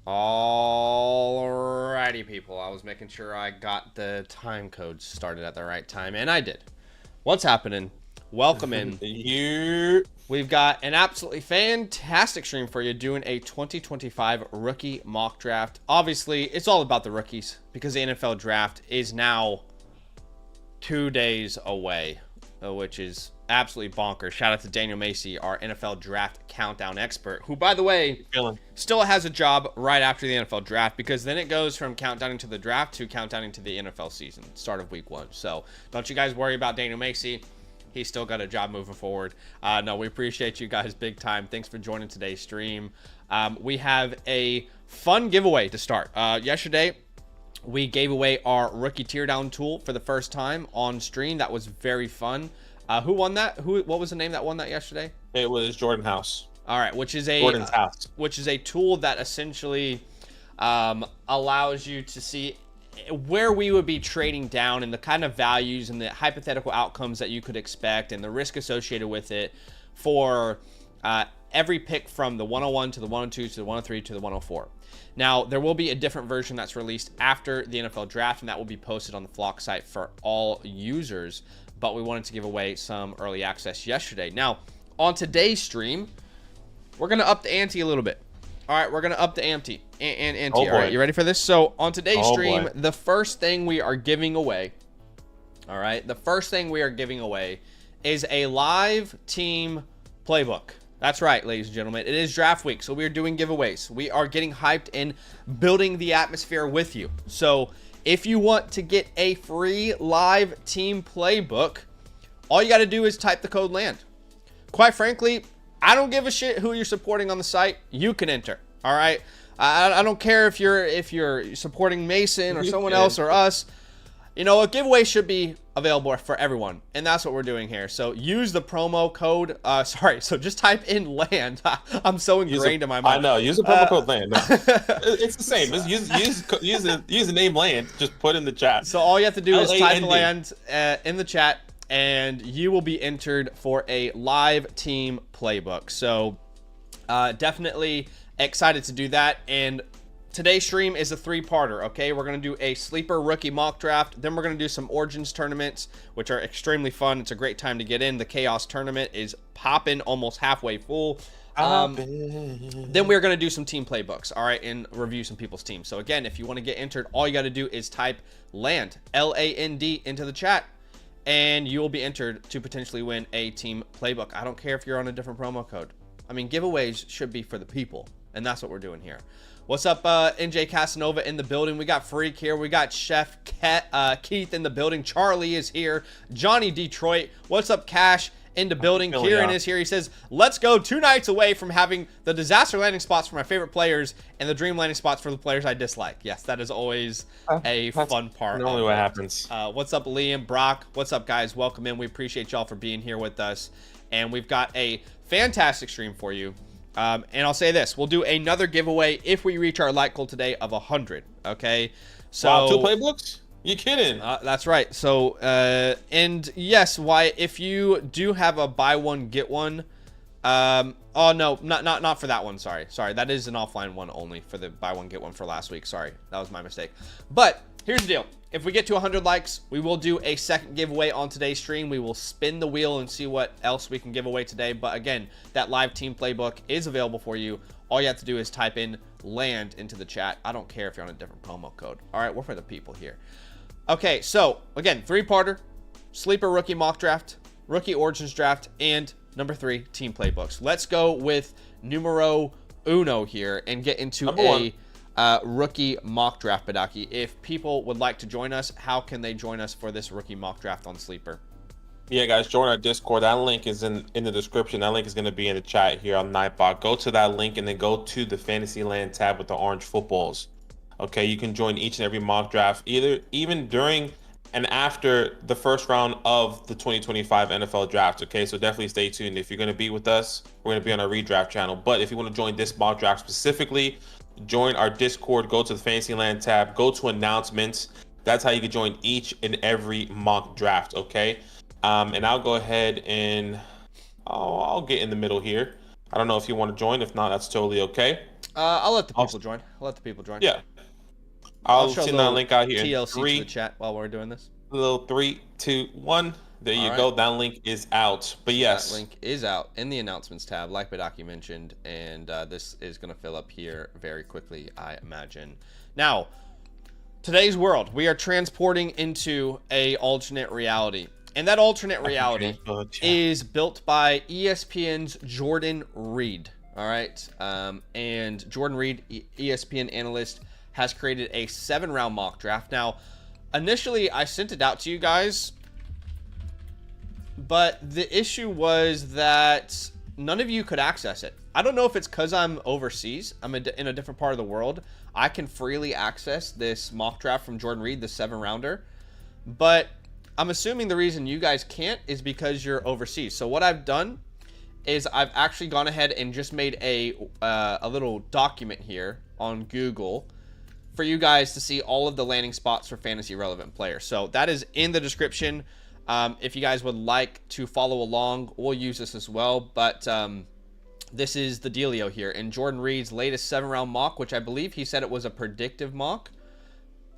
Alrighty, people. I was making sure I got the time codes started at the right time, and I did. What's happening? Welcome in. We've got an absolutely fantastic stream for you doing a 2025 rookie mock draft. Obviously, it's all about the rookies because the NFL draft is now 2 days away, which is absolutely bonkers. Shout out to Daniel Macy, our NFL draft countdown expert, who, by the way, still has a job right after the NFL draft, because then it goes from countdowning to the draft to countdowning to the NFL season, start of week 1. So don't you guys worry about Daniel Macy. He's still got a job moving forward. No, we appreciate you guys big time. Thanks for joining today's stream. We have a fun giveaway to start. Yesterday, we gave away our rookie teardown tool for the first time on stream. That was very fun. Who won that? What was the name that won that yesterday? It was Jordan House. All right, Jordan's House, which is a tool that essentially allows you to see where we would be trading down and the kind of values and the hypothetical outcomes that you could expect and the risk associated with it for every pick from the 101 to the 102 to the 103 to the 104. Now, there will be a different version that's released after the NFL draft, and that will be posted on the Flock site for all users. But we wanted to give away some early access yesterday. Now, on today's stream, we're going to up the ante a little bit. All right, we're going to up the ante. Ante. All right, you ready for this? So, on today's stream, the first thing we are giving away, all right, the first thing we are giving away is a live team playbook. That's right, ladies and gentlemen. It is draft week, so we are doing giveaways. We are getting hyped and building the atmosphere with you. So, if you want to get a free live team playbook, all you got to do is type the code LAND. Quite frankly, I don't give a shit who you're supporting on the site. You can enter. All right. I don't care if you're supporting Mason or someone else or us. You know, a giveaway should be available for everyone, and that's what we're doing here. So use the promo code. So just type in LAND. I'm so ingrained in my mind. I know. Use the promo code LAND. No. It's the same. Use the name LAND. Just put in the chat. So all you have to do is type LAND in the chat, and you will be entered for a live team playbook. So definitely excited to do that. And today's stream is a 3-parter, okay? We're going to do a sleeper rookie mock draft. Then we're going to do some Origins tournaments, which are extremely fun. It's a great time to get in. The Chaos tournament is popping, almost halfway full. Then we're going to do some team playbooks, all right, and review some people's teams. So again, if you want to get entered, all you got to do is type LAND, L-A-N-D, into the chat, and you will be entered to potentially win a team playbook. I don't care if you're on a different promo code. I mean, giveaways should be for the people, and that's what we're doing here. What's up, NJ Casanova in the building? We got Freak here. We got Chef Keith in the building. Charlie is here. Johnny Detroit. What's up, Cash in the building? Kieran is here. He says, let's go 2 nights away from having the disaster landing spots for my favorite players and the dream landing spots for the players I dislike. Yes, that is always a fun part. Normally what happens. What's up, Liam, Brock? What's up, guys? Welcome in. We appreciate y'all for being here with us. And we've got a fantastic stream for you. And I'll say this, we'll do another giveaway if we reach our like goal today of 100. Okay. So wow, 2 playbooks? You kidding? That's right. So, and yes, Wyatt, if you do have a buy one, get one, oh no, not for that one. Sorry. That is an offline one only for the buy one, get one for last week. Sorry. That was my mistake. But here's the deal. If we get to 100 likes, we will do a second giveaway on today's stream. We will spin the wheel and see what else we can give away today. But again, that live team playbook is available for you. All you have to do is type in LAND into the chat. I don't care if you're on a different promo code. All right, we're for the people here. Okay, so again, 3-parter, sleeper rookie mock draft, rookie origins draft, and number 3, team playbooks. Let's go with numero uno here and get into rookie mock draft, Badaki. If people would like to join us, how can they join us for this rookie mock draft on Sleeper? Yeah, guys, join our Discord. That link is in the description. That link is going to be in the chat here on Nightbot. Go to that link and then go to the Fantasyland tab with the orange footballs. Okay, you can join each and every mock draft, even during and after the first round of the 2025 NFL draft. Okay, so definitely stay tuned. If you're going to be with us, we're going to be on our redraft channel. But if you want to join this mock draft specifically, join our Discord, go to the Fantasyland tab, go to announcements. That's how you can join each and every mock draft, okay? And I'll go ahead and I'll get in the middle here. I don't know if you want to join. If not, that's totally okay. I'll let the people join. I'll let the people join. Yeah. I'll I'll send that link out here. TLC to the chat while we're doing this. Little 3, 2, 1. There you go. That link is out. But yes, that link is out in the announcements tab, like Badaki mentioned, and this is going to fill up here very quickly, I imagine. Now, today's world, we are transporting into a alternate reality, and that alternate reality is built by ESPN's Jordan Reed. All right, and Jordan Reed, ESPN analyst, has created a 7-round mock draft. Now, initially, I sent it out to you guys, but the issue was that none of you could access it. I don't know if it's because I'm overseas. I'm in a different part of the world. I can freely access this mock draft from Jordan Reed, the 7-rounder. But I'm assuming the reason you guys can't is because you're overseas. So what I've done is I've actually gone ahead and just made a little document here on Google for you guys to see all of the landing spots for fantasy relevant players. So that is in the description. If you guys would like to follow along, we'll use this as well. But this is the dealio here. In Jordan Reed's latest 7-round mock, which I believe he said it was a predictive mock.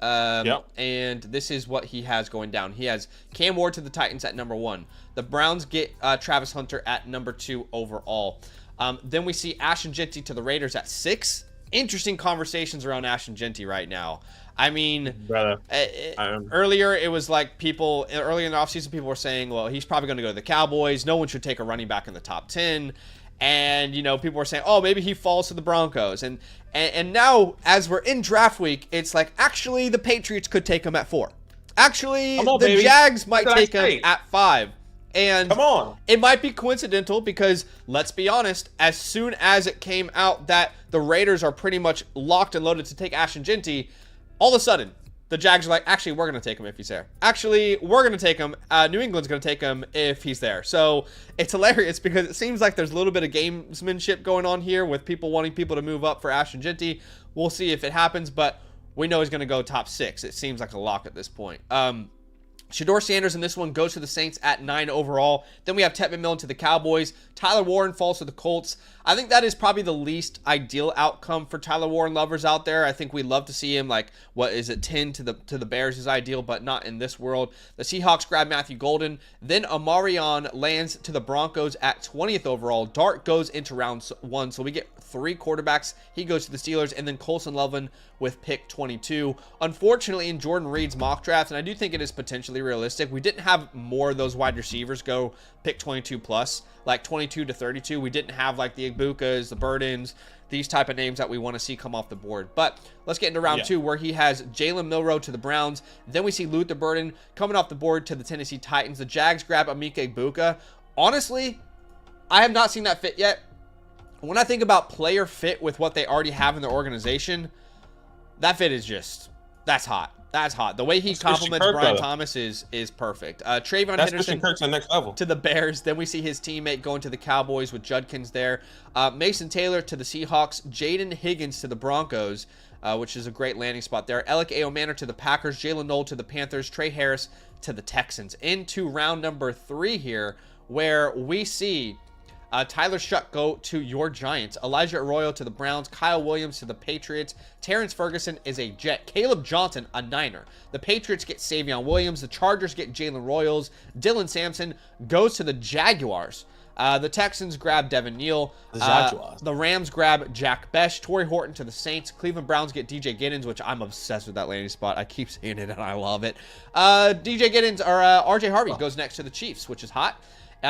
And this is what he has going down. He has Cam Ward to the Titans at number 1. The Browns get Travis Hunter at number 2 overall. Then we see Ashton Jeanty to the Raiders at 6. Interesting conversations around Ashton Jeanty right now. I mean, earlier it was like early in the offseason, people were saying, well, he's probably going to go to the Cowboys. No one should take a running back in the top 10. And, you know, people were saying, oh, maybe he falls to the Broncos. And now, as we're in draft week, it's like, actually, the Patriots could take him at 4. Actually, the Jags might take him at 5. And it might be coincidental because, let's be honest, as soon as it came out that the Raiders are pretty much locked and loaded to take Ashton Jeanty, all of a sudden, the Jags are like, actually, we're going to take him if he's there. Actually, we're going to take him. New England's going to take him if he's there. So it's hilarious because it seems like there's a little bit of gamesmanship going on here with people wanting people to move up for Ashton Jeanty. We'll see if it happens, but we know he's going to go top 6. It seems like a lock at this point. Shedeur Sanders in this one goes to the Saints at 9 overall. Then we have Ted McMillan to the Cowboys. Tyler Warren falls to the Colts. I think that is probably the least ideal outcome for Tyler Warren lovers out there. I think we'd love to see him, like, what is it, 10 to the Bears is ideal, but not in this world. The Seahawks grab Matthew Golden. Then Amarion lands to the Broncos at 20th overall. Dart goes into round 1, so we get 3 quarterbacks. He goes to the Steelers, and then Colson Loveland with pick 22. Unfortunately, in Jordan Reed's mock draft, and I do think it is potentially realistic, we didn't have more of those wide receivers go pick 22 plus, like 22 to 32. We didn't have like the Igbukas, the Burdens, these type of names that we want to see come off the board. But let's get into round 2, where he has Jalen Milroe to the Browns. Then we see Luther Burden coming off the board to the Tennessee Titans. The Jags grab Emeka Egbuka. Honestly, I have not seen that fit yet. When I think about player fit with what they already have in their organization, that fit is just, that's hot. That's hot. The way he compliments Brian Thomas is perfect. Trayvon Henderson to the next level. To the Bears. Then we see his teammate going to the Cowboys with Judkins there. Mason Taylor to the Seahawks. Jaden Higgins to the Broncos, which is a great landing spot there. Alec Manor to the Packers. Jalen Knoll to the Panthers. Trey Harris to the Texans. Into round number 3 here, where we see Tyler Shuck go to your Giants. Elijah Arroyo to the Browns. Kyle Williams to the Patriots. Terrence Ferguson is a Jet. Caleb Johnson, a Niner. The Patriots get Savion Williams. The Chargers get Jalen Royals. Dylan Sampson goes to the Jaguars. The Texans grab Devin Neal. The Rams grab Jack Besh. Torrey Horton to the Saints. Cleveland Browns get DJ Giddens, which I'm obsessed with that landing spot. I keep saying it and I love it. DJ Giddens, or RJ Harvey goes next to the Chiefs, which is hot.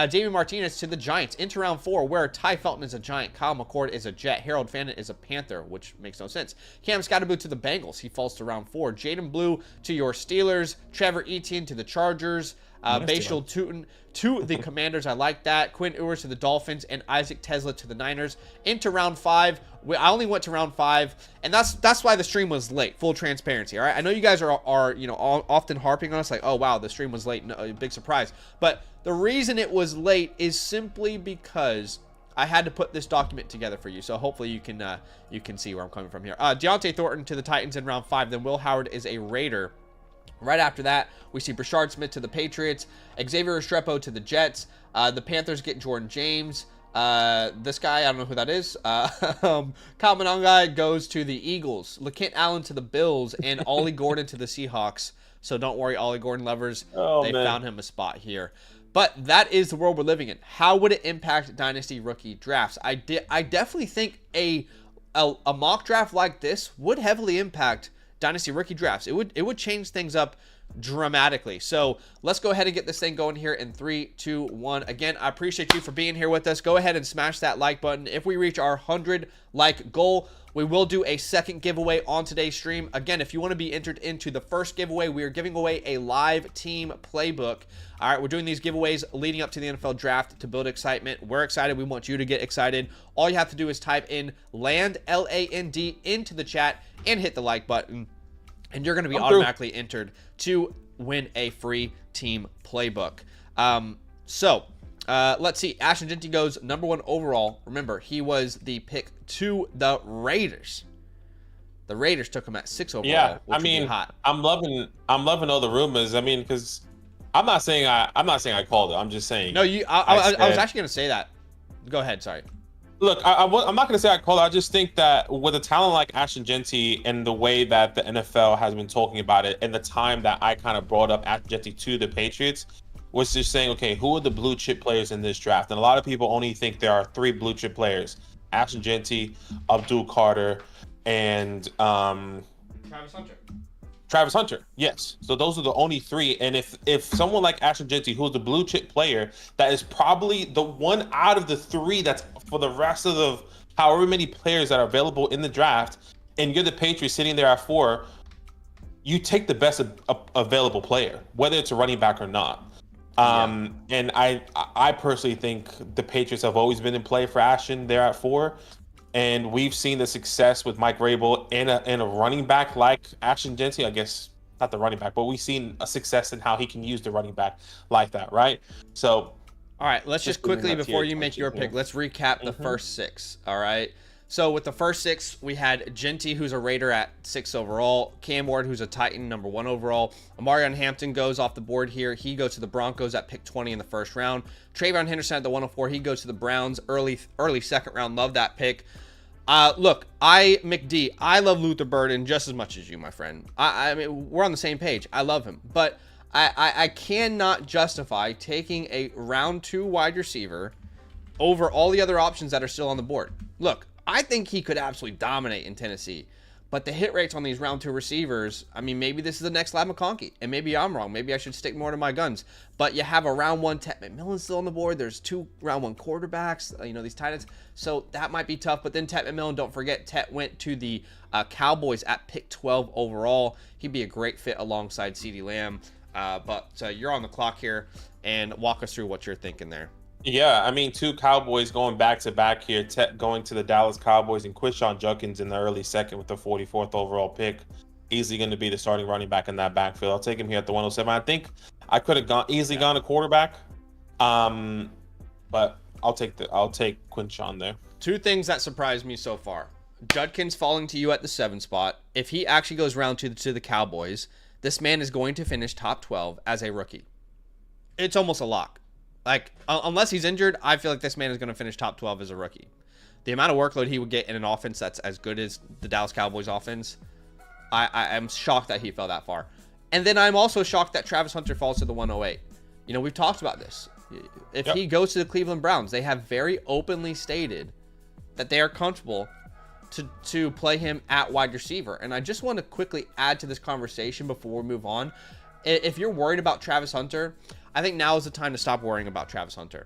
David Martinez to the Giants. Into round 4, where Ty Felton is a Giant, Kyle McCord is a Jet, Harold Fannin is a Panther, which makes no sense. Cam Scottaboo to the Bengals. He falls to round 4. Jaden Blue to your Steelers. Trevor Etienne to the Chargers. Bashal Tutin to the Commanders. I like that. Quinn Ewers to the Dolphins, and Isaac Tesla to the Niners. Into round 5. I only went to round 5, and that's why the stream was late. Full transparency, all right? I know you guys are often harping on us like, oh, wow, the stream was late. No, big surprise. But the reason it was late is simply because I had to put this document together for you. So hopefully you can see where I'm coming from here. Deontay Thornton to the Titans in round 5. Then Will Howard is a Raider. Right after that, we see Brashard Smith to the Patriots. Xavier Restrepo to the Jets. The Panthers get Jordan James. This guy, I don't know who that is. Kyle Monangai goes to the Eagles. LaKent Allen to the Bills, and Ollie Gordon to the Seahawks. So don't worry, Ollie Gordon lovers. They found him a spot here. But that is the world we're living in. How would it impact Dynasty rookie drafts? I definitely think a mock draft like this would heavily impact Dynasty rookie drafts. It would change things up dramatically. So let's go ahead and get this thing going here in 3, 2, 1. Again, I appreciate you for being here with us. Go ahead and smash that like button. If we reach our 100 like goal, we will do a second giveaway on today's stream. Again, if you want to be entered into the first giveaway, we are giving away a live team playbook. All right, we're doing these giveaways leading up to the NFL draft to build excitement. We're excited. We want you to get excited. All you have to do is type in LAND, L-A-N-D, into the chat and hit the like button. And you're going to be automatically entered to win a free team playbook. Let's see. Ashton Jeanty goes #1 overall. Remember, he was the pick to the Raiders. The Raiders took him at 6 overall. Yeah, which I mean, hot. I'm loving all the rumors. I mean, because I'm not saying I called it. I'm just saying. No, I was actually going to say that. Go ahead. Sorry. Look, I'm not going to say I called it. I just think that with a talent like Ashton Jeanty and the way that the NFL has been talking about it, and the time that I kind of brought up Ashton Jeanty to the Patriots, was just saying, okay, who are the blue chip players in this draft? And a lot of people only think there are 3 blue chip players: Ashton Jeanty, Abdul Carter, and Travis Hunter. Yes. So those are the only 3. And if someone like Ashton Jeanty, who's the blue chip player, that is probably the one out of the 3 that's for the rest of the however many players that are available in the draft, and you're the Patriots sitting there at 4, you take the best available player, whether it's a running back or not. And I personally think the Patriots have always been in play for Ashton there at 4. And we've seen the success with Mike Vrabel and a running back like Ashton Jeanty. I guess not the running back, but we've seen a success in how he can use the running back like that, right? So, all right, let's just quickly, before you make your pick, let's recap the first 6. All right. So with the first 6, we had Jeanty, who's a Raider at 6 overall. Cam Ward, who's a Titan, #1 overall. Amarion Hampton goes off the board here. He goes to the Broncos at pick 20 in the first round. Trayvon Henderson at the 104. He goes to the Browns early second round. Love that pick. Look, McD, I love Luther Burden just as much as you, my friend. I mean, we're on the same page. I love him. But I cannot justify taking a round 2 wide receiver over all the other options that are still on the board. Look, I think he could absolutely dominate in Tennessee. But the hit rates on these round 2 receivers, I mean, maybe this is the next Ladd McConkey. And maybe I'm wrong. Maybe I should stick more to my guns. But you have a round 1 Tet McMillan still on the board. There's 2 round 1 quarterbacks, these tight ends. So that might be tough. But then Tet McMillan, don't forget, Tet went to the Cowboys at pick 12 overall. He'd be a great fit alongside CeeDee Lamb. But you're on the clock here, and walk us through what you're thinking there. Yeah, I mean, 2 Cowboys going back-to-back here, going to the Dallas Cowboys, and Quinshon Judkins in the early second with the 44th overall pick. Easily going to be the starting running back in that backfield. I'll take him here at the 107. I think I could have gone a quarterback, but I'll take Quinshon there. 2 things that surprised me so far. Judkins falling to you at the 7 spot. If he actually goes round 2 to the Cowboys, this man is going to finish top 12 as a rookie. It's almost a lock. Like, unless he's injured, I feel like this man is going to finish top 12 as a rookie. The amount of workload he would get in an offense that's as good as the Dallas Cowboys offense, I'm shocked that he fell that far. And then I'm also shocked that Travis Hunter falls to the 108. We've talked about this. If he goes to the Cleveland Browns, they have very openly stated that they are comfortable to play him at wide receiver. And I just want to quickly add to this conversation before we move on. If you're worried about Travis Hunter, I think now is the time to stop worrying about Travis Hunter.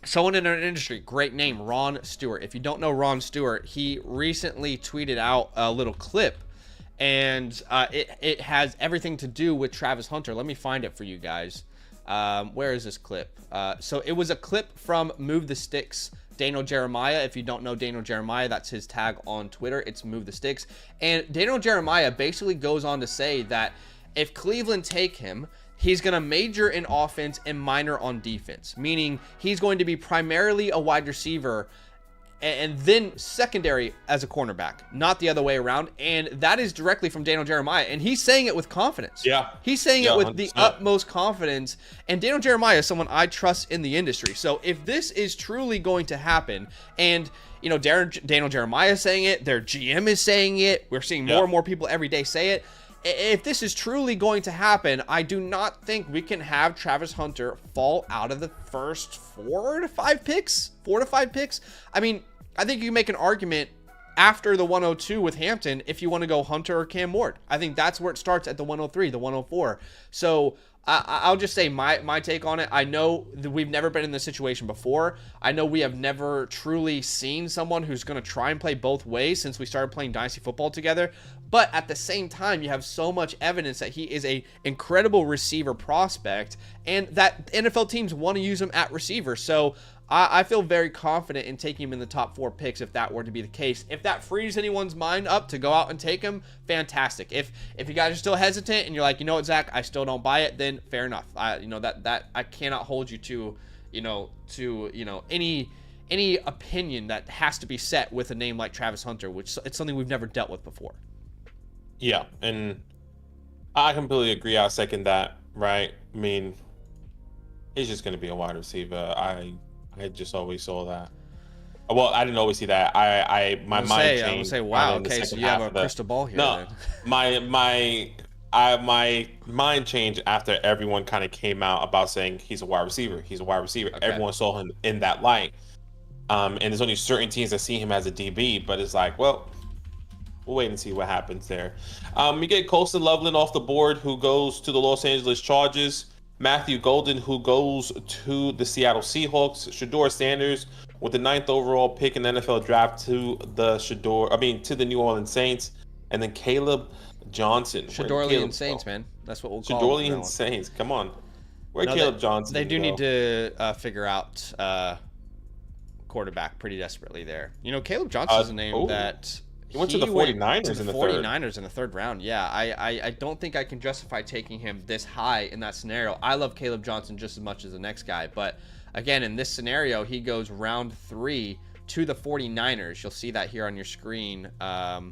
Someone in our industry, great name, Ron Stewart. If you don't know Ron Stewart, he recently tweeted out a little clip, and it has everything to do with Travis Hunter. Let me find it for you guys. Where is this clip? So it was a clip from Move the Sticks, Daniel Jeremiah. If you don't know Daniel Jeremiah, that's his tag on Twitter. It's Move the Sticks. And Daniel Jeremiah basically goes on to say that if Cleveland take him, he's going to major in offense and minor on defense, meaning he's going to be primarily a wide receiver and then secondary as a cornerback, not the other way around. And that is directly from Daniel Jeremiah. And he's saying it with confidence. Yeah. He's saying it with 100%. The utmost confidence. And Daniel Jeremiah is someone I trust in the industry. So if this is truly going to happen, and you know, Daniel Jeremiah is saying it, their GM is saying it, we're seeing more and more people every day say it. If this is truly going to happen, I do not think we can have Travis Hunter fall out of the first 4 to 5 picks. I mean, I think you can make an argument after the 102 with Hampton if you want to go Hunter or Cam Ward. I think that's where it starts, at the 103, the 104. So I'll just say my take on it. I know that we've never been in this situation before. I know we have never truly seen someone who's going to try and play both ways since we started playing Dynasty football together. But at the same time, you have so much evidence that he is a incredible receiver prospect, and that NFL teams want to use him at receiver. So I feel very confident in taking him in the top 4 picks if that were to be the case. If that frees anyone's mind up to go out and take him, fantastic. If you guys are still hesitant and you're like, you know what, Zach, I still don't buy it, then fair enough. That I cannot hold you to any opinion that has to be set with a name like Travis Hunter, which it's something we've never dealt with before. Yeah, and I completely agree. I second that, right? I mean, he's just going to be a wide receiver. I just always saw that. Well, I didn't always see that. My mind changed. I'm gonna say, wow. Okay, so you have a crystal ball here. No, then. my mind changed after everyone kind of came out about saying he's a wide receiver. He's a wide receiver. Okay. Everyone saw him in that light. And there's only certain teams that see him as a DB, but it's like, well, we'll wait and see what happens there. We get Colston Loveland off the board, who goes to the Los Angeles Chargers. Matthew Golden, who goes to the Seattle Seahawks. Shedeur Sanders with the 9th overall pick in the NFL draft to the New Orleans Saints. And then Caleb Johnson. Shedeur Saints, man. That's what we'll call Shedeur and Saints. Come on. Caleb Johnson? They do need to figure out quarterback pretty desperately there. You know, Caleb Johnson is a name that... He went to the 49ers in the third. 49ers in the third round. Yeah, I don't think I can justify taking him this high in that scenario. I love Caleb Johnson just as much as the next guy. But, again, in this scenario, he goes round 3 to the 49ers. You'll see that here on your screen. How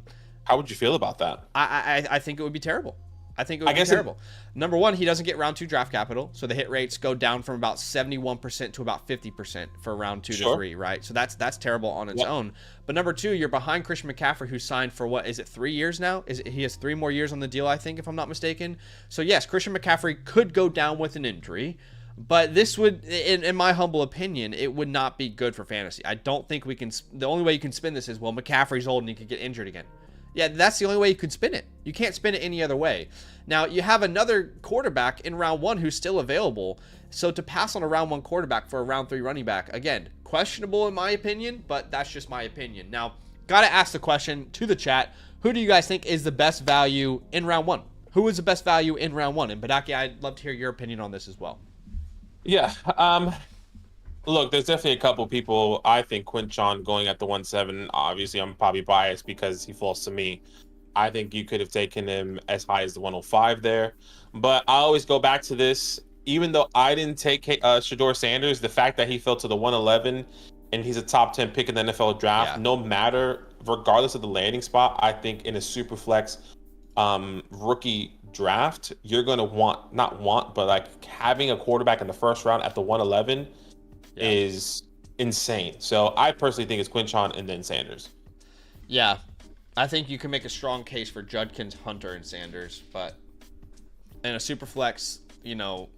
would you feel about that? I think it would be terrible. I think it would be terrible. Number one, he doesn't get round 2 draft capital, so the hit rates go down from about 71% to about 50% for round 2 to 3, right? So that's terrible on its own. But number 2, you're behind Christian McCaffrey, who signed for what is it, 3 years now? He has 3 more years on the deal, I think, if I'm not mistaken. So yes, Christian McCaffrey could go down with an injury, but this would, in my humble opinion, it would not be good for fantasy. I don't think we can. The only way you can spin this is, well, McCaffrey's old and he could get injured again. Yeah, that's the only way you could spin it. You can't spin it any other way. Now, you have another quarterback in round 1 who's still available. So to pass on a round 1 quarterback for a round 3 running back, again, questionable in my opinion, but that's just my opinion. Now, got to ask the question to the chat, who do you guys think is the best value in round 1? Who is the best value in round 1? And Badaki, I'd love to hear your opinion on this as well. Yeah, look, there's definitely a couple people. I think Quinchon going at the 1-7. Obviously, I'm probably biased because he falls to me. I think you could have taken him as high as the 105 there. But I always go back to this. Even though I didn't take Shedeur Sanders, the fact that he fell to the 111 and he's a top 10 pick in the NFL draft, no matter, regardless of the landing spot, I think in a super flex rookie draft, you're going to but like having a quarterback in the first round at the 111 is insane. So I personally think it's Quinchon and then Sanders. Yeah, I think you can make a strong case for Judkins, Hunter, and Sanders, but in a super flex,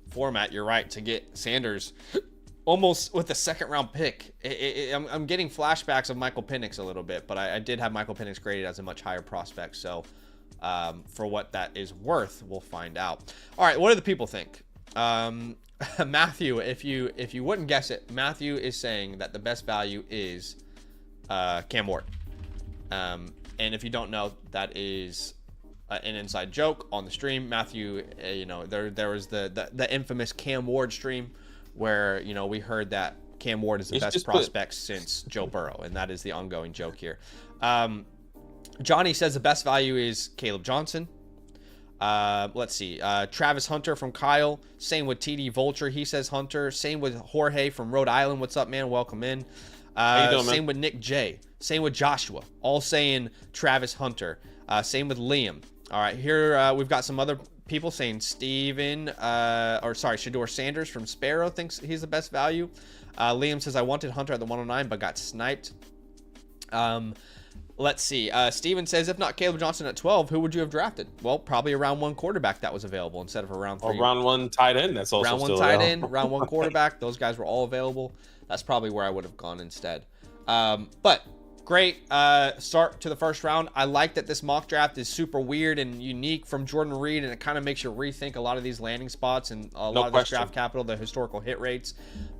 format, you're right to get Sanders almost with a second round pick. I'm getting flashbacks of Michael Penix a little bit, but I did have Michael Penix graded as a much higher prospect. So for what that is worth, we'll find out. All right, what do the people think? Matthew, if you wouldn't guess it, Matthew is saying that the best value is Cam Ward. And if you don't know, that is an inside joke on the stream. Matthew, there was the infamous Cam Ward stream where we heard that Cam Ward is the best prospect since Joe Burrow, and that is the ongoing joke here. Johnny says the best value is Caleb Johnson. Let's see. Travis Hunter from Kyle. Same with TD Vulture. He says Hunter. Same with Jorge from Rhode Island. What's up, man? Welcome in. How you doing, Same man? with Nick J. Same with Joshua. All saying Travis Hunter. Same with Liam. All right, here we've got some other people saying Shador Sanders from Sparrow thinks he's the best value. Liam says, I wanted Hunter at the 109, but got sniped. Let's see. Steven says, if not Caleb Johnson at 12, who would you have drafted? Well, probably a round 1 quarterback that was available instead of a round 3. Or round 1 tight end. That's also round 1 still tight available. end, round 1 quarterback. Those guys were all available. That's probably where I would have gone instead. But great start to the first round. I like that this mock draft is super weird and unique from Jordan Reed, and it kind of makes you rethink a lot of these landing spots and a lot of this draft capital, the historical hit rates.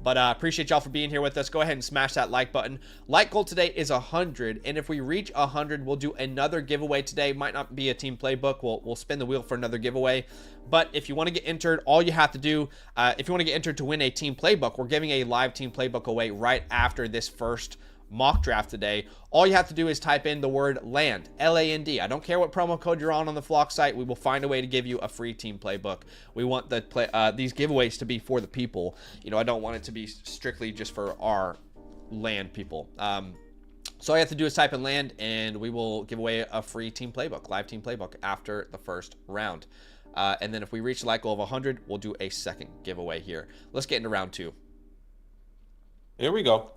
But appreciate y'all for being here with us. Go ahead and smash that like button. Like goal today is 100, and if we reach 100, we'll do another giveaway today. Might not be a team playbook. We'll spin the wheel for another giveaway. But if you want to get entered, all you have to do, if you want to get entered to win a team playbook, we're giving a live team playbook away right after this first mock draft today. All you have to do is type in the word LAND, L-A-N-D. I don't care what promo code you're on the Flock site. We will find a way to give you a free team playbook. We want these giveaways to be for the people. You know, I don't want it to be strictly just for our LAND people. So all you have to do is type in LAND, and we will give away a free team playbook, live team playbook after the first round. And then if we reach the like goal of 100, we'll do a second giveaway here. Let's get into round 2. Here we go.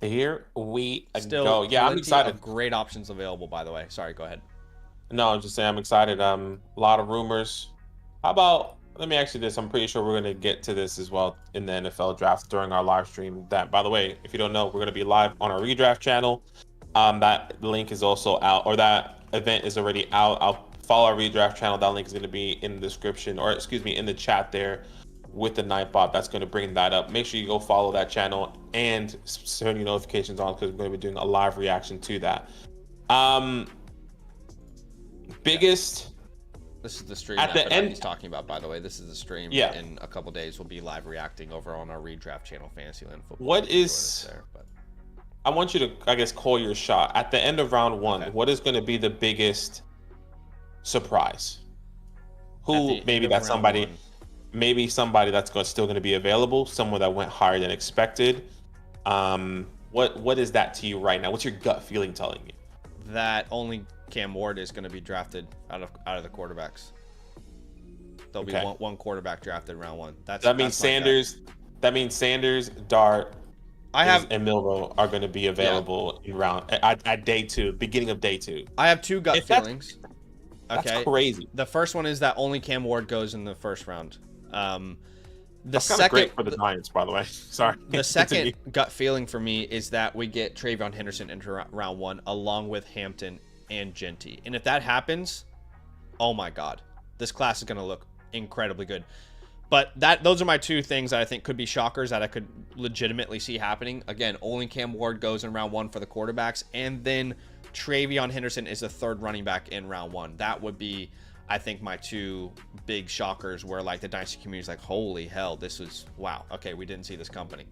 Here we go. Yeah, I'm plenty excited. of great options available, by the way. Sorry, go ahead. No, I'm just saying I'm excited. A lot of rumors. How about, let me ask you this. I'm pretty sure we're going to get to this as well in the NFL draft during our live stream. That, by the way, if you don't know, we're going to be live on our redraft channel. That link is also out, or that event is already out. I'll follow our redraft channel. That link is going to be in the description, or excuse me, in the chat there with the Nightbot. That's going to bring that up. Make sure you go follow that channel and turn your notifications on, because we're going to be doing a live reaction to that. Biggest. This is the stream at the end he's talking about, by the way. This is the stream. Yeah. In a couple days, we'll be live reacting over on our redraft channel, Fantasyland Football. What is there, but I want you to, I guess, call your shot at the end of round 1. Okay. What is going to be the biggest surprise? Who maybe that's somebody. Maybe somebody that's still going to be available, someone that went higher than expected. What is that to you right now? What's your gut feeling telling you? That only Cam Ward is going to be drafted out of the quarterbacks. There'll be one quarterback drafted round 1. That means Sanders. That means Sanders, Dart, and Milroe are going to be available in round at day 2, beginning of day 2. I have 2 gut feelings. That's crazy. The first one is that only Cam Ward goes in the first round. That's kind of great for the Giants, by the way. Sorry. The second gut feeling for me is that we get Travion Henderson into round 1 along with Hampton and Genty. And if that happens, oh my God, this class is going to look incredibly good. But those are my 2 things that I think could be shockers that I could legitimately see happening. Again, only Cam Ward goes in round 1 for the quarterbacks, and then Travion Henderson is the 3rd running back in round 1. That would be, I think, my 2 big shockers where like the Dynasty community is like, holy hell, this was, wow. Okay, we didn't see this coming.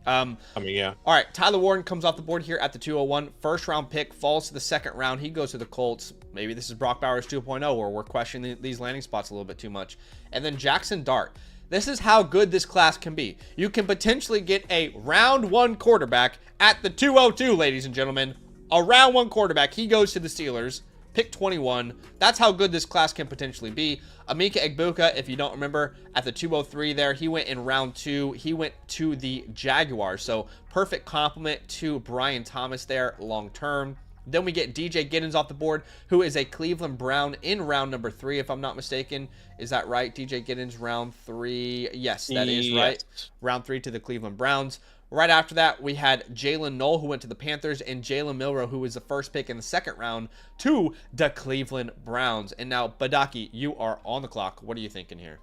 Yeah. All right, Tyler Warren comes off the board here at the 201. First round pick, falls to the 2nd round. He goes to the Colts. Maybe this is Brock Bowers 2.0, or we're questioning these landing spots a little bit too much. And then Jackson Dart. This is how good this class can be. You can potentially get a round 1 quarterback at the 202, ladies and gentlemen. A round 1 quarterback. He goes to the Steelers. Pick 21. That's how good this class can potentially be. Emeka Egbuka, if you don't remember, at the 203 there, he went in round 2. He went to the Jaguars. So perfect complement to Brian Thomas there long term. Then we get DJ Giddens off the board, who is a Cleveland Brown in round number 3, if I'm not mistaken. Is that right? DJ Giddens, round 3. Yes, that is right. Round 3 to the Cleveland Browns. Right after that, we had Jalen Knoll, who went to the Panthers, and Jalen Milroe, who was the first pick in the 2nd round to the Cleveland Browns. And now, Badaki, you are on the clock. What are you thinking here?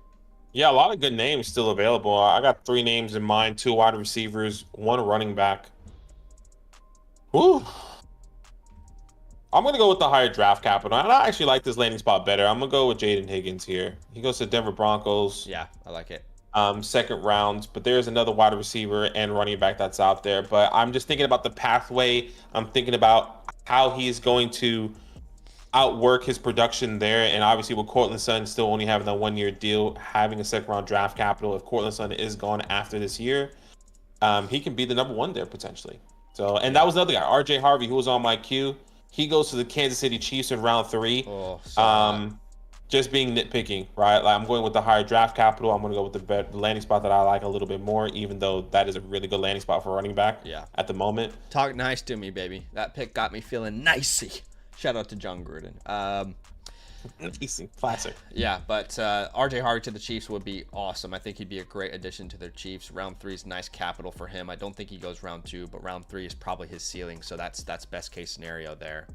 Yeah, a lot of good names still available. I got 3 names in mind, 2 wide receivers, 1 running back. Whew. I'm going to go with the higher draft capital. And I actually like this landing spot better. I'm going to go with Jaden Higgins here. He goes to Denver Broncos. Yeah, I like it. 2nd round, but there's another wide receiver and running back that's out there. But I'm just thinking about the pathway. I'm thinking about how he's going to outwork his production there. And obviously with Cortland Sutton still only having a 1-year deal, having a 2nd round draft capital, if Cortland Sutton is gone after this year, he can be the number one there potentially. So, and that was another guy, R.J. Harvey, who was on my queue. He goes to the Kansas City Chiefs in round 3. Oh, so Just being nitpicking, right? Like I'm going with the higher draft capital. I'm going to go with the landing spot that I like a little bit more, even though that is a really good landing spot for running back. Yeah. At the moment. Talk nice to me, baby. That pick got me feeling nicey. Shout out to John Gruden. Easy, classic. Yeah, but RJ Harvey to the Chiefs would be awesome. I think he'd be a great addition to their Chiefs. Round 3 is nice capital for him. I don't think he goes round 2, but round 3 is probably his ceiling. So that's best case scenario there.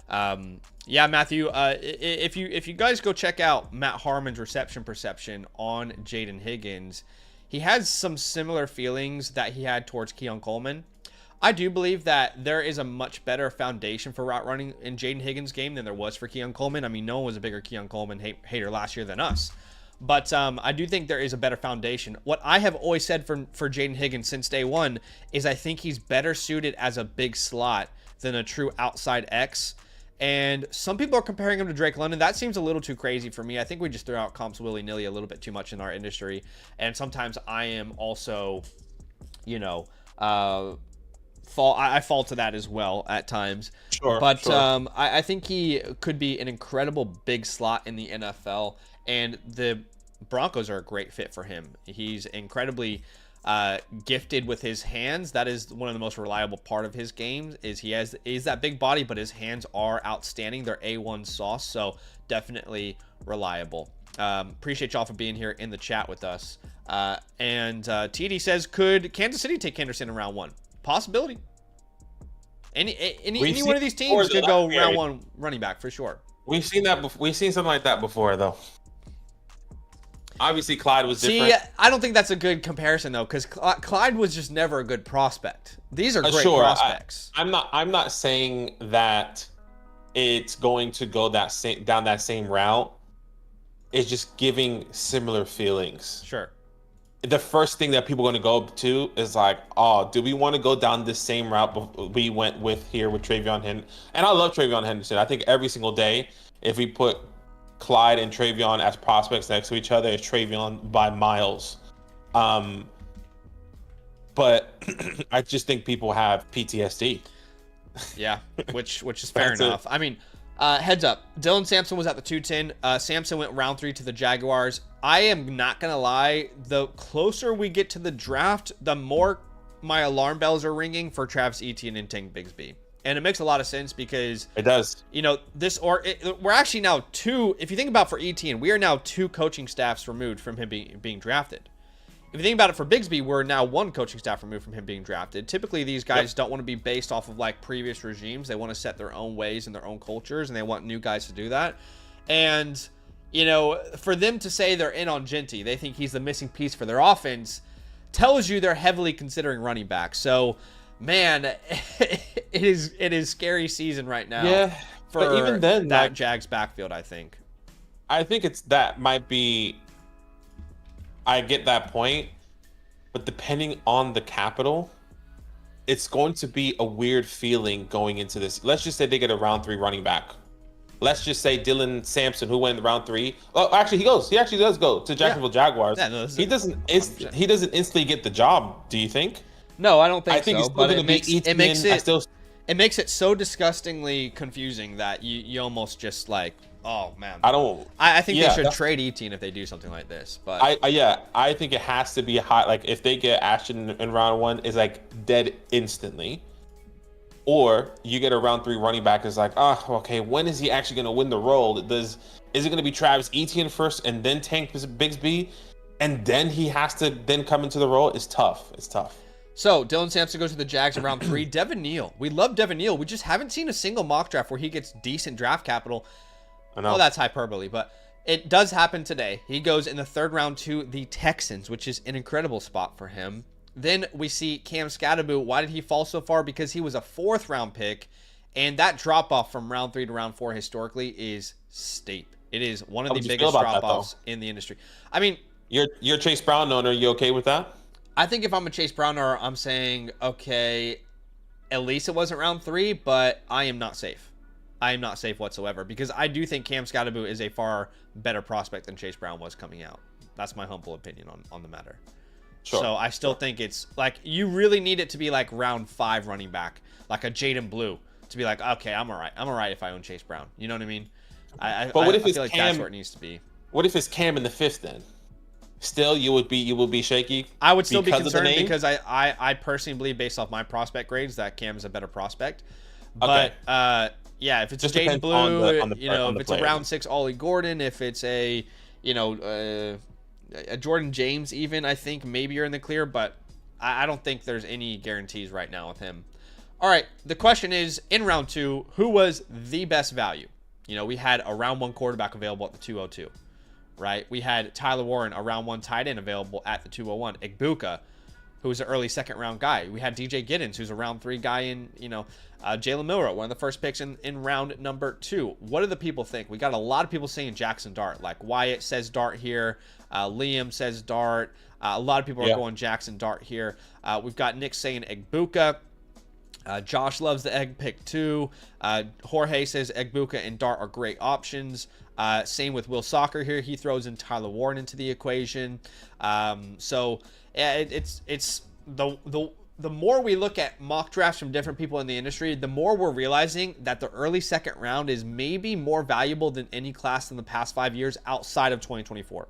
Yeah, Matthew. If you guys go check out Matt Harmon's reception perception on Jaden Higgins, he has some similar feelings that he had towards Keon Coleman. I do believe that there is a much better foundation for route running in Jaden Higgins' game than there was for Keon Coleman. I mean, no one was a bigger Keon Coleman hater last year than us. But I do think there is a better foundation. What I have always said for Jaden Higgins since day one is I think he's better suited as a big slot than a true outside X. And some people are comparing him to Drake London. That seems a little too crazy for me. I think we just throw out comps willy-nilly a little bit too much in our industry. And sometimes I am also, I fall to that as well at times. Sure. But sure. I think he could be an incredible big slot in the NFL, and the Broncos are a great fit for him. He's incredibly gifted with his hands. That is one of the most reliable part of his game. Is that big body, but his hands are outstanding. They're A1 sauce, so definitely reliable. Appreciate y'all for being here in the chat with us. And TD says, could Kansas City take Henderson in round 1? Possibility. Any one of these teams could go round 1 running back for sure. We've seen that. We've seen something like that before, though. Obviously, Clyde was different. See, I don't think that's a good comparison though, because Clyde was just never a good prospect. These are great prospects. I'm not saying that it's going to go down that same route. It's just giving similar feelings. Sure. The first thing that people are going to go to is like, oh, do we want to go down this same route we went with here with Travion Henderson? And I love Travion Henderson. I think every single day, if we put Clyde and Travion as prospects next to each other, it's Travion by miles. But I just think people have PTSD. Yeah, which is fair enough. I mean, heads up, Dylan Sampson was at the 210. Sampson went round 3 to the Jaguars. I am not going to lie. The closer we get to the draft, the more my alarm bells are ringing for Travis Etienne and Tank Bigsby. And it makes a lot of sense because it does. We're actually now 2. If you think about for Etienne, we are now 2 coaching staffs removed from him being drafted. If you think about it for Bigsby, we're now 1 coaching staff removed from him being drafted. Typically, these guys don't want to be based off of like previous regimes. They want to set their own ways and their own cultures, and they want new guys to do that. And for them to say they're in on Genty, they think he's the missing piece for their offense, tells you they're heavily considering running back. So, man, it is scary season right now. Yeah, for but even then, that Jags backfield, I think that might be. I get that point, but depending on the capital, it's going to be a weird feeling going into this. Let's just say they get a round 3 running back. Let's just say Dylan Sampson, who went in round 3. Oh, actually, he actually does go to Jacksonville Jaguars. Yeah, no, he doesn't instantly get the job. Do you think? No, I don't think so. I think so, but it makes it so disgustingly confusing that you almost just like, oh man. I think they should trade Etienne if they do something like this. But I think it has to be hot. Like if they get Ashton in round 1, is like dead instantly. Or you get a round 3 running back is like, okay, when is he actually going to win the role? Is it going to be Travis Etienne first and then Tank Bigsby, and then he has to then come into the role? It's tough. So Dylan Sampson goes to the Jags in round 3. Devin Neal. We love Devin Neal. We just haven't seen a single mock draft where he gets decent draft capital. I know. Oh, that's hyperbole, but it does happen today. He goes in the 3rd round to the Texans, which is an incredible spot for him. Then we see Cam Scatterboot. Why did he fall so far? Because he was a 4th round pick, and that drop off from round 3 to round 4 historically is steep. It is one of the biggest drop offs in the industry. I mean, you're Chase Brown owner. Are you okay with that? I think if I'm a Chase Brown owner, I'm saying, okay, at least it wasn't round 3, but I am not safe. I am not safe whatsoever because I do think Cam Scatterboot is a far better prospect than Chase Brown was coming out. That's my humble opinion on the matter. Sure. So I still think it's like you really need it to be like round 5 running back, like a Jaden Blue, to be like, okay, I'm all right. I'm all right if I own Chase Brown. You know what I mean? But what if I it's feel like Cam? that's where it needs to be. What if it's Cam in the 5th then? Still, you would be shaky. I would still be because of the concerned name? because I personally believe, based off my prospect grades, that Cam is a better prospect. But yeah, if it's Just Jaden depends Blue, on the you know, on if the it's a player. round 6 Ollie Gordon, if it's a Jordan James, even, I think maybe you're in the clear, but I don't think there's any guarantees right now with him. All right, the question is, in round 2, who was the best value? You know, we had a round 1 quarterback available at the 202, right? We had Tyler Warren, a round 1 tight end, available at the 201. Igbuka, who was an early second round guy. We had DJ Giddens, who's a round 3 guy in, Jalen Milroe, one of the first picks in round number 2. What do the people think? We got a lot of people saying Jackson Dart. Like Wyatt says Dart here. Liam says Dart. A lot of people are going Jackson Dart here. We've got Nick saying Igbuka. Josh loves the egg pick too. Jorge says Egbuka and Dart are great options. Same with Will Soccer here. He throws in Tyler Warren into the equation. So yeah, it's the more we look at mock drafts from different people in the industry, the more we're realizing that the early second round is maybe more valuable than any class in the past 5 years outside of 2024.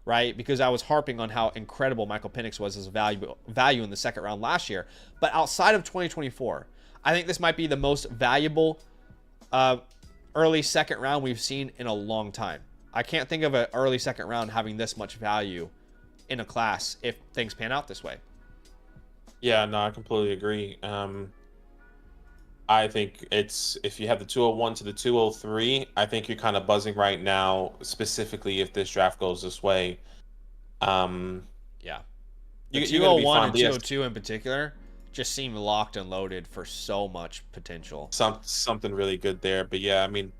Right? Because I was harping on how incredible Michael Penix was as a value in the second round last year. But outside of 2024, I think this might be the most valuable early second round we've seen in a long time. I can't think of an early second round having this much value in a class if things pan out this way. Yeah, no, I completely agree. I think it's, if you have the 201 to the 203, I think you're kind of buzzing right now, specifically if this draft goes this way. Yeah. The You're going to be 201 fine. and But yes, 202 in particular just seem locked and loaded for so much potential. something really good there. But yeah, I mean,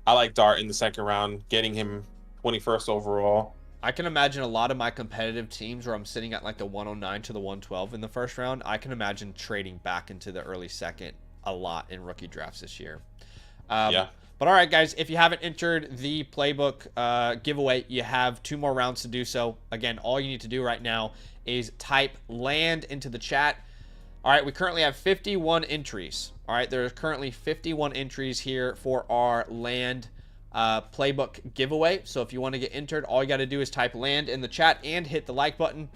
I like Dart in the second round, getting him 21st overall. I can imagine a lot of my competitive teams where I'm sitting at like the 109 to the 112 in the first round. I can imagine trading back into the early second a lot in rookie drafts this year. Yeah. But all right, guys, if you haven't entered the Playbook giveaway, you have 2 more rounds to do so. Again, all you need to do right now is type land into the chat. All right, we currently have 51 entries. All right, there are currently 51 entries here for our land Playbook giveaway. So if you want to get entered, all you got to do is type land in the chat and hit the like button.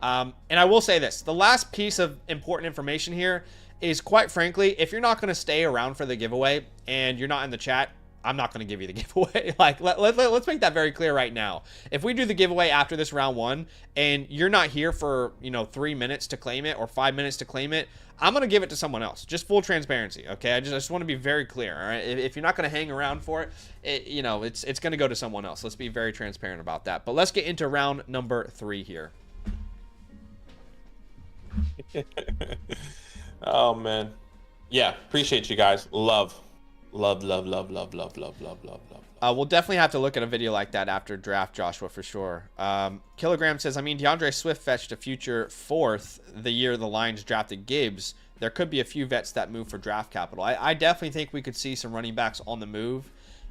And I will say this, the last piece of important information here is, quite frankly, if you're not going to stay around for the giveaway and you're not in the chat, I'm not going to give you the giveaway. Like, let's make that very clear right now. If we do the giveaway after this round 1 and you're not here for, 3 minutes to claim it or 5 minutes to claim it, I'm going to give it to someone else. Just full transparency, okay? I just want to be very clear, all right? If you're not going to hang around for it, it's going to go to someone else. Let's be very transparent about that. But let's get into round number 3 here. Oh man, yeah, appreciate you guys. Love. We'll definitely have to look at a video like that after draft, Joshua, for sure. Kilogram says, DeAndre Swift fetched a future 4th the year the Lions drafted Gibbs. There could be a few vets that move for draft capital. I definitely think we could see some running backs on the move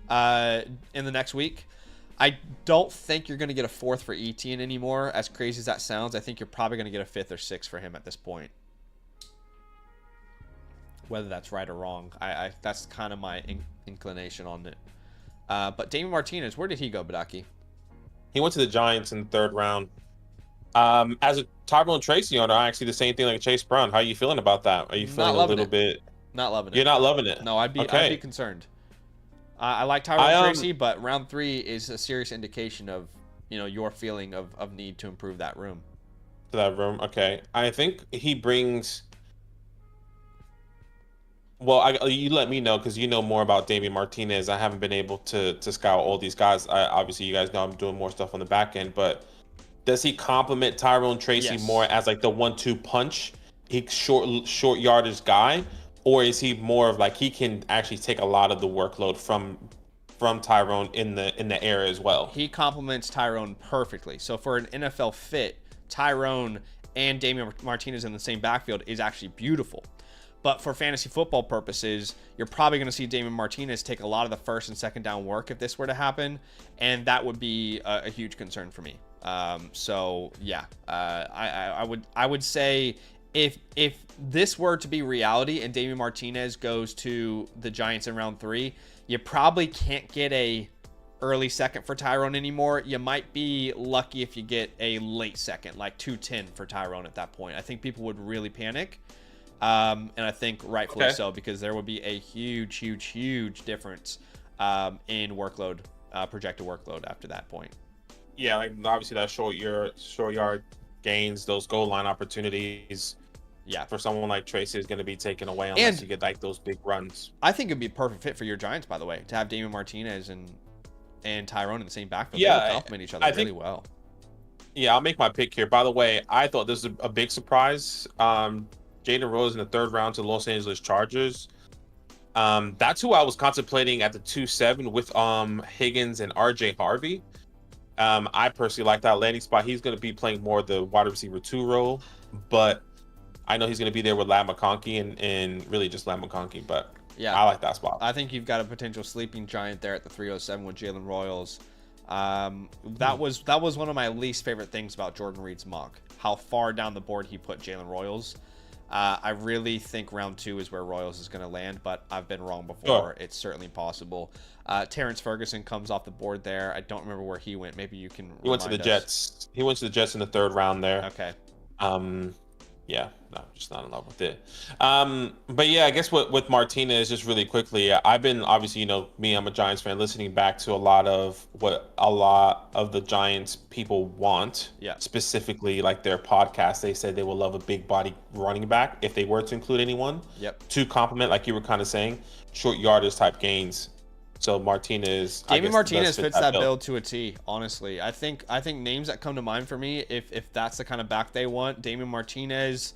in the next week. I don't think you're going to get a 4th for Etienne anymore, as crazy as that sounds. I think you're probably going to get a 5th or 6th for him at this point. Whether that's right or wrong, that's kind of my inclination on it. But Damon Martinez, where did he go, Badaki? He went to the Giants in the 3rd round. As a Tyrone Tracy owner, I actually the same thing like Chase Brown. How are you feeling about that? Are you feeling a little bit? Not loving it. You're not loving it. No, I'd be concerned. I like Tyrone Tracy, but round 3 is a serious indication of your feeling of need to improve that room. To that room, okay. I think he brings. Well, you let me know because you know more about Damian Martinez. I haven't been able to scout all these guys. Obviously, you guys know I'm doing more stuff on the back end, but does he complement Tyrone Tracy more as like the 1-2 punch? He's short yardage guy, or is he more of like he can actually take a lot of the workload from Tyrone in the air as well? He complements Tyrone perfectly. So for an NFL fit, Tyrone and Damian Martinez in the same backfield is actually beautiful. But for fantasy football purposes, you're probably going to see Damon Martinez take a lot of the 1st and 2nd down work if this were to happen. And that would be a huge concern for me. So yeah, I would say if this were to be reality and Damien Martinez goes to the Giants in round 3, you probably can't get a early second for Tyrone anymore. You might be lucky if you get a late second, like 210 for Tyrone at that point. I think people would really panic. And I think rightfully so, because there would be a huge difference in workload, projected workload after that point. Yeah, like obviously that short yard gains, those goal line opportunities. Yeah, for someone like Tracy is going to be taken away unless you get like those big runs. I think it'd be a perfect fit for your Giants, by the way, to have Damien Martinez and Tyrone in the same backfield. Yeah, they would complement each other really well. Yeah, I'll make my pick here. By the way, I thought this was a big surprise. Jaden Rose in the 3rd round to the Los Angeles Chargers. That's who I was contemplating at the 2-7 with Higgins and RJ Harvey. I personally like that landing spot. He's going to be playing more the wide receiver 2 role, but I know he's going to be there with Ladd McConkey and really just Ladd McConkey, but yeah, I like that spot. I think you've got a potential sleeping giant there at the 307 with Jalen Royals. That was one of my least favorite things about Jordan Reed's mock, how far down the board he put Jalen Royals. I really think round 2 is where Royals is going to land, but I've been wrong before. Sure. It's certainly possible. Terrence Ferguson comes off the board there. I don't remember where he went. Maybe you can He went to the Jets. He went to the Jets in the 3rd round there. Okay. Yeah, no, just not in love with it. But yeah, I guess with Martinez, just really quickly, I've been obviously, me, I'm a Giants fan, listening back to a lot of what a lot of the Giants people want. Yeah. Specifically, like their podcast, they said they would love a big body running back if they were to include anyone. Yep. To complement, like you were kind of saying, short yardage type gains. So Martinez, Damien Martinez fits that bill to a T. Honestly, I think names that come to mind for me, if that's the kind of back they want, Damien Martinez,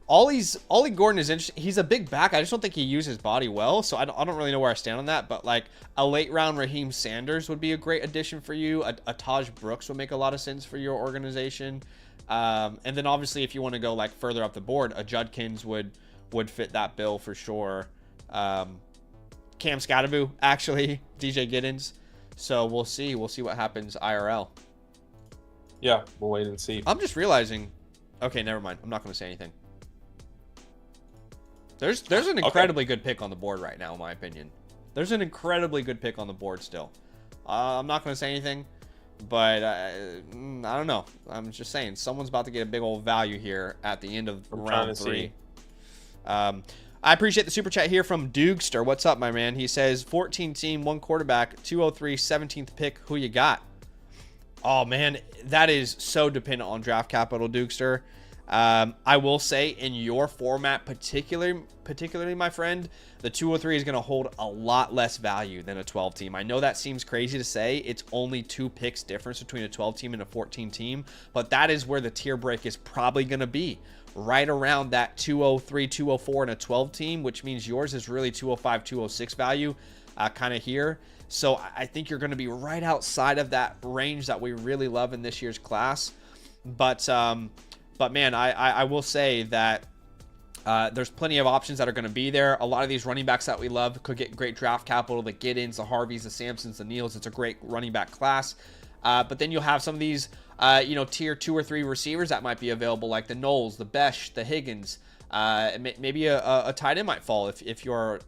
Ollie Gordon is interesting. He's a big back. I just don't think he uses his body well. So I don't really know where I stand on that. But like a late round Raheem Sanders would be a great addition for you. A Taj Brooks would make a lot of sense for your organization. And then obviously if you want to go like further up the board, a Judkins would fit that bill for sure. Cam Scatterboo, actually, DJ Giddens. So we'll see what happens IRL. Yeah, we'll wait and see. I'm just realizing. Okay, never mind. I'm not going to say anything. There's an incredibly good pick on the board right now, in my opinion. There's an incredibly good pick on the board still. I'm not going to say anything, but I don't know. I'm just saying someone's about to get a big old value here at the end of round 3. I appreciate the super chat here from Dugster. What's up, my man? He says 14 team, 1 quarterback, 203, 17th pick. Who you got? Oh man, that is so dependent on draft capital, Dugster. I will say in your format, particularly my friend, the 203 is going to hold a lot less value than a 12 team. I know that seems crazy to say. It's only 2 picks difference between a 12 team and a 14 team, but that is where the tier break is probably going to be. Right around that 203, 204 in a 12 team, which means yours is really 205, 206 value kind of here. So I think you're going to be right outside of that range that we really love in this year's class. But man, I will say that there's plenty of options that are going to be there. A lot of these running backs that we love could get great draft capital. The Giddens, the Harveys, the Sampsons, the Neals. It's a great running back class. But then you'll have some of these, tier 2 or 3 receivers that might be available, like the Knowles, the Besh, the Higgins. Maybe a tight end might fall if your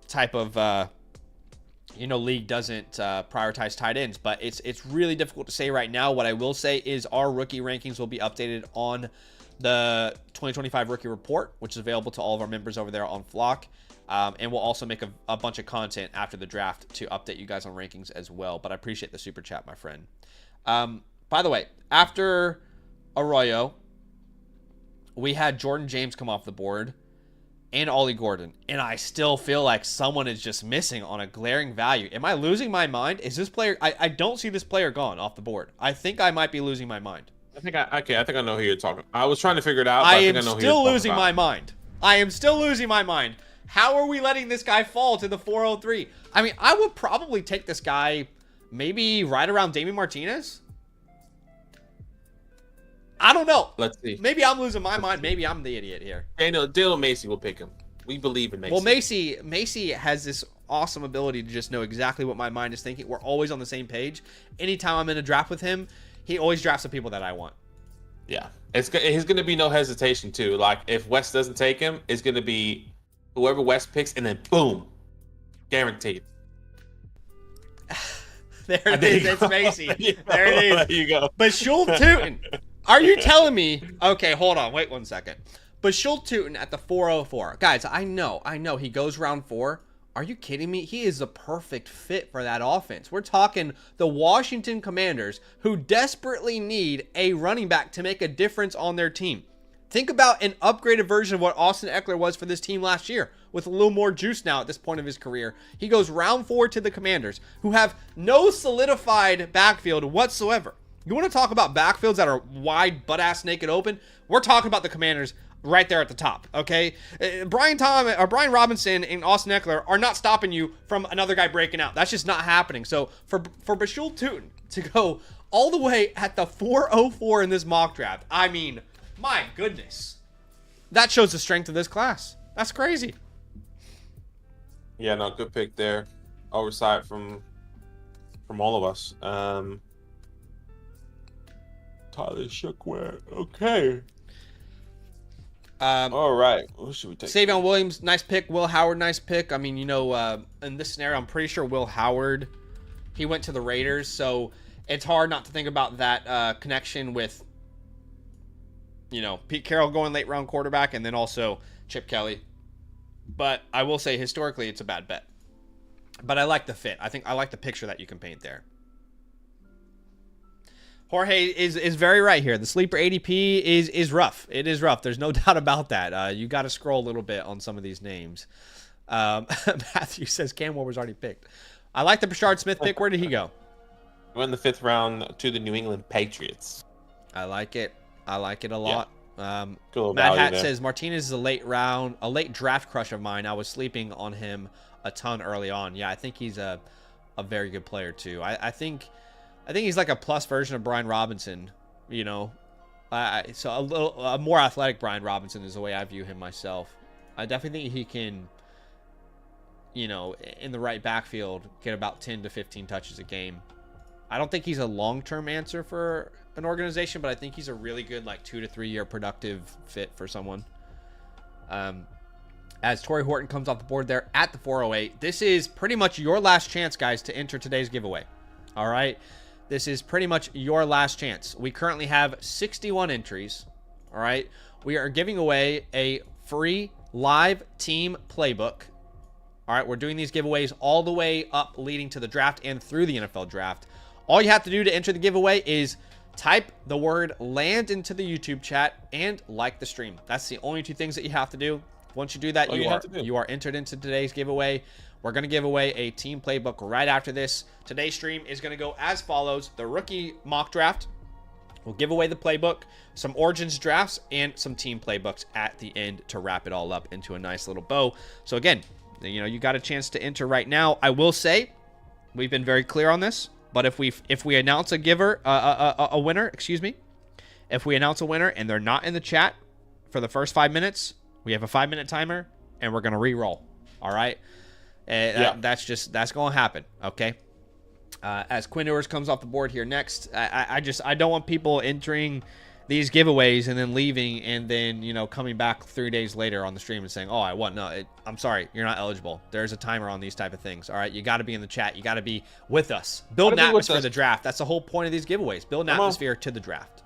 type of league doesn't prioritize tight ends. But it's really difficult to say right now. What I will say is our rookie rankings will be updated on the 2025 rookie report, which is available to all of our members over there on Flock. And we'll also make a bunch of content after the draft to update you guys on rankings as well. But I appreciate the super chat, my friend. By the way, after Arroyo, we had Jordan James come off the board and Ollie Gordon. And I still feel like someone is just missing on a glaring value. Am I losing my mind? Is this player... I don't see this player gone off the board. I think I might be losing my mind. I think I know who you're talking. I was trying to figure it out. But I am still losing my mind. I am still losing my mind. How are we letting this guy fall to the 403? I mean, I would probably take this guy maybe right around Damien Martinez. I don't know. Let's see. Maybe I'm losing my mind. Maybe I'm the idiot here. Daniel Macy will pick him. We believe in Macy. Well, Macy has this awesome ability to just know exactly what my mind is thinking. We're always on the same page. Anytime I'm in a draft with him, he always drafts the people that I want. Yeah, he's going to be no hesitation too. Like if West doesn't take him, it's going to be whoever West picks, and then boom, guaranteed. There it is. It's Macy. There it is. There you go. Bashul Tootin. Are you telling me? Okay, hold on. Wait 1 second. Bashul Tootin at the 404. Guys, I know. He goes round 4. Are you kidding me? He is the perfect fit for that offense. We're talking the Washington Commanders, who desperately need a running back to make a difference on their team. Think about an upgraded version of what Austin Eckler was for this team last year, with a little more juice now at this point of his career. He goes round 4 to the Commanders, who have no solidified backfield whatsoever. You want to talk about backfields that are wide, butt-ass naked open? We're talking about the Commanders right there at the top, okay? Brian Robinson and Austin Eckler are not stopping you from another guy breaking out. That's just not happening. So for Bashul Tootin to go all the way at the 404 in this mock draft, I mean, my goodness. That shows the strength of this class. That's crazy. Yeah, no, good pick there. Oversight from all of us. Tyler Shookware. Okay. All right. Who should we take? Savion Williams, nice pick. Will Howard, nice pick. I mean, you know, in this scenario, I'm pretty sure Will Howard, he went to the Raiders, so it's hard not to think about that connection with, you know, Pete Carroll going late round quarterback, and then also Chip Kelly. But I will say, historically, it's a bad bet. But I like the fit. I like the picture that you can paint there. Jorge is very right here. The sleeper ADP is rough. It is rough. There's no doubt about that. You got to scroll a little bit on some of these names. Matthew says Cam Warner's already picked. I like the Brashard Smith pick. Where did he go? Went in the 5th round to the New England Patriots. I like it. I like it a lot. Cool. Matt Hat says Martinez is a late draft crush of mine. I was sleeping on him a ton early on. Yeah, I think he's a very good player too. I think he's like a plus version of Brian Robinson, you know. So a more athletic Brian Robinson is the way I view him myself. I definitely think he can, you know, in the right backfield, get about 10 to 15 touches a game. I don't think he's a long-term answer for an organization, but I think he's a really good, like, 2 to 3 year productive fit for someone. As Torrey Horton comes off the board there at the 408, this is pretty much your last chance, guys, to enter today's giveaway. All right? This is pretty much your last chance. We currently have 61 entries. All right? We are giving away a free live team playbook. All right? We're doing these giveaways all the way up leading to the draft and through the NFL draft. All you have to do to enter the giveaway is type the word land into the YouTube chat and like the stream. That's the only 2 things that you have to do. Once you do that, you are entered into today's giveaway. We're going to give away a team playbook right after this. Today's stream is going to go as follows. The rookie mock draft. We'll give away the playbook, some Origins drafts, and some team playbooks at the end to wrap it all up into a nice little bow. So again, you know, you got a chance to enter right now. I will say, we've been very clear on this, but if we announce a winner, excuse me, if we announce a winner and they're not in the chat for the first 5 minutes, we have a 5-minute timer and we're gonna re-roll. All right, that's gonna happen. Okay. As Quinn Ewers comes off the board here next, I don't want people entering these giveaways and then leaving and then, you know, coming back 3 days later on the stream and saying, oh, I won. No, I'm sorry, you're not eligible. There's a timer on these type of things. All right, you got to be in the chat. You got to be with us. Build an atmosphere to the draft. That's the whole point of these giveaways. Build an atmosphere to the draft.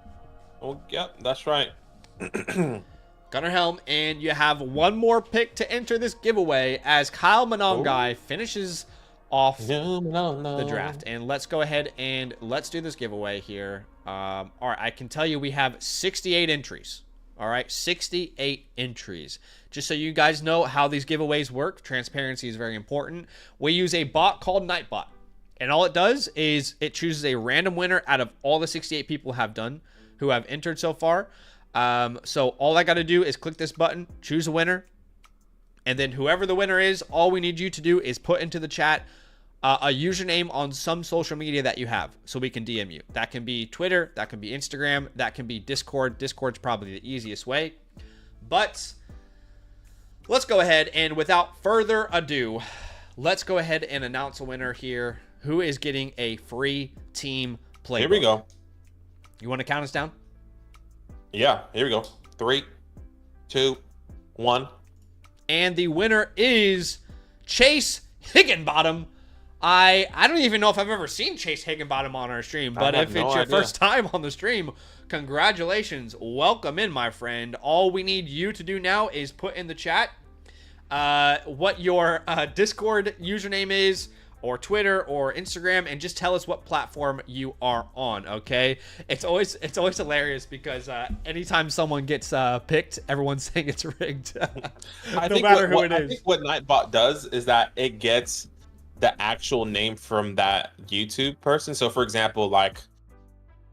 Oh, yep, that's right. Gunnar Helm, and you have one more pick to enter this giveaway as Kyle Monongai finishes off the draft. And let's go ahead and let's do this giveaway here. All right, I can tell you we have 68 entries. All right, 68 entries. Just so you guys know how these giveaways work, transparency is very important. We use a bot called Nightbot, and all it does is it chooses a random winner out of all the 68 people who have entered so far. So all I got to do is click this button, choose a winner, and then whoever the winner is, all we need you to do is put into the chat a username on some social media that you have so we can DM you. That can be Twitter, that can be Instagram, that can be Discord. Discord's probably the easiest way. But let's go ahead and without further ado, let's go ahead and announce a winner here. Who is getting a free team playbook? Here we go. You want to count us down? Yeah, here we go. 3, 2, 1. And the winner is Chase Higginbottom. I don't even know if I've ever seen Chase Higginbottom on our stream, but if it's your first time on the stream, congratulations. Welcome in, my friend. All we need you to do now is put in the chat what your Discord username is, or Twitter or Instagram, and just tell us what platform you are on. Okay, it's always hilarious because anytime someone gets picked, everyone's saying it's rigged. No matter who it is. I think what Nightbot does is that it gets the actual name from that YouTube person. So for example, like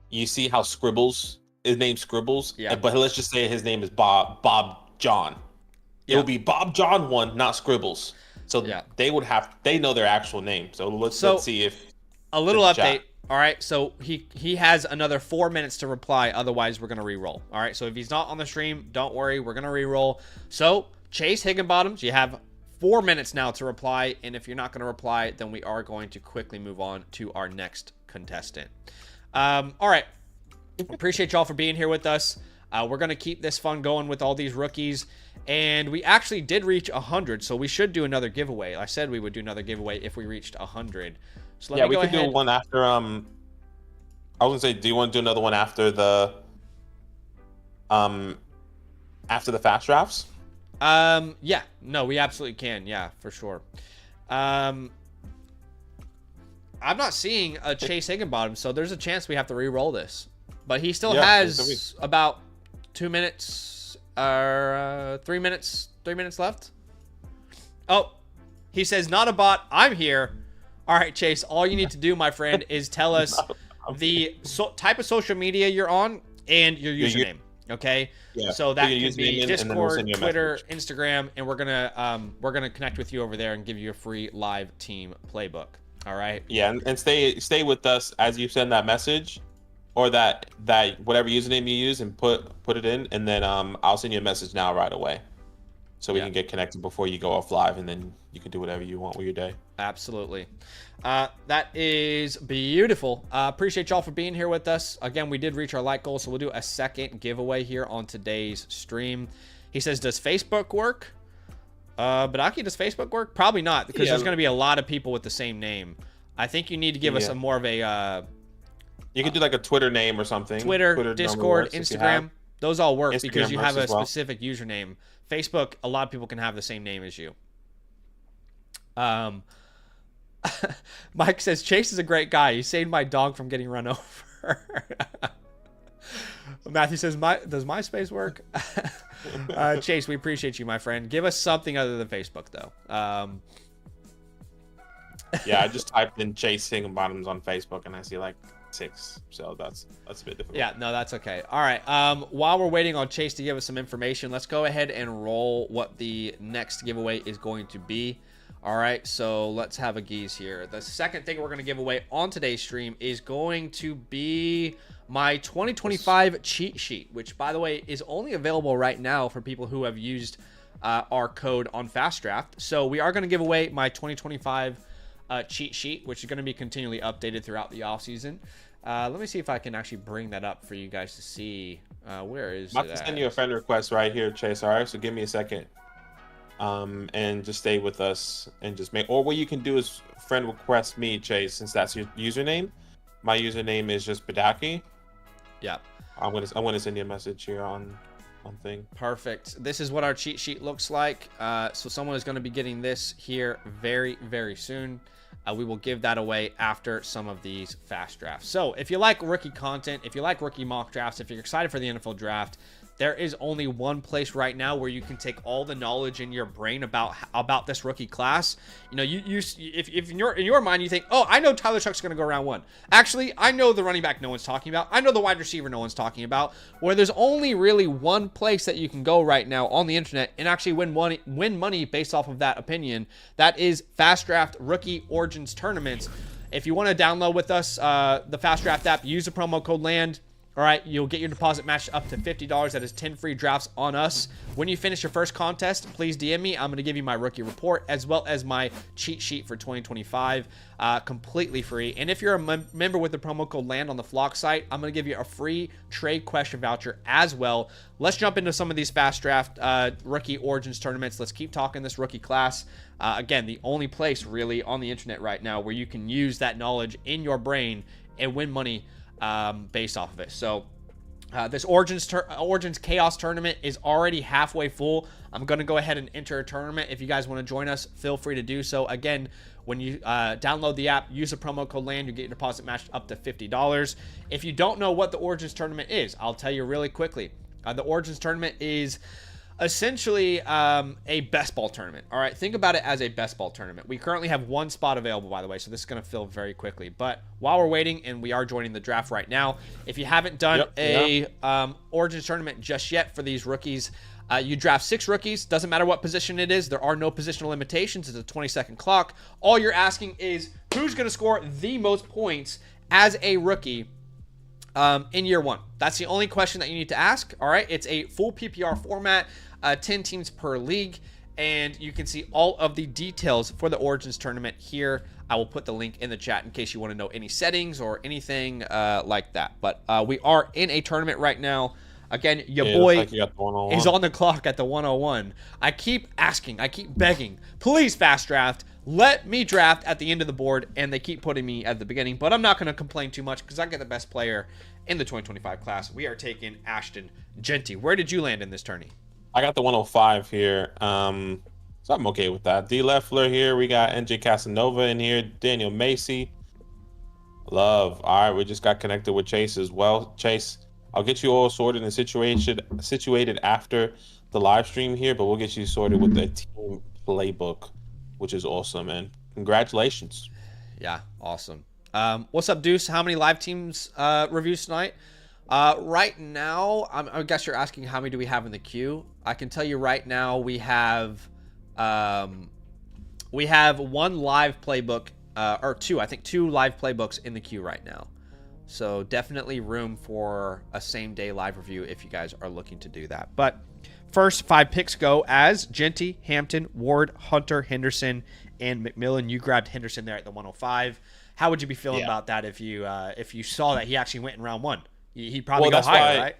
you see how Scribbles, his name's Scribbles, but let's just say his name is Bob John. It will be Bob John 1, not Scribbles. So they know their actual name. So let's see if a little update. All right, so he has another 4 minutes to reply. Otherwise, we're gonna re-roll. All right, so if he's not on the stream, don't worry, we're gonna re-roll. So Chase Higginbottoms, you have 4 minutes now to reply, and if you're not gonna reply, then we are going to quickly move on to our next contestant. All right, appreciate y'all for being here with us. We're gonna keep this fun going with all these rookies. And we actually did reach 100, so we should do another giveaway. I said we would do another giveaway if we reached 100. So let me go ahead. We could do one after. I was gonna say, do you want to do another one after the fast drafts? Yeah, no, we absolutely can. Yeah, for sure. I'm not seeing a Chase Higginbottom, so there's a chance we have to re-roll this. But he still has about 2 minutes. 3 minutes left. Oh, he says, not a bot, I'm here. All right, Chase, all you need to do, my friend, is tell us the type of social media you're on and your username. Okay, so that can be Discord, Twitter, Instagram, and we're gonna connect with you over there and give you a free live team playbook. All right, and stay with us as you send that message, or that whatever username you use, and put it in, and then I'll send you a message now right away, so we can get connected before you go off live, and then you can do whatever you want with your day. Absolutely. That is beautiful. Appreciate y'all for being here with us. Again, we did reach our like goal, so we'll do a second giveaway here on today's stream. He says, does Facebook work? Badaki, does Facebook work? Probably not, because there's going to be a lot of people with the same name. I think you need to give us a more of a... you could do like a Twitter name or something. Twitter Discord, Instagram. Those all work because you have a specific username. Facebook, a lot of people can have the same name as you. Mike says, Chase is a great guy. He saved my dog from getting run over. Matthew says, does MySpace work? Chase, we appreciate you, my friend. Give us something other than Facebook, though. I just typed in Chase Higginbottoms on Facebook, and I see like 6, so that's a bit difficult. Yeah, no, that's okay. All right, while we're waiting on Chase to give us some information, let's go ahead and roll what the next giveaway is going to be. All right, so let's have a geese here. The second thing we're going to give away on today's stream is going to be my 2025 cheat sheet, which, by the way, is only available right now for people who have used our code on FastDraft. So we are going to give away my 2025 cheat sheet, which is going to be continually updated throughout the offseason. Let me see if I can actually bring that up for you guys to see. Where is it? I'm about to send you a friend request right here, Chase. All right, so give me a second. And just stay with us and just or what you can do is friend request me, Chase, since that's your username. My username is just Badaki. Yeah. I'm gonna send you a message here on thing. Perfect. This is what our cheat sheet looks like. So someone is going to be getting this here very, very soon. We will give that away after some of these fast drafts. So if you like rookie content, if you like rookie mock drafts, if you're excited for the NFL draft, there is only one place right now where you can take all the knowledge in your brain about this rookie class. You know, if in your mind you think, oh, I know Tyler Shuck's going to go round 1. Actually, I know the running back no one's talking about. I know the wide receiver no one's talking about. Where there's only really one place that you can go right now on the internet and actually win money based off of that opinion. That is FastDraft Rookie Origins Tournaments. If you want to download with us the FastDraft app, use the promo code LAND. All right, you'll get your deposit matched up to $50. That is 10 free drafts on us. When you finish your first contest, please DM me. I'm going to give you my rookie report as well as my cheat sheet for 2025, completely free. And if you're a member with the promo code LAND on the Flock site, I'm going to give you a free trade question voucher as well. Let's jump into some of these fast draft rookie origins tournaments. Let's keep talking this rookie class. Again, the only place really on the internet right now where you can use that knowledge in your brain and win money based off of it. So this Origins Chaos tournament is already halfway full. I'm going to go ahead and enter a tournament. If you guys want to join us, feel free to do so. Again, when you download the app, use the promo code LAND, you get your deposit matched up to $50. If you don't know what the Origins tournament is, I'll tell you really quickly. The Origins tournament is essentially a best ball tournament. All right, think about it as a best ball tournament. We currently have one spot available, by the way, so this is going to fill very quickly. But while we're waiting, and we are joining the draft right now, if you haven't done Origins tournament just yet for these rookies, you draft 6 rookies. Doesn't matter what position it is. There are no positional limitations. It's a 20-second clock. All you're asking is who's going to score the most points as a rookie in year one. That's the only question that you need to ask. All right, it's a full PPR format, 10 teams per league, and you can see all of the details for the Origins tournament here. I will put the link in the chat in case you want to know any settings or anything like that. But we are in a tournament right now. Again, your boy is on the clock at the 101. I keep asking, I keep begging, please fast draft. Let me draft at the end of the board, and they keep putting me at the beginning. But I'm not going to complain too much because I get the best player in the 2025 class. We are taking Ashton Genty. Where did you land in this tourney? I got the 105 here. So I'm okay with that. D. Leffler here. We got NJ Casanova in here. Daniel Macy. Love. All right, we just got connected with Chase as well. Chase, I'll get you all sorted and situated after the live stream here, but we'll get you sorted with the team playbook, which is awesome, man. Congratulations. Yeah, awesome. What's up, Deuce? How many live teams reviews tonight? Right now, I guess you're asking how many do we have in the queue. I can tell you right now we have one live playbook, or two. I think 2 live playbooks in the queue right now. So definitely room for a same-day live review if you guys are looking to do that. But first 5 picks go as Genty, Hampton, Ward, Hunter, Henderson, and McMillan. You grabbed Henderson there at the 105. How would you be feeling about that if you saw that he actually went in round 1? He'd probably go higher, right?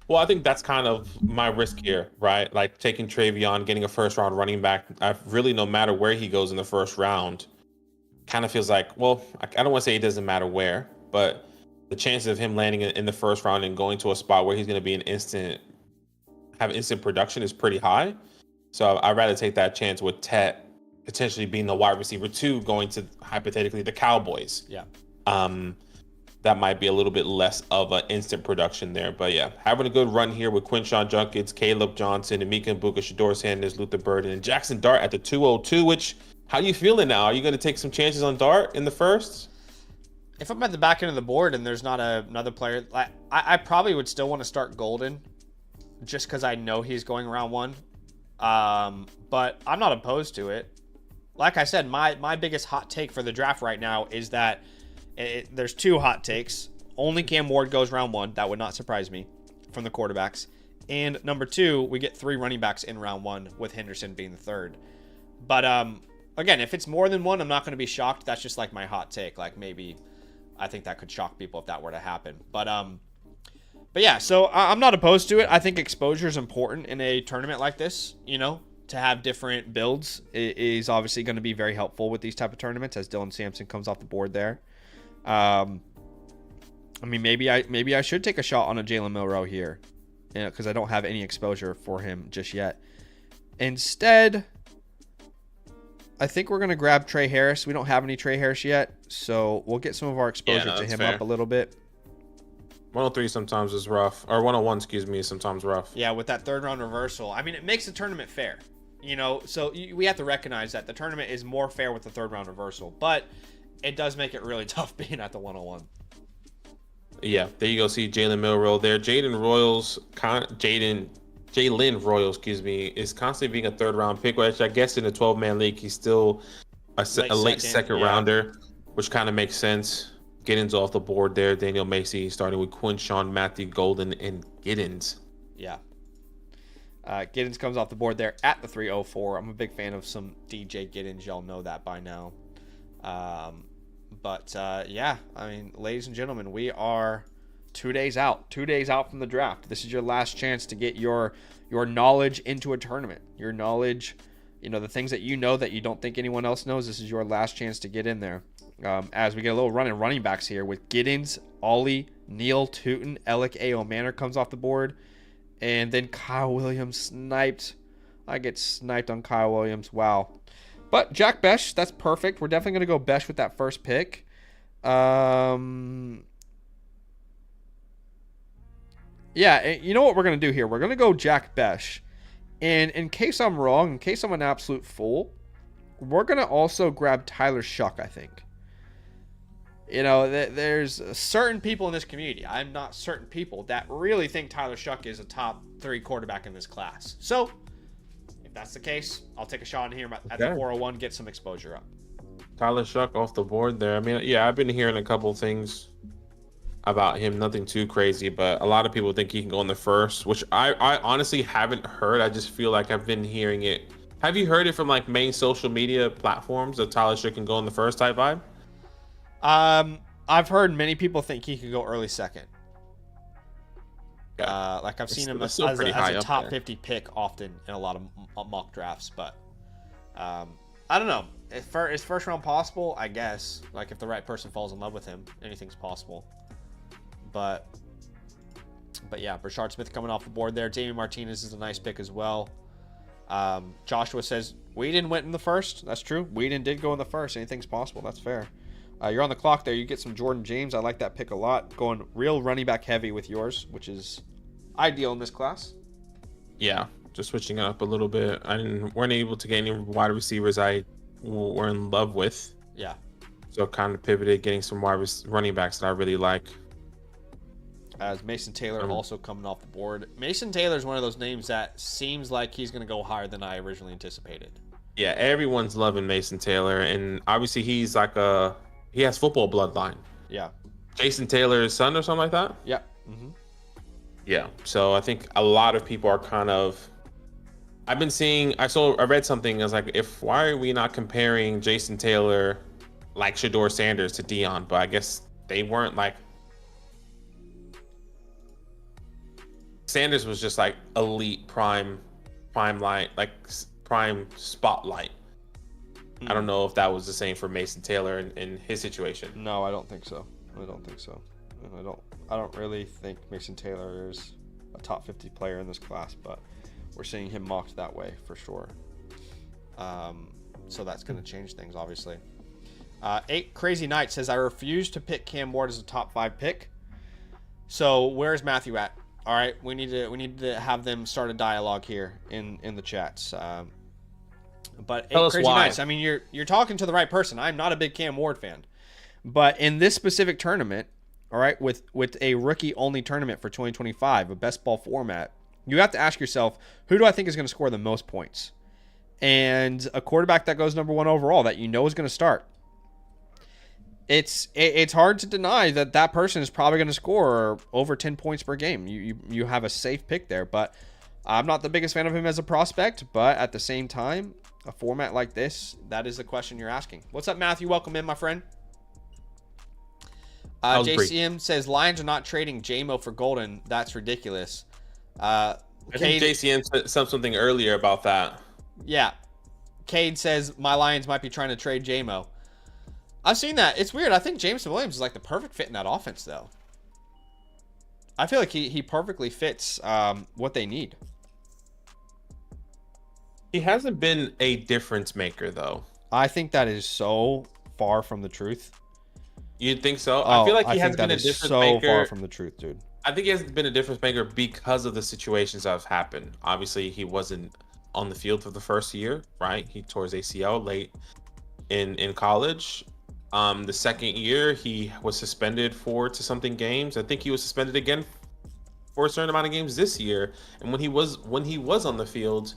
Well, I think that's kind of my risk here, right? Like taking Travion, getting a first-round running back. I really, no matter where he goes in the first round, kind of feels like, well, I don't want to say it doesn't matter where, but the chances of him landing in the first round and going to a spot where he's going to be have instant production is pretty high. So I'd rather take that chance with Tet potentially being the wide receiver 2 going to hypothetically the Cowboys. Yeah. That might be a little bit less of an instant production there. But yeah, having a good run here with Quinshawn Junkins, Caleb Johnson, Emeka Mbuka, Shador Sanders, Luther Burden, and Jackson Dart at the 202, which, how you feeling now? Are you going to take some chances on Dart in the first? If I'm at the back end of the board and there's not another player, I probably would still want to start Golden just because I know he's going round 1. But I'm not opposed to it. Like I said, my biggest hot take for the draft right now is that there's 2 hot takes. Only Cam Ward goes round 1. That would not surprise me from the quarterbacks. And number 2, we get 3 running backs in round 1 with Henderson being the 3rd. But again, if it's more than 1, I'm not going to be shocked. That's just like my hot take. Like maybe I think that could shock people if that were to happen. But yeah, so I'm not opposed to it. I think exposure is important in a tournament like this. You know, to have different builds is obviously going to be very helpful with these type of tournaments as Dylan Sampson comes off the board there. I mean, maybe I should take a shot on a Jalen Milroe here, because I don't have any exposure for him just yet. Instead, I think we're going to grab Trey Harris. We don't have any Trey Harris yet, so we'll get some of our exposure to him up a little bit. 103 sometimes is rough, or 101, excuse me, is sometimes rough. Yeah, with that 3rd round reversal. I mean, it makes the tournament fair, you know, so we have to recognize that the tournament is more fair with the 3rd round reversal, but it does make it really tough being at the 101. Yeah, there you go. See Jalen Milroe there. Jalen Royal, excuse me, is constantly being a 3rd round pick, which I guess in a 12-man league, he's still a late second rounder, which kind of makes sense. Giddens off the board there. Daniel Macy starting with Quinshawn, Matthew Golden, and Giddens. Yeah. Giddens comes off the board there at the 304. I'm a big fan of some DJ Giddens. Y'all know that by now. Yeah, I mean, ladies and gentlemen, we are 2 days out. 2 days out from the draft. This is your last chance to get your knowledge into a tournament. Your knowledge, the things that you know that you don't think anyone else knows. This is your last chance to get in there. As we get a little run in running backs here with Giddens, Ollie, Neal, Tootin, Alec A. Manor comes off the board. And then Kyle Williams sniped. I get sniped on Kyle Williams. Wow. But Jack Besh, that's perfect. We're definitely going to go Besh with that first pick. Yeah, you know what we're going to do here? We're going to go Jack Besh. And in case I'm wrong, in case I'm an absolute fool, we're going to also grab Tyler Shuck, I think. There's certain people in this community. I'm not certain people that really think Tyler Shuck is a top 3 quarterback in this class. So, if that's the case, I'll take a shot in here at the 401, get some exposure up. Tyler Shuck off the board there. I mean, yeah, I've been hearing a couple things about him. Nothing too crazy, but a lot of people think he can go in the first, which I honestly haven't heard. I just feel like I've been hearing it. Have you heard it from like main social media platforms that Tyler Shuck can go in the first type vibe? I've heard many people think he could go early second. Like I've seen him as a top 50 pick often in a lot of mock drafts, but I don't know. Is first round possible? I guess. Like if the right person falls in love with him, anything's possible. But yeah, Brashard Smith coming off the board there. Damian Martinez is a nice pick as well. Joshua says Whedon went in the first. That's true. Whedon did go in the first. Anything's possible. That's fair. You're on the clock there. You get some Jordan James. I like that pick a lot. Going real running back heavy with yours, which is ideal in this class. Yeah, just switching it up a little bit. Weren't able to get any wide receivers I were in love with. Yeah. So kind of pivoted, getting some running backs that I really like. As Mason Taylor also coming off the board. Mason Taylor is one of those names that seems like he's going to go higher than I originally anticipated. Yeah, everyone's loving Mason Taylor, and obviously he's like he has football bloodline. Yeah. Jason Taylor's son or something like that? Yeah. Mm-hmm. Yeah. So I think a lot of people are kind of... I read something. I was like, why are we not comparing Jason Taylor like Shador Sanders to Dion? But I guess they weren't like... Sanders was just like elite prime light, like prime spotlight. I don't know if that was the same for Mason Taylor in his situation. No, I don't think so. And I don't really think Mason Taylor is a top 50 player in this class, but we're seeing him mocked that way for sure. So that's going to change things, obviously. 8 Crazy Knight says, I refuse to pick Cam Ward as a top 5 pick. So where's Matthew at? All right, we need to have them start a dialogue here in the chats. But Crazy Nights, I mean, you're talking to the right person. I'm not a big Cam Ward fan, but in this specific tournament, all right, with a rookie only tournament for 2025, a best ball format, you have to ask yourself, who do I think is going to score the most points? And a quarterback that goes number 1 overall that you know is going to start. It's hard to deny that person is probably going to score over 10 points per game. You have a safe pick there, but I'm not the biggest fan of him as a prospect. But at the same time, a format like this, that is the question you're asking. What's up, Matthew? Welcome in, my friend. JCM says Lions are not trading JMO for Golden. That's ridiculous. I think JCM said something earlier about that. Yeah. Cade says my Lions might be trying to trade JMO. I've seen that. It's weird. I think Jameson Williams is like the perfect fit in that offense, though. I feel like he perfectly fits what they need. He hasn't been a difference maker, though. I think that is so far from the truth. You'd think so? I feel like he hasn't been a difference maker. So far from the truth, dude. I think he hasn't been a difference maker because of the situations that have happened. Obviously, he wasn't on the field for the first year, right? He tore his ACL late in college. The second year, he was suspended for something games. I think he was suspended again for a certain amount of games this year. And when he was on the field,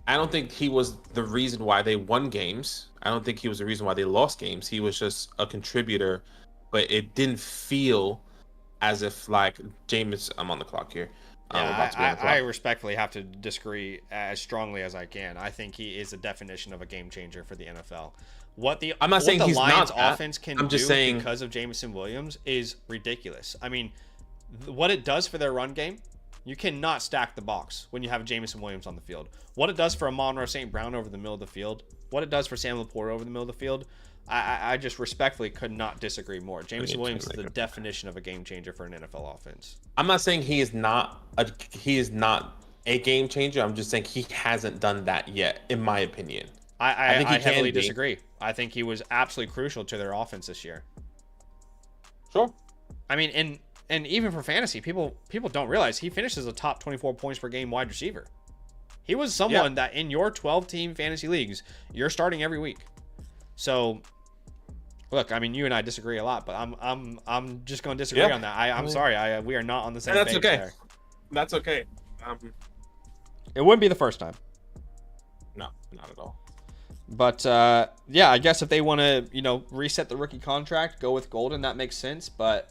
I don't think he was the reason why they won games. I don't think he was the reason why they lost games. He was just a contributor but it didn't feel as if like Jameis. I'm on the clock here. We're about to be on the I clock. respectfully have to disagree as strongly as I can. I think he is a definition of a game changer for the NFL. I'm not saying the he's Lions not that. offense can I'm just do saying because of Jameson Williams is ridiculous. I mean, what it does for their run game, you cannot stack the box when you have Jameson Williams on the field. What it does for Amon-Ra St. Brown over the middle of the field, what it does for Sam Laporte over the middle of the field, I just respectfully could not disagree more. Jameson Williams is the definition of a game changer for an NFL offense. I'm not saying he is not a game changer. I'm just saying he hasn't done that yet, in my opinion. I think he heavily disagree. I think he was absolutely crucial to their offense this year. Sure. I mean, and even for fantasy, people don't realize he finishes a top 24 points per game wide receiver. He was someone that in your 12-team fantasy leagues, you're starting every week. So, look, I mean, you and I disagree a lot, but I'm just going to disagree on that. I'm sorry, we are not on the same page. That's okay. There. That's okay. It wouldn't be the first time. No, not at all. But yeah, I guess if they want to, reset the rookie contract, go with Golden, that makes sense. But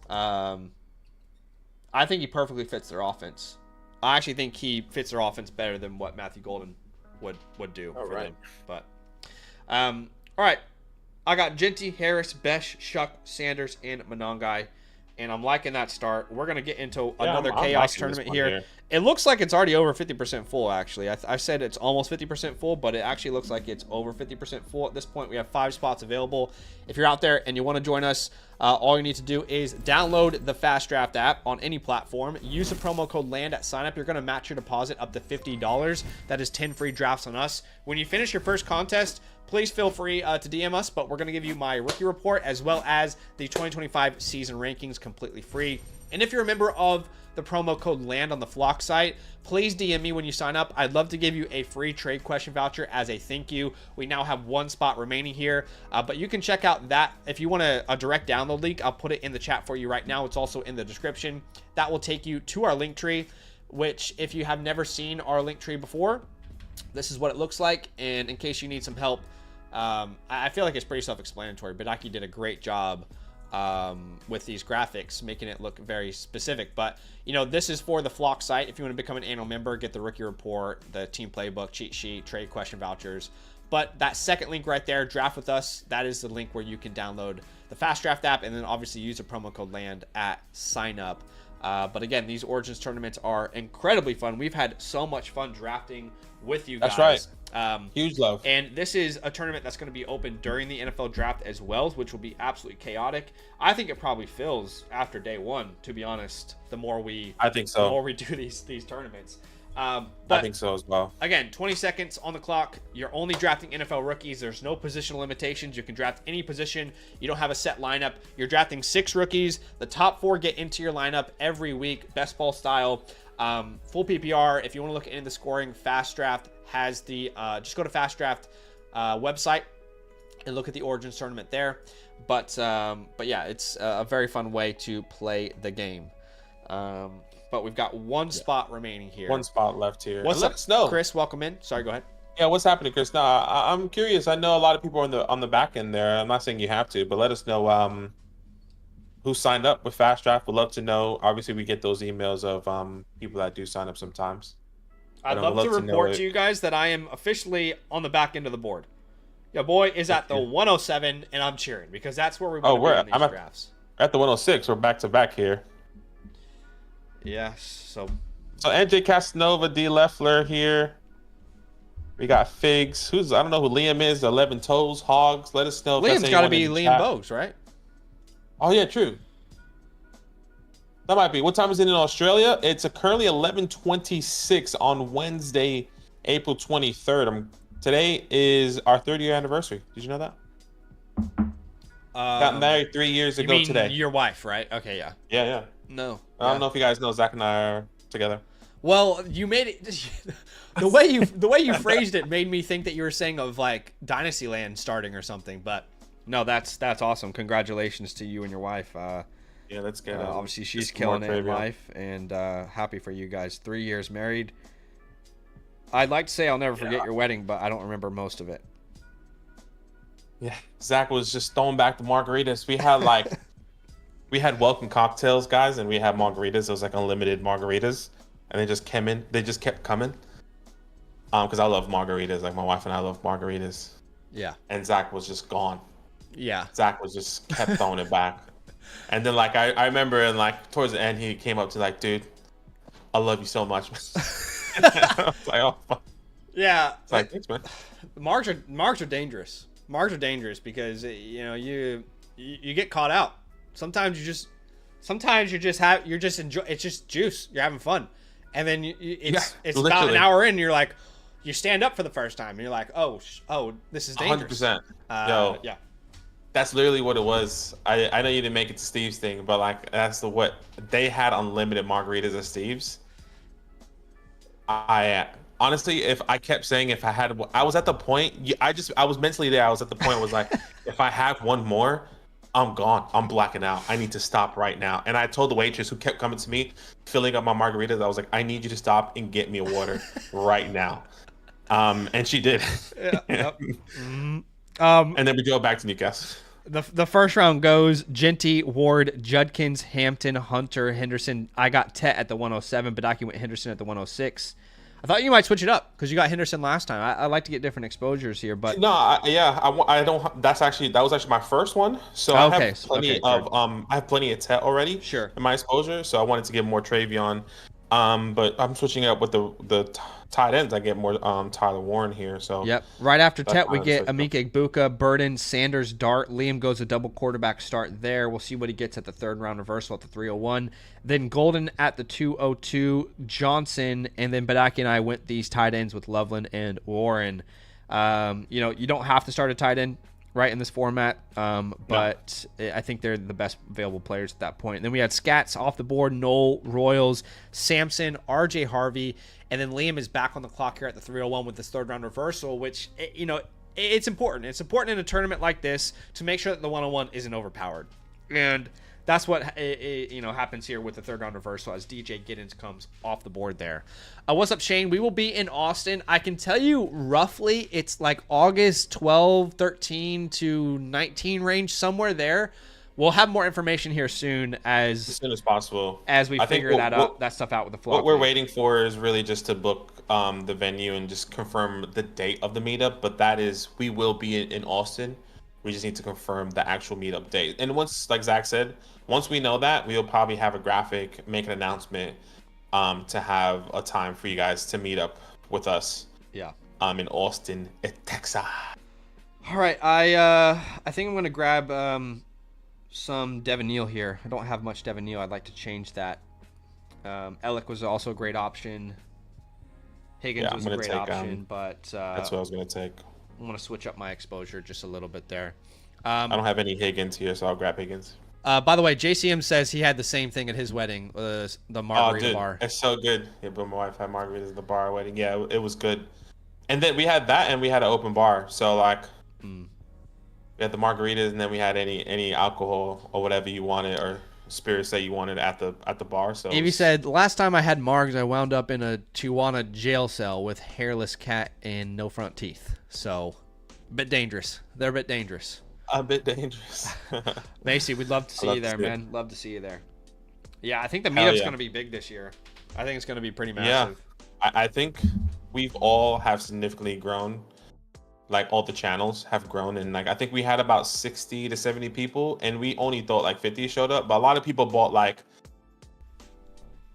I think he perfectly fits their offense. I actually think he fits their offense better than what Matthew Golden would do for them. But all right, I got Genty, Harris, Besh, Shuck, Sanders, and Monangai. And I'm liking that start. We're going to get into another chaos tournament here. It looks like it's already over 50% full, actually. I said it's almost 50% full, but it actually looks like it's over 50% full at this point. We have 5 spots available. If you're out there and you want to join us, all you need to do is download the FastDraft app on any platform. Use the promo code LAND at sign up. You're going to match your deposit up to $50. That is 10 free drafts on us. When you finish your first contest, please feel free to DM us, but we're going to give you my rookie report as well as the 2025 season rankings completely free. And if you're a member of the promo code LAND on the Flock site, please DM me when you sign up. I'd love to give you a free trade question voucher as a thank you. We now have 1 spot remaining here, but you can check out that. If you want a direct download link, I'll put it in the chat for you right now. It's also in the description. That will take you to our link tree, which if you have never seen our link tree before, this is what it looks like. And in case you need some help, I feel like it's pretty self-explanatory, but Aki did a great job with these graphics, making it look very specific. But, this is for the Flock site. If you want to become an annual member, get the rookie report, the team playbook, cheat sheet, trade question vouchers. But that second link right there, Draft With Us, that is the link where you can download the FastDraft app and then obviously use the promo code LAND at sign up. But again, these Origins tournaments are incredibly fun. We've had so much fun drafting with you guys. That's right. Huge love. And this is a tournament that's going to be open during the NFL draft as well, which will be absolutely chaotic. I think it probably fills after day one, to be honest. The more we do these tournaments. But I think so as well. Again, 20 seconds on the clock. You're only drafting NFL rookies. There's no positional limitations. You can draft any position. You don't have a set lineup. You're drafting 6 rookies. The top 4 get into your lineup every week, best ball style. Full PPR. If you want to look into the scoring, FastDraft has the just go to FastDraft website and look at the Origins tournament there. But yeah, it's a very fun way to play the game. But we've got 1 spot remaining here. 1 spot left here. What's let up, us know. Chris? Welcome in. Sorry, go ahead. Yeah, what's happening, Chris? No, I'm curious. I know a lot of people are on the back end there. I'm not saying you have to, but let us know who signed up with FastDraft. We'd love to know. Obviously, we get those emails of people that do sign up sometimes. I'd love to report to you guys that I am officially on the back end of the board. Your boy is at the 107, and I'm cheering because that's where we want to be in these drafts. At the 106. We're back to back here. Yeah, so NJ Casanova, D. Leffler here. We got Figs. I don't know who Liam is. 11 Toes, Hogs. Let us know. Liam's got to be Liam Bowes, right? Oh yeah, true. That might be. What time is it in Australia? It's currently 11:26 on Wednesday, April 23rd. Today is our 3rd-year anniversary. Did you know that? Got married 3 years ago today. Your wife, right? Okay, yeah. Yeah. No. I don't know if you guys know Zach and I are together. Well, you made it the way you phrased it made me think that you were saying of like Dynasty Land starting or something, but no, that's awesome. Congratulations to you and your wife. Yeah, that's good. Obviously she's killing it in life, and happy for you guys. 3 years married. I'd like to say I'll never forget your wedding, but I don't remember most of it. Yeah, Zach was just throwing back the margaritas. We had welcome cocktails, guys, and we had margaritas. It was like unlimited margaritas, and they just came in. They just kept coming. Because I love margaritas. Like my wife and I love margaritas. Yeah. And Zach was just gone. Yeah. Zach was just kept throwing it back. And then like I remember, and like towards the end, he came up to like, dude, I love you so much. I was like, oh fuck. Yeah. It's like, thanks, man. Marks are dangerous. Marks are dangerous because you get caught out. Sometimes you're just enjoy. It's just juice. You're having fun, and then it's about an hour in. And you're like, you stand up for the first time, and you're like, oh, this is dangerous. 100%. Yo, yeah. That's literally what it was. I know you didn't make it to Steve's thing, but like that's what they had, unlimited margaritas at Steve's. I honestly, if I kept saying if I had, I was at the point. I was mentally there. I was at the point was like, if I have one more, I'm gone. I'm blacking out. I need to stop right now. And I told the waitress who kept coming to me, filling up my margaritas. I was like, I need you to stop and get me a water right now. And she did. Yeah. Yep. Mm-hmm. And then we go back to Newcastle. The first round goes Genty, Ward, Judkins, Hampton, Hunter, Henderson. I got Tet at the 107. Badaki went Henderson at the 106. I thought you might switch it up because you got Henderson last time. I like to get different exposures here, but no, I don't. That was actually my first one. So I have plenty of Tet already. Sure. In my exposure, so I wanted to get more Travion. But I'm switching up with the tight ends. I get more Tyler Warren here. So yep. Right after Tet, we get Amike Egbuka, Burden, Sanders, Dart. Liam goes a double quarterback start there. We'll see what he gets at the third round reversal at the 301. Then Golden at the 202, Johnson, and then Badaki and I went these tight ends with Loveland and Warren. You don't have to start a tight end right in this format, but I think they're the best available players at that point. And then we had Scats off the board, Noel, Royals, Sampson, RJ Harvey, and then Liam is back on the clock here at the 301 with this third round reversal, which it's important. It's important in a tournament like this to make sure that the 101 isn't overpowered, and that's what happens here with the third round reversal as DJ Giddens comes off the board there. What's up, Shane? We will be in Austin. I can tell you roughly it's like August 12, 13 to 19 range, somewhere there. We'll have more information here soon as soon as possible as we figure that stuff out with the flow. What we're waiting for is really just to book the venue and just confirm the date of the meetup. But that is, we will be in Austin. We just need to confirm the actual meetup date. And once, like Zach said, once we know that, we'll probably have a graphic, make an announcement to have a time for you guys to meet up with us. Yeah. In Austin, Texas. All right. I think I'm going to grab some Devin Neal here. I don't have much Devin Neal. I'd like to change that. Ellick was also a great option. Higgins was a great option, but that's what I was going to take. I want to switch up my exposure just a little bit there. I don't have any Higgins here, so I'll grab Higgins. By the way, JCM says he had the same thing at his wedding, the margarita bar. It's so good. Yeah, but my wife had margaritas at the bar wedding. Yeah, it was good. And then we had that, and we had an open bar. So like, we had the margaritas, and then we had any alcohol or whatever you wanted or spirits that you wanted at the bar. So Evie said, last time I had margs, I wound up in a Tijuana jail cell with hairless cat and no front teeth. So, a bit dangerous. They're a bit dangerous. A bit dangerous. Macy, we'd love to see you there, man. Love to see you there. Yeah, I think the meetup's going to be big this year. I think it's going to be pretty massive. Yeah, I think we've all have significantly grown. Like all the channels have grown, and like I think we had about 60 to 70 people, and we only thought like 50 showed up. But a lot of people bought like.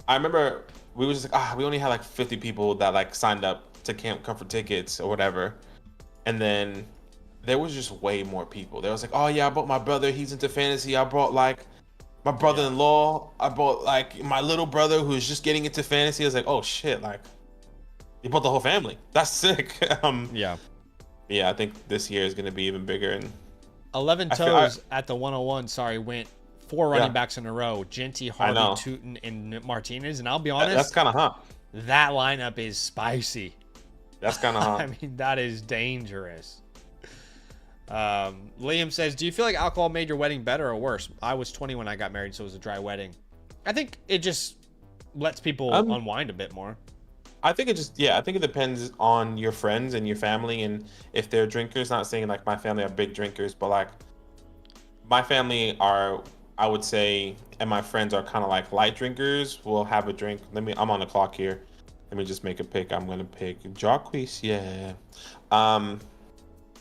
I remember we were just like, we only had like 50 people that like signed up to Camp Comfort tickets or whatever, and then there was just way more people. There was like, oh yeah, I brought my brother, he's into fantasy. I brought like my brother-in-law. I brought like my little brother who's just getting into fantasy. I was like, oh shit, like you brought the whole family. That's sick. Yeah, I think this year is going to be even bigger. And 11 toes at the 101. Went 4 running backs in a row: Genty, Harvey, Tootin, and Martinez. And I'll be honest, that's kind of hot. That lineup is spicy. That's kind of hot. I mean, that is dangerous. Liam says, do you feel like alcohol made your wedding better or worse? I was 20 when I got married, so it was a dry wedding. I think it just lets people unwind a bit more. I think it just, yeah, I think it depends on your friends and your family and if they're drinkers. Not saying like my family are big drinkers, but like my family are, I would say, and my friends are kind of like light drinkers. We'll have a drink. I'm on the clock here. Let me just make a pick. I'm gonna pick Jacquees. Yeah. Um,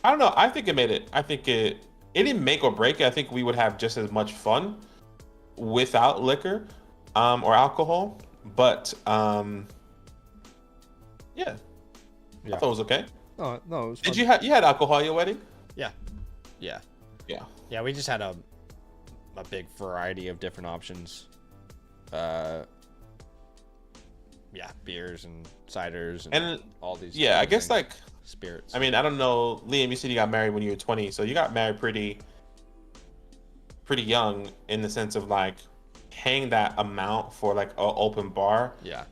I don't know. I think it made it. I think it didn't make or break it. I think we would have just as much fun without liquor, or alcohol. But yeah, I thought it was okay. Oh no, it was fun. Did you had alcohol at your wedding? Yeah, yeah, Yeah. yeah. We just had a big variety of different options. Yeah, beers and ciders and all these. Yeah, I guess things. like Spirits. I mean, I don't know, Liam. You said you got married when you were 20, so you got married pretty young in the sense of like paying that amount for like an open bar. Yeah,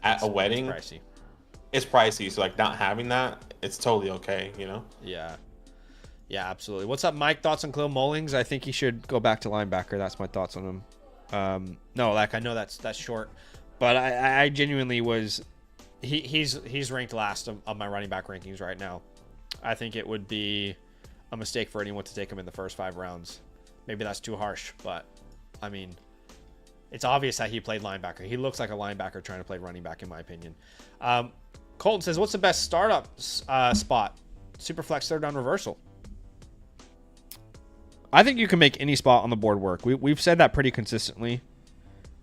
at a wedding. It's pricey. It's pricey, so like not having that, it's totally okay, you know. Yeah. Yeah, absolutely. What's up, Mike? Thoughts on Khalil Mullings? I think he should go back to linebacker. That's my thoughts on him. No, like I know that's short, but I genuinely was. He's ranked last of my running back rankings right now. I think it would be a mistake for anyone to take him in the first 5 rounds. Maybe that's too harsh, but I mean, it's obvious that he played linebacker. He looks like a linebacker trying to play running back, in my opinion. Colton says, "What's the best startup spot? Superflex third down reversal." I think you can make any spot on the board work. We've said that pretty consistently,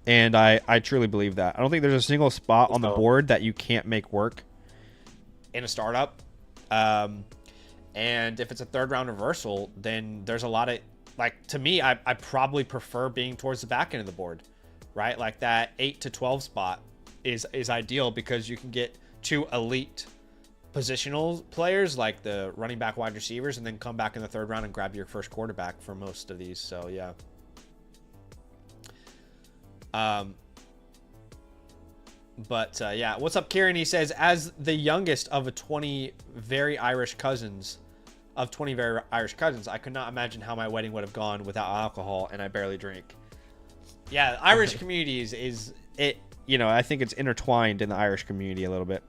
and I truly believe that. I don't think there's a single spot on the board that you can't make work in a startup. And if it's a third round reversal, then there's a lot of, like, to me, I probably prefer being towards the back end of the board, right? Like that 8 to 12 spot is ideal because you can get 2 elite positional players like the running back, wide receivers, and then come back in the third round and grab your first quarterback for most of these. So yeah. Yeah, what's up, Kieran? He says, as the youngest of 20 very Irish cousins, I could not imagine how my wedding would have gone without alcohol, and I barely drink. Yeah, the Irish community is it. You know, I think it's intertwined in the Irish community a little bit.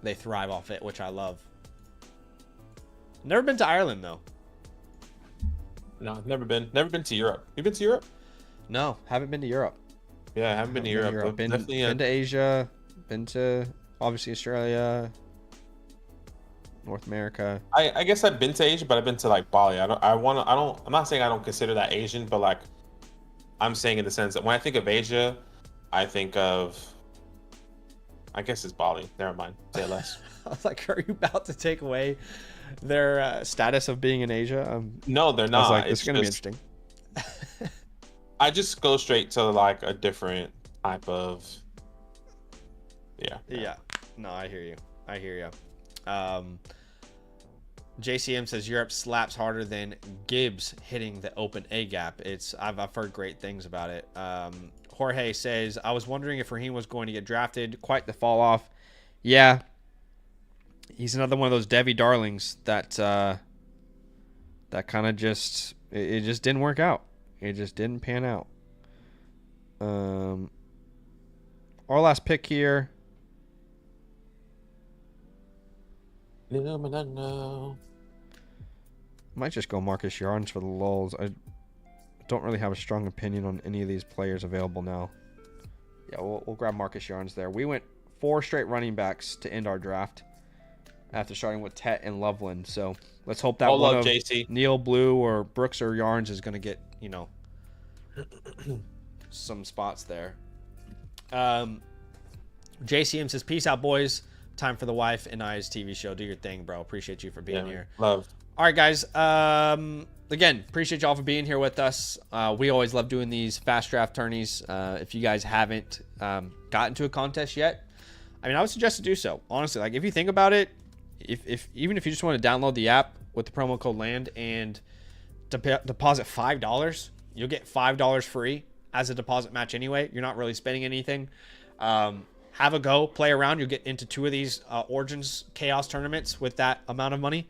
They thrive off it, which I love. Never been to Ireland though. No, I've never been to Europe. You been to Europe? No, haven't been to Europe. Yeah, I haven't been to Europe. Been to Asia. Been to obviously Australia, North America. I guess I've been to Asia, but I've been to like Bali. I'm not saying I don't consider that Asian, but like I'm saying in the sense that when I think of Asia, I think of, I guess it's Bali. Never mind. Say less. I was like, are you about to take away their status of being in Asia? No, they're not. I was like, it's going to be interesting. I just go straight to like a different type of. Yeah. Yeah. No, I hear you. JCM says Europe slaps harder than Gibbs hitting the open A gap. I've heard great things about it. Jorge says, I was wondering if Raheem was going to get drafted. Quite the fall off. Yeah. He's another one of those Debbie darlings that kind of just, it just didn't work out. It just didn't pan out. Our last pick here. No. Might just go Marcus Yarns for the lulz. I don't really have a strong opinion on any of these players available now. Yeah, we'll grab Marcus Yarns there. We went 4 straight running backs to end our draft after starting with Tet and Loveland. So let's hope that one of JC. Neil, Blue, or Brooks or Yarns is going to get, some spots there. JCM says, peace out, boys. Time for the wife and I's TV show. Do your thing, bro. Appreciate you for being here. Love. All right, guys. Again, appreciate y'all for being here with us. We always love doing these fast draft tourneys. If you guys haven't gotten to a contest yet, I mean, I would suggest to do so. Honestly, like if you think about it, even if you just want to download the app with the promo code LAND and deposit $5, you'll get $5 free as a deposit match anyway. You're not really spending anything. Have a go, play around. You'll get into 2 of these Origins Chaos tournaments with that amount of money.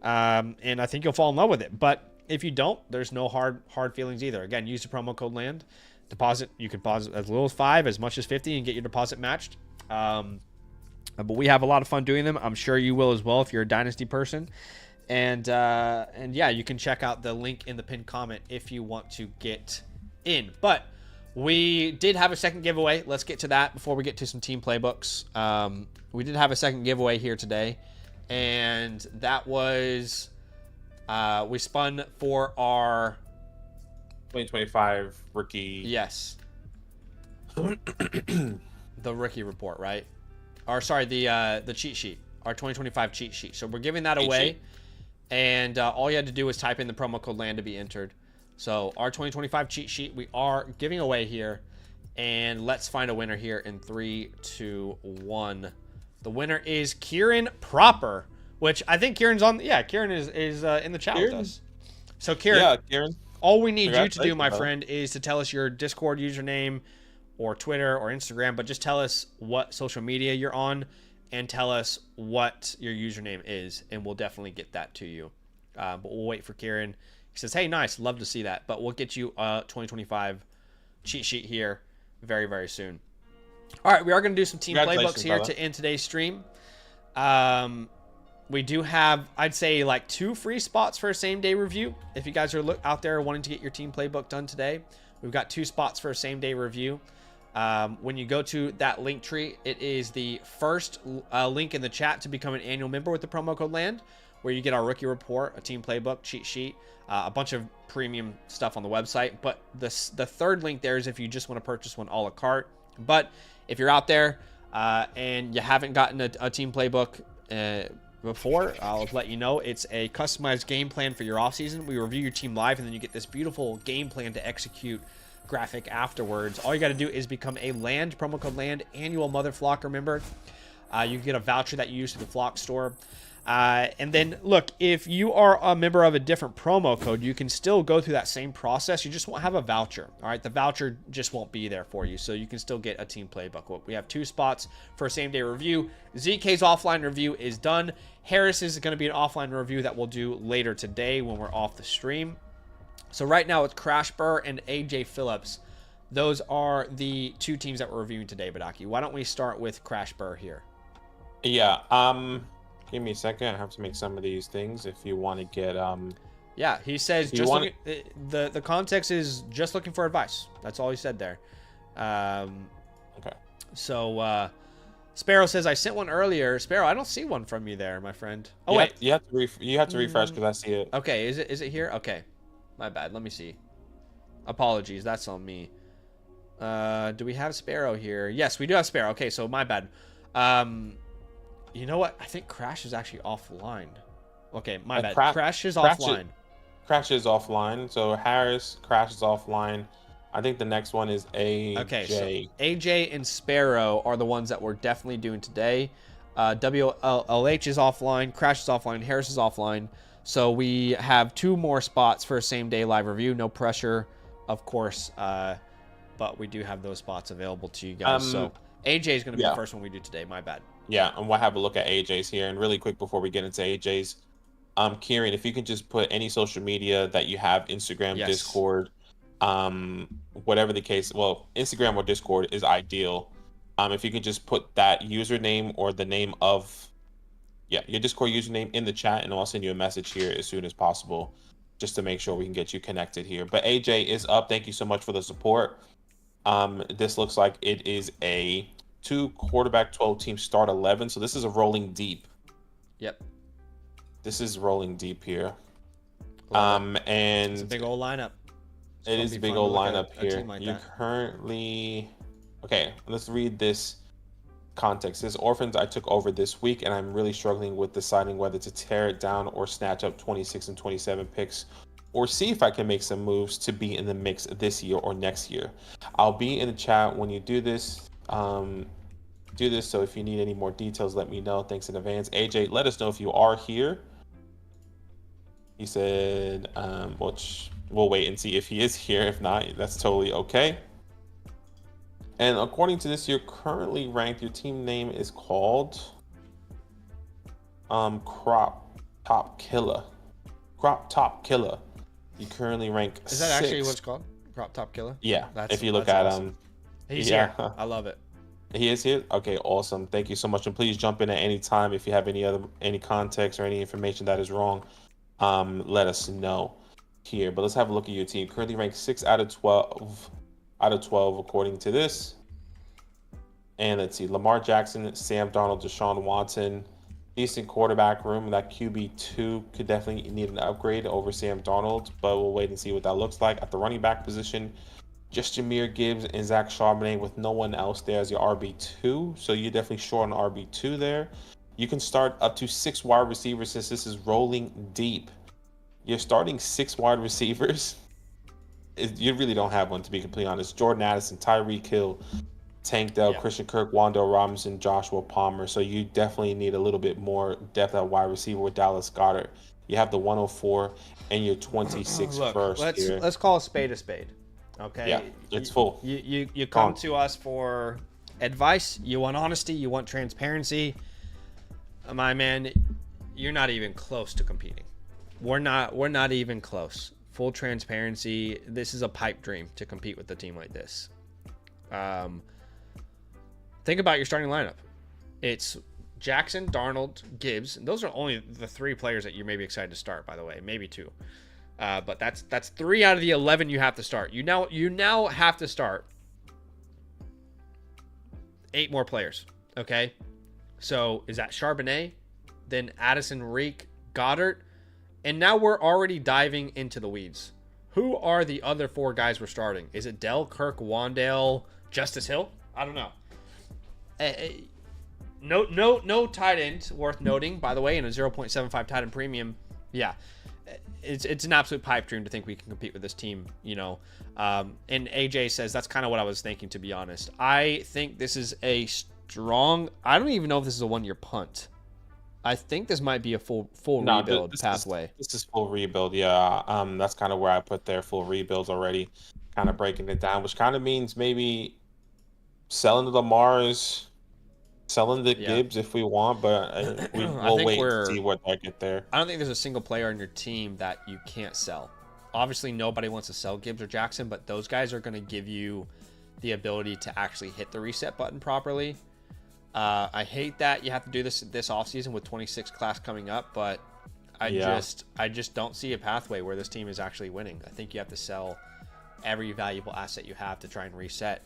And I think you'll fall in love with it. But if you don't, there's no hard feelings either. Again, use the promo code LAND. deposit. You can deposit as little as 5, as much as 50, and get your deposit matched. But we have a lot of fun doing them. I'm sure you will as well if you're a Dynasty person. And yeah, you can check out the link in the pinned comment if you want to get in. But we did have a second giveaway. Let's get to that before we get to some team playbooks. We did have a second giveaway here today, and that was we spun for our 2025 rookie. Yes. The rookie report, right? Or sorry, the cheat sheet, our 2025 cheat sheet. So we're giving that away, and all you had to do was type in the promo code LAND to be entered. So our 2025 cheat sheet we are giving away here, and let's find a winner here in 3, 2, 1. The winner is Kieran Proper, which I think Kieran's on. Yeah, Kieran is in the chat with us. So Kieran, yeah, Kieran, all we need you to do, my friend, is to tell us your Discord username or Twitter or Instagram, but just tell us what social media you're on and tell us what your username is, and we'll definitely get that to you. But we'll wait for Kieran. He says, hey, nice, love to see that. But we'll get you a 2025 cheat sheet here very, very soon. All right, we are going to do some team playbooks here to end today's stream. We do have, I'd say, like 2 free spots for a same-day review. If you guys are out there wanting to get your team playbook done today, we've got 2 spots for a same-day review. When you go to that link tree, it is the first link in the chat to become an annual member with the promo code LAND, where you get our rookie report, a team playbook, cheat sheet, a bunch of premium stuff on the website. But the third link there is if you just want to purchase one a la carte. But if you're out there and you haven't gotten a team playbook before, I'll let you know. It's a customized game plan for your offseason. We review your team live, and then you get this beautiful game plan to execute graphic afterwards. All you got to do is become a LAND, promo code LAND, annual Mother Flocker member. You get a voucher that you use to the Flock store. And then, look, if you are a member of a different promo code, you can still go through that same process. You just won't have a voucher. All right, the voucher just won't be there for you, so you can still get a team playbook. We have 2 spots for a same-day review. ZK's offline review is done. Harris is going to be an offline review that we'll do later today when we're off the stream. So right now it's Crash Burr and AJ Phillips. Those are the 2 teams that we're reviewing today, Badaki. Why don't we start with Crash Burr here? Yeah. Give me a second. I have to make some of these things if you want to get Yeah, he says the context is just looking for advice. That's all he said there. Okay. So Sparrow says I sent one earlier. Sparrow, I don't see one from you there, my friend. Oh wait, you have to refresh because I see it. Okay, is it here? Okay, my bad. Let me see. Apologies, that's on me. Do we have Sparrow here? Yes, we do have Sparrow. Okay, so my bad. You know what? I think Crash is actually offline. Okay, my bad. Crash is offline. Crash is offline. So Harris, Crash is offline. I think the next one is AJ. Okay, so AJ and Sparrow are the ones that we're definitely doing today. WLH is offline. Crash is offline. Harris is offline. So we have 2 more spots for a same-day live review. No pressure, of course, but we do have those spots available to you guys. So AJ is going to be the first one we do today. My bad. Yeah, and we'll have a look at AJ's here. And really quick before we get into AJ's, Kieran, if you could just put any social media that you have, Instagram, Discord, whatever the case. Well, Instagram or Discord is ideal. If you could just put that username or the name of your Discord username in the chat, and I'll send you a message here as soon as possible, just to make sure we can get you connected here. But AJ is up. Thank you so much for the support. This looks like it is a 2 quarterback 12 team start 11. So this is a rolling deep. Yep. This is rolling deep here. And it's a big old lineup. It is a big old lineup here. You currently, okay, let's read this context. This Orphans I took over this week, and I'm really struggling with deciding whether to tear it down or snatch up 26 and 27 picks, or see if I can make some moves to be in the mix this year or next year. I'll be in the chat when you do this. So if you need any more details, let me know. Thanks in advance. AJ, let us know if you are here. He said, we'll wait and see if he is here. If not, that's totally okay. And according to this, you're currently ranked. Your team name is called Crop Top Killer. Crop Top Killer. You currently rank. Is that actually what it's called? Crop top killer. Yeah, That's if you look that's at awesome. He's yeah, here. I love it. he is here. Okay, awesome. Thank you so much, and please jump in at any time if you have any context or any information that is wrong. Let us know here. But let's have a look at your team. Currently ranked 6 out of 12 according to this. And let's see, Lamar Jackson, Sam Darnold, Deshaun Watson, decent quarterback room. That QB2 could definitely need an upgrade over Sam Darnold, but we'll wait and see what that looks like. At the running back position, just Jahmyr Gibbs and Zach Charbonnet with no one else there as your RB2. So you're definitely short on RB2 there. You can start up to 6 wide receivers since this is rolling deep. You're starting 6 wide receivers. You really don't have one, to be completely honest. Jordan Addison, Tyreek Hill, Tank Dell, Christian Kirk, Wan'Dale Robinson, Joshua Palmer. So you definitely need a little bit more depth at wide receiver with Dallas Goedert. You have the 104 and your 26 first here. Let's call a spade a spade. Okay. Yeah, it's full. You come to us for advice. You want honesty. You want transparency. My man, you're not even close to competing. We're not even close. Full transparency. This is a pipe dream to compete with a team like this. Think about your starting lineup. It's Jackson, Darnold, Gibbs. And those are only the 3 players that you're maybe excited to start, by the way. Maybe 2. But that's 3 out of the 11 you have to start. You now have to start 8 more players. Okay? So is that Charbonnet, then Addison, Reek, Goddard, and now we're already diving into the weeds. Who are the other 4 guys we're starting? Is it Dell, Kirk, Wan'Dale, Justice Hill? I don't know. No tight end worth noting, by the way, in a 0.75 tight end premium. Yeah, it's an absolute pipe dream to think we can compete with this team, you know. And AJ says that's kind of what I was thinking, to be honest. I think this is a strong. I don't even know if this is a 1-year punt. I think this might be a full rebuild pathway. This is full rebuild, yeah. That's kind of where I put their full rebuilds already, kind of breaking it down, which kind of means maybe selling the Lamars, selling the Gibbs if we want, but we'll wait to see what I get there. I don't think there's a single player on your team that you can't sell. Obviously, nobody wants to sell Gibbs or Jackson, but those guys are going to give you the ability to actually hit the reset button properly. I hate that you have to do this offseason with 26 class coming up, but I just don't see a pathway where this team is actually winning. I think you have to sell every valuable asset you have to try and reset.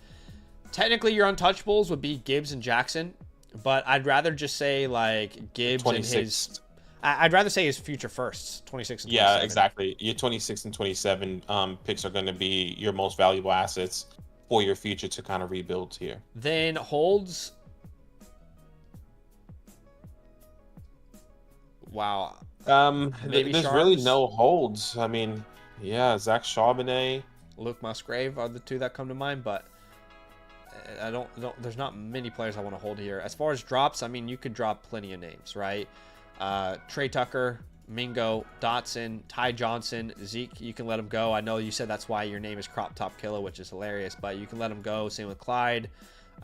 Technically, your untouchables would be Gibbs and Jackson, but I'd rather just say like Gibbs 26. And his. I'd rather say his future firsts, 26 and 27. Yeah, exactly. Your 26 and 27 picks are going to be your most valuable assets for your future to kind of rebuild here. Then holds. Wow. There's really no holds. I mean, yeah, Zach Charbonnet, Luke Musgrave are the 2 that come to mind, but I don't there's not many players I want to hold here. As far as drops, I mean, you could drop plenty of names, right? Trey Tucker, Mingo, Dotson, Ty Johnson, Zeke, you can let him go. I know you said that's why your name is Crop Top Killer, which is hilarious, but you can let him go. Same with Clyde.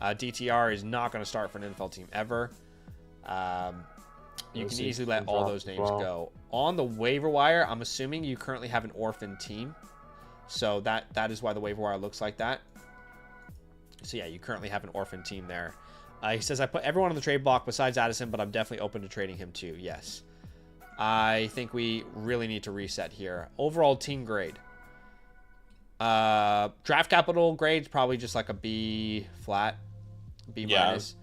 DTR is not going to start for an NFL team ever. You can easily let all those names go. On the waiver wire, I'm assuming you currently have an orphan team. So that is why the waiver wire looks like that. So yeah, you currently have an orphan team there. He says, I put everyone on the trade block besides Addison, but I'm definitely open to trading him too. Yes. I think we really need to reset here. Overall team grade. Draft capital grade's probably just like a B flat, B minus.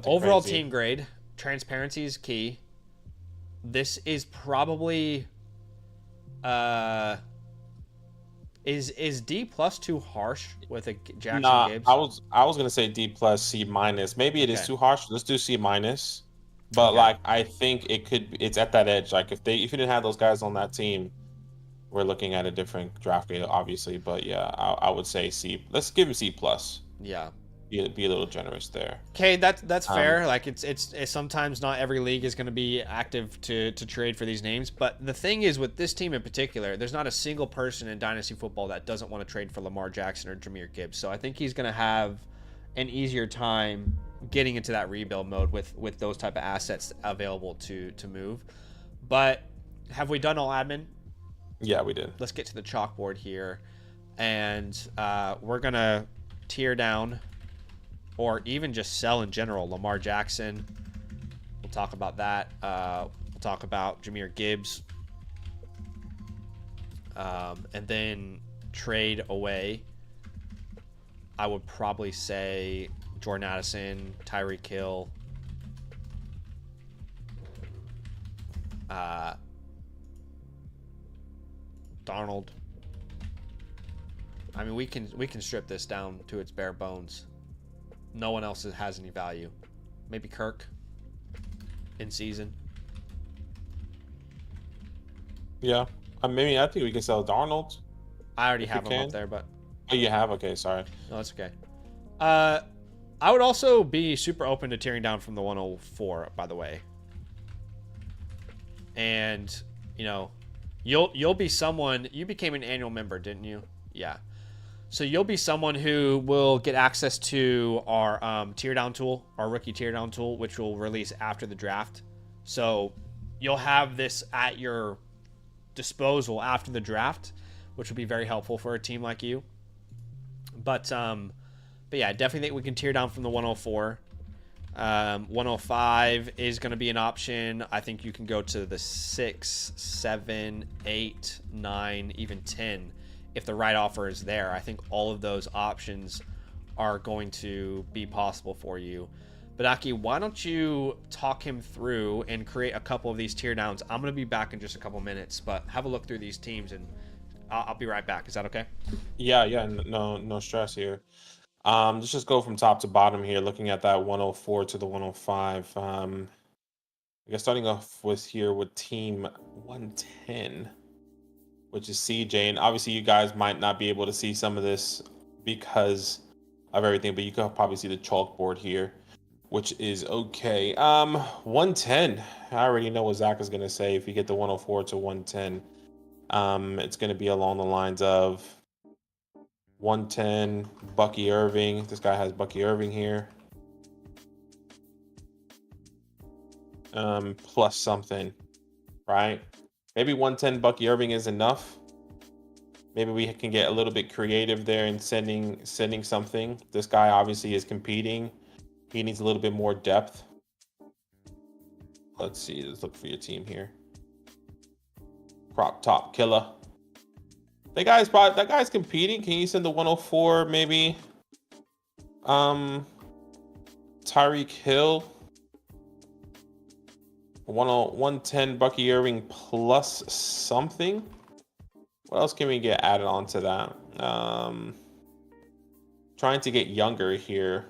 Overall crazy. Team grade. Transparency is key. This is probably is D plus too harsh with a Jackson Gibbs? I was gonna say D plus C minus. Maybe it is too harsh. Let's do C minus. But like I think it's at that edge. Like if you didn't have those guys on that team, we're looking at a different draft grade, obviously. But yeah, I would say C. Let's give him C plus. Yeah. Be a little generous there. Okay, that's fair. Like it's sometimes not every league is going to be active to trade for these names, but the thing is with this team in particular, there's not a single person in Dynasty football that doesn't want to trade for Lamar Jackson or Jahmyr Gibbs. So I think he's going to have an easier time getting into that rebuild mode with those type of assets available to move. But have we done all admin? Yeah, we did. Let's get to the chalkboard here. And we're going to tear down or even just sell in general. Lamar Jackson. We'll talk about that. We'll talk about Jahmyr Gibbs. And then trade away. I would probably say Jordan Addison, Tyreek Hill, Darnold. I mean, we can strip this down to its bare bones. No one else has any value. Maybe Kirk in season. Yeah. Maybe I think we can sell Darnold. I already have him up there, but oh, you have? Okay, sorry. No, that's okay. I would also be super open to tearing down from the 104, by the way. And, you know, you'll be someone. You became an annual member, didn't you? Yeah. So you'll be someone who will get access to our tear down tool, our rookie tear down tool, which will release after the draft. So you'll have this at your disposal after the draft, which will be very helpful for a team like you. But yeah, I definitely think we can tear down from the 104. 105 is going to be an option. I think you can go to the 6, 7, 8, 9, even 10 if the right offer is there. I think all of those options are going to be possible for you. But Aki, why don't you talk him through and create a couple of these tear downs? I'm going to be back in just a couple minutes, but have a look through these teams and I'll be right back. Is that okay? Yeah, no stress here. Let's just go from top to bottom here, looking at that 104 to the 105. I guess starting off with team 110, which is CJ. And obviously you guys might not be able to see some of this because of everything, but you can probably see the chalkboard here, which is okay. 110. I already know what Zach is going to say. If you get the 104 to 110, it's going to be along the lines of 110 Bucky Irving. This guy has Bucky Irving here. Plus something, right? Maybe 110 Bucky Irving is enough. Maybe we can get a little bit creative there in sending something. This guy obviously is competing. He needs a little bit more depth. Let's see. Let's look for your team here. Crop top killer. That guy's competing. Can you send the 104 maybe? Tyreek Hill. 110 Bucky Irving plus something. What else can we get added onto that? Trying to get younger here.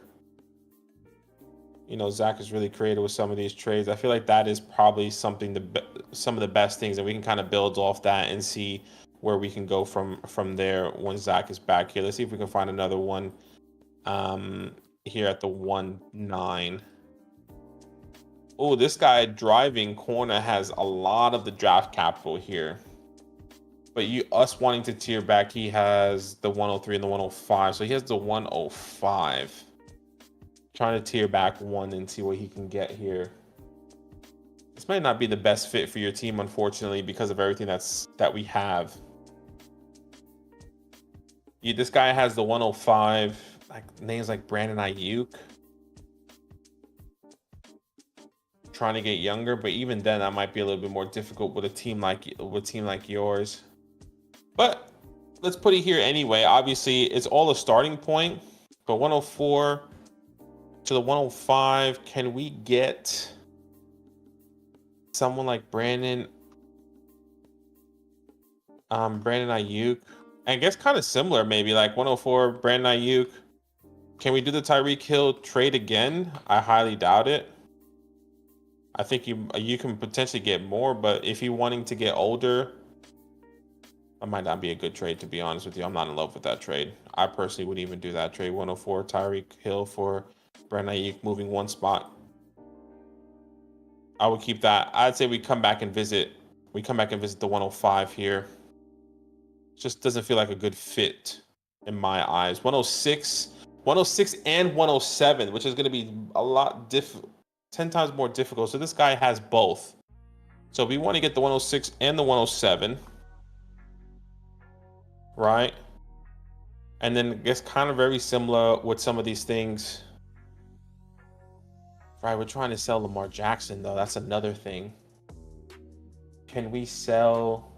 You know, Zach is really creative with some of these trades. I feel like that is probably some of the best things, and we can kind of build off that and see where we can go from there when Zach is back here. Let's see if we can find another one here at the 1-9. Oh, this guy driving corner has a lot of the draft capital here. But us wanting to tier back, he has the 103 and the 105. So he has the 105. Trying to tier back one and see what he can get here. This might not be the best fit for your team, unfortunately, because of everything that we have. This guy has the 105, like names like Brandon Ayuk. Trying to get younger, but even then, that might be a little bit more difficult with a team like yours. But let's put it here anyway. Obviously, it's all a starting point. But 104 to the 105, can we get someone like Brandon Ayuk? I guess kind of similar, maybe like 104 Brandon Ayuk. Can we do the Tyreek Hill trade again? I highly doubt it. I think you can potentially get more, but if you're wanting to get older, that might not be a good trade, to be honest with you. I'm not in love with that trade. I personally wouldn't even do that trade. 104 Tyreek Hill for Brandon Ayuk, moving one spot. I would keep that. I'd say we come back and visit the 105 here. Just doesn't feel like a good fit in my eyes. 106 and 107, which is going to be a lot 10 times more difficult. So this guy has both. So we want to get the 106 and the 107. Right? And then it's kind of very similar with some of these things. Right, we're trying to sell Lamar Jackson, though. That's another thing. Can we sell...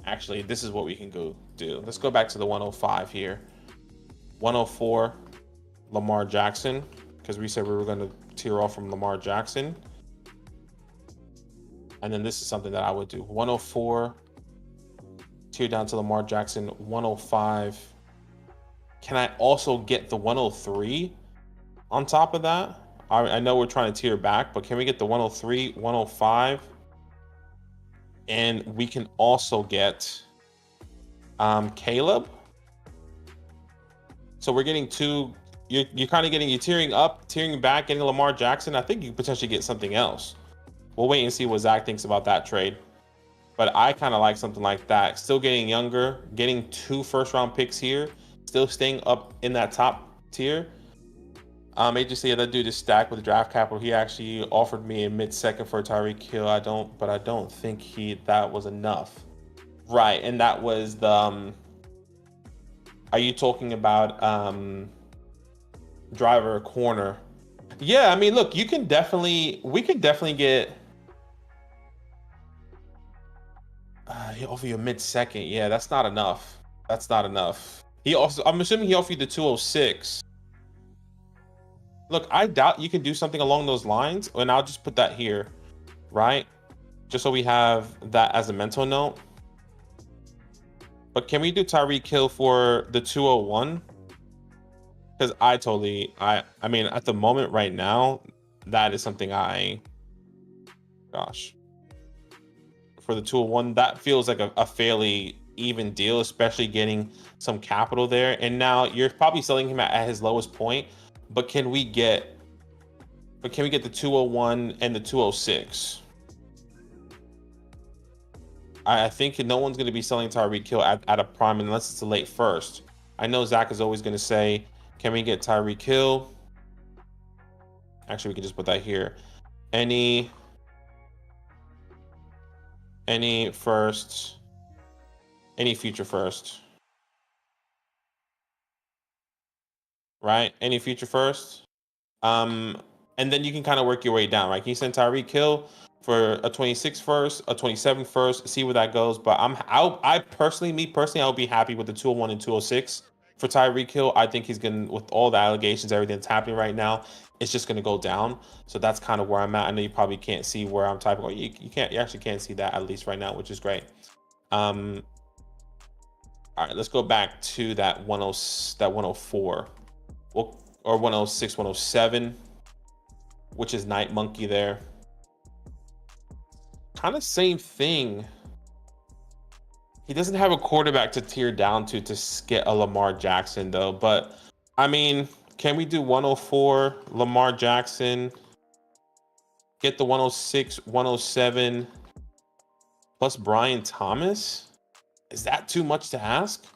Actually, this is what we can go do. Let's go back to the 105 here. 104, Lamar Jackson, because we said we were going to tear off from Lamar Jackson. And then this is something that I would do. 104, tear down to Lamar Jackson. 105. Can I also get the 103 on top of that? I know we're trying to tear back, but can we get the 103, 105? And we can also get Caleb. So we're getting two. You're kind of getting, you're tearing up, tearing back, getting Lamar Jackson. I think you could potentially get something else. We'll wait and see what Zach thinks about that trade. But I kind of like something like that. Still getting younger, getting 2 first-round picks here, still staying up in that top tier. Agency, that dude is stacked with draft capital. He actually offered me a mid-second for Tyreek Hill. I don't think that was enough. Right, and that was the are you talking about driver corner? Yeah, I mean, look, we could definitely get he offered you a mid-second. Yeah, that's not enough. That's not enough. I'm assuming he offered you the 206. Look, I doubt you can do something along those lines, and I'll just put that here, right? Just so we have that as a mental note. But can we do Tyreek Hill for the 201? Because I mean, at the moment right now, that is something gosh. For the 201, that feels like a fairly even deal, especially getting some capital there. And now you're probably selling him at his lowest point. But can we get the 201 and the 206? I think no one's going to be selling Tyreek Hill at a prime unless it's a late first. I know Zach is always going to say, can we get Tyreek Hill? Actually, we can just put that here. Any first, any future first. Right? Any future first. And then you can kind of work your way down, right? Can you send Tyreek Hill for a 26 first, a 27 first, see where that goes? But I personally, I'll be happy with the 201 and 206 for Tyreek Hill. I think he's going to, with all the allegations, everything that's happening right now, it's just going to go down. So that's kind of where I'm at. I know you probably can't see where I'm typing. You actually can't see that at least right now, which is great. All right, let's go back to that 104. Well, or 106, 107, which is Night Monkey there. Kind of same thing. He doesn't have a quarterback to tear down to get a Lamar Jackson, though. But, I mean, can we do 104, Lamar Jackson, get the 106, 107, plus Brian Thomas? Is that too much to ask?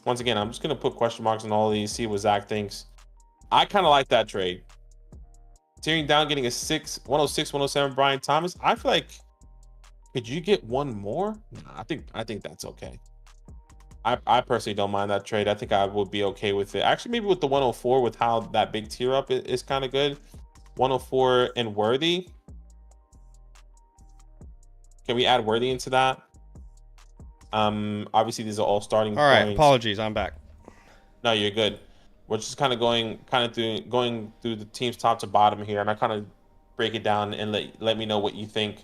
Once again, I'm just going to put question marks on all of these, see what Zach thinks. I kind of like that trade. Tearing down, getting a 106, 107 Brian Thomas. I feel like, could you get one more? Nah, I think that's okay. I personally don't mind that trade. I think I would be okay with it. Actually, maybe with the 104, with how that big tier up is kind of good. 104 and Worthy. Can we add Worthy into that? Obviously these are all starting all right points. Apologies, I'm back. No, you're good. We're just kind of going through the teams top to bottom here, and I kind of break it down and let me know what you think.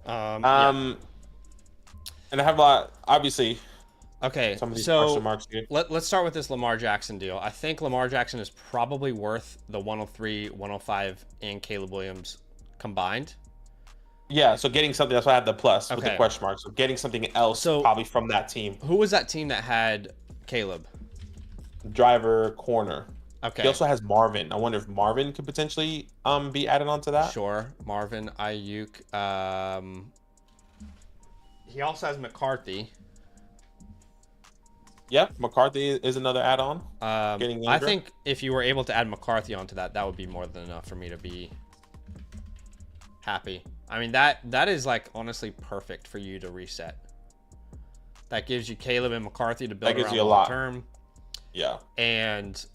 Yeah. And I have a lot, obviously. Okay, some of these so question marks here. let's start with this Lamar Jackson deal. I think Lamar Jackson is probably worth the 103, 105, and Caleb Williams combined. Yeah, so getting something, that's why I had the plus with the Okay. question mark. So getting something else probably from that team. Who was that team that had Caleb? Driver corner. Okay. He also has Marvin. I wonder if Marvin could potentially be added onto that. Sure. Marvin, Ayuk. He also has McCarthy. Yeah, McCarthy is another add-on. I think if you were able to add McCarthy onto that, that would be more than enough for me to be happy. I mean, that is like honestly perfect for you to reset. That gives you Caleb and McCarthy to build That gives around you a long lot. term. Yeah. And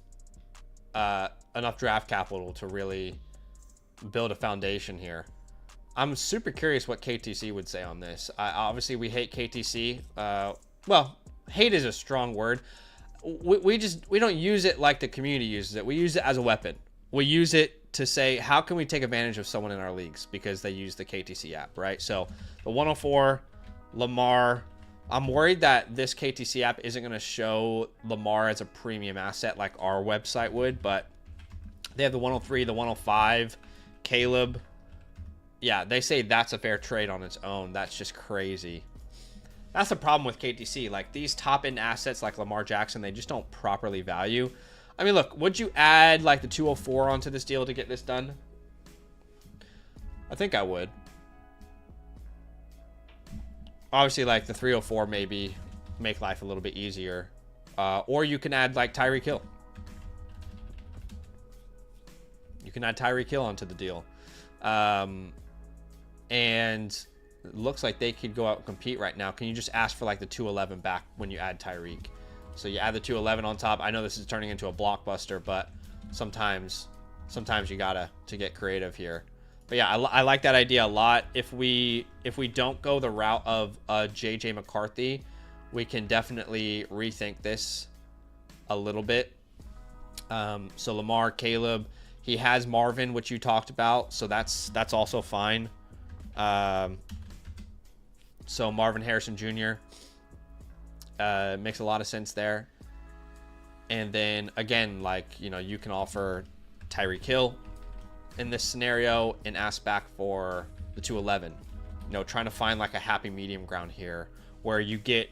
enough draft capital to really build a foundation here. I'm super curious what KTC would say on this. Obviously, we hate KTC. Well, hate is a strong word. We don't use it like the community uses it. We use it as a weapon. We use it to say, how can we take advantage of someone in our leagues because they use the KTC app, right? So the 104, Lamar. I'm worried that this KTC app isn't going to show Lamar as a premium asset like our website would, but they have the 103, the 105, Caleb. Yeah, they say that's a fair trade on its own. That's just crazy. That's the problem with KTC. Like, these top-end assets like Lamar Jackson, they just don't properly value. I mean, look, would you add, like, the 204 onto this deal to get this done? I think I would. Obviously, like, the 304 maybe make life a little bit easier. Or you can add, like, Tyreek Hill. You can add Tyreek Hill onto the deal. And it looks like they could go out and compete right now. Can you just ask for like the 211 back when you add Tyreek? So you add the 211 on top. I know this is turning into a blockbuster, but sometimes you gotta to get creative here. But yeah, I like that idea a lot. If we don't go the route of JJ McCarthy, we can definitely rethink this a little bit. So Lamar, Caleb, he has Marvin, which you talked about, so that's also fine. So Marvin Harrison Jr. Makes a lot of sense there. And then again, like, you know, you can offer Tyreek Hill in this scenario and ask back for the 211. You know, trying to find like a happy medium ground here where you get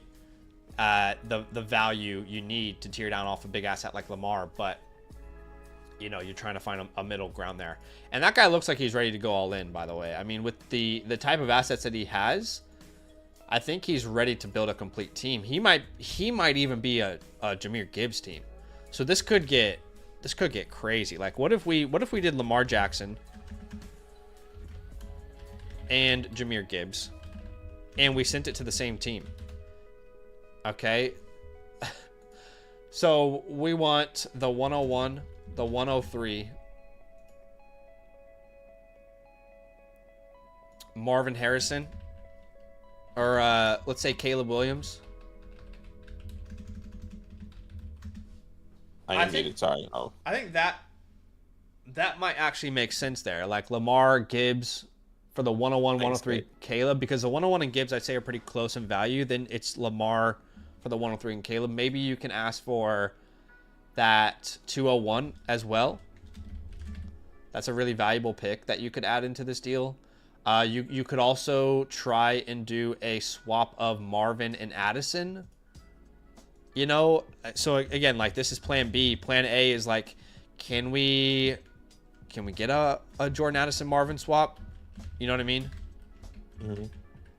the value you need to tear down off a big asset like Lamar, but you know, you're trying to find a middle ground there. And that guy looks like he's ready to go all in, by the way. I mean, with the type of assets that he has, I think he's ready to build a complete team. He might even be a Jahmyr Gibbs team. So this could get crazy. Like, what if we did Lamar Jackson and Jahmyr Gibbs and we sent it to the same team? Okay. So we want the 101, the 103, Marvin Harrison, or let's say Caleb Williams. I think that might actually make sense there. Like Lamar, Gibbs for the 101, 103 Caleb, because the 101 and Gibbs I'd say are pretty close in value. Then it's Lamar for the 103 and Caleb. Maybe you can ask for that 201 as well. That's a really valuable pick that you could add into this deal. You could also try and do a swap of Marvin and Addison. You know, so again, like, this is plan B. Plan A is like, can we get a Jordan Addison Marvin swap? You know what I mean? Mm-hmm.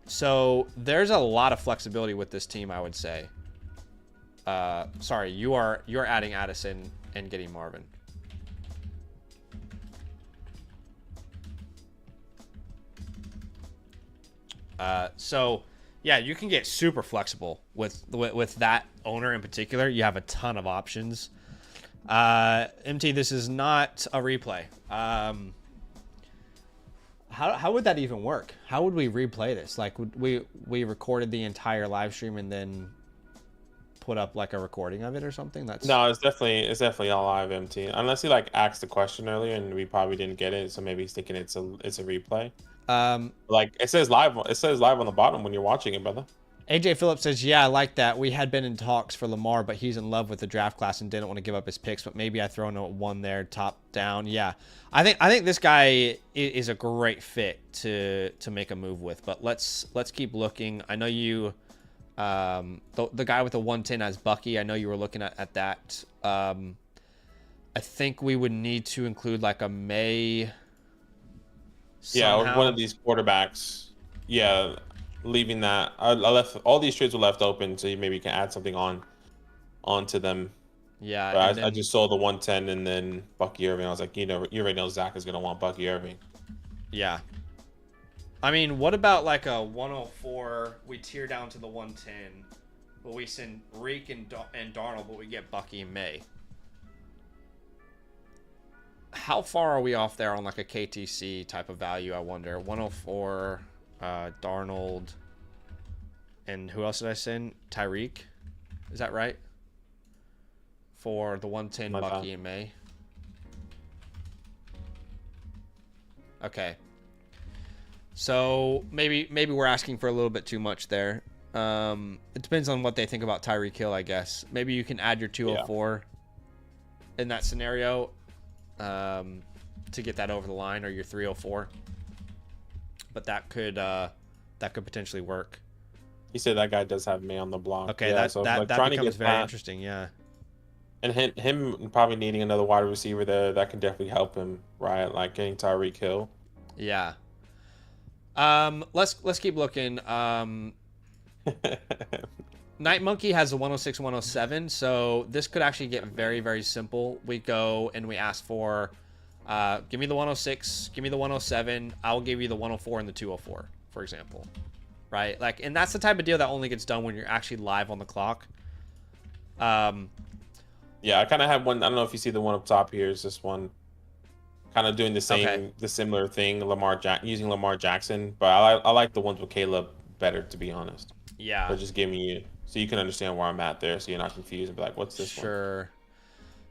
So there's a lot of flexibility with this team, I would say. Sorry, you're adding Addison and getting Marvin. So yeah, you can get super flexible with that owner in particular. You have a ton of options. MT, this is not a replay. How would that even work? How would we replay this? Like, would we recorded the entire live stream and then put up like a recording of it or something? No, it's definitely all live, MT. Unless he like asked the question earlier and we probably didn't get it, so maybe he's thinking it's a replay. Like it says live on the bottom when you're watching it, brother. AJ Phillips says, yeah, I like that. We had been in talks for Lamar, but he's in love with the draft class and didn't want to give up his picks, but maybe I throw in one there, top down. Yeah. I think this guy is a great fit to make a move with, but let's keep looking. I know you the guy with the 110 as Bucky, I know you were looking at that. I think we would need to include like a May somehow. Yeah, or one of these quarterbacks. Yeah, leaving that. I left all these trades were left open, so maybe you can add something onto them. Yeah, but I just saw the 110 and then Bucky Irving. I was like, you already know Zach is gonna want Bucky Irving. Yeah. I mean, what about like a 104? We tear down to the 110. but we send Reek and Darnold, but we get Bucky and May. How far are we off there on like a KTC type of value, I wonder? 104, Darnold, and who else did I send? Tyreek? Is that right? For the 110 Bucky and May. Okay. So maybe we're asking for a little bit too much there. It depends on what they think about Tyreek Hill, I guess. Maybe you can add your 204 in that scenario to get that over the line, or your 304. But that could potentially work. He said that guy does have May on the block. Okay, that becomes very interesting. Yeah. And him probably needing another wide receiver there, that can definitely help him, right? Like getting Tyreek Hill. Yeah. Let's keep looking. Night Monkey has a 106, 107, so this could actually get very, very simple. We go and we ask for, give me the 106, give me the 107. I'll give you the 104 and the 204, for example, right? Like, and that's the type of deal that only gets done when you're actually live on the clock. Yeah, I kind of have one. I don't know if you see the one up top here. Is this one kind of doing the same, the similar thing? Using Lamar Jackson, but I like the ones with Caleb better, to be honest. Yeah. So just giving you so you can understand where I'm at there, so you're not confused and be like, "What's this one?" Sure.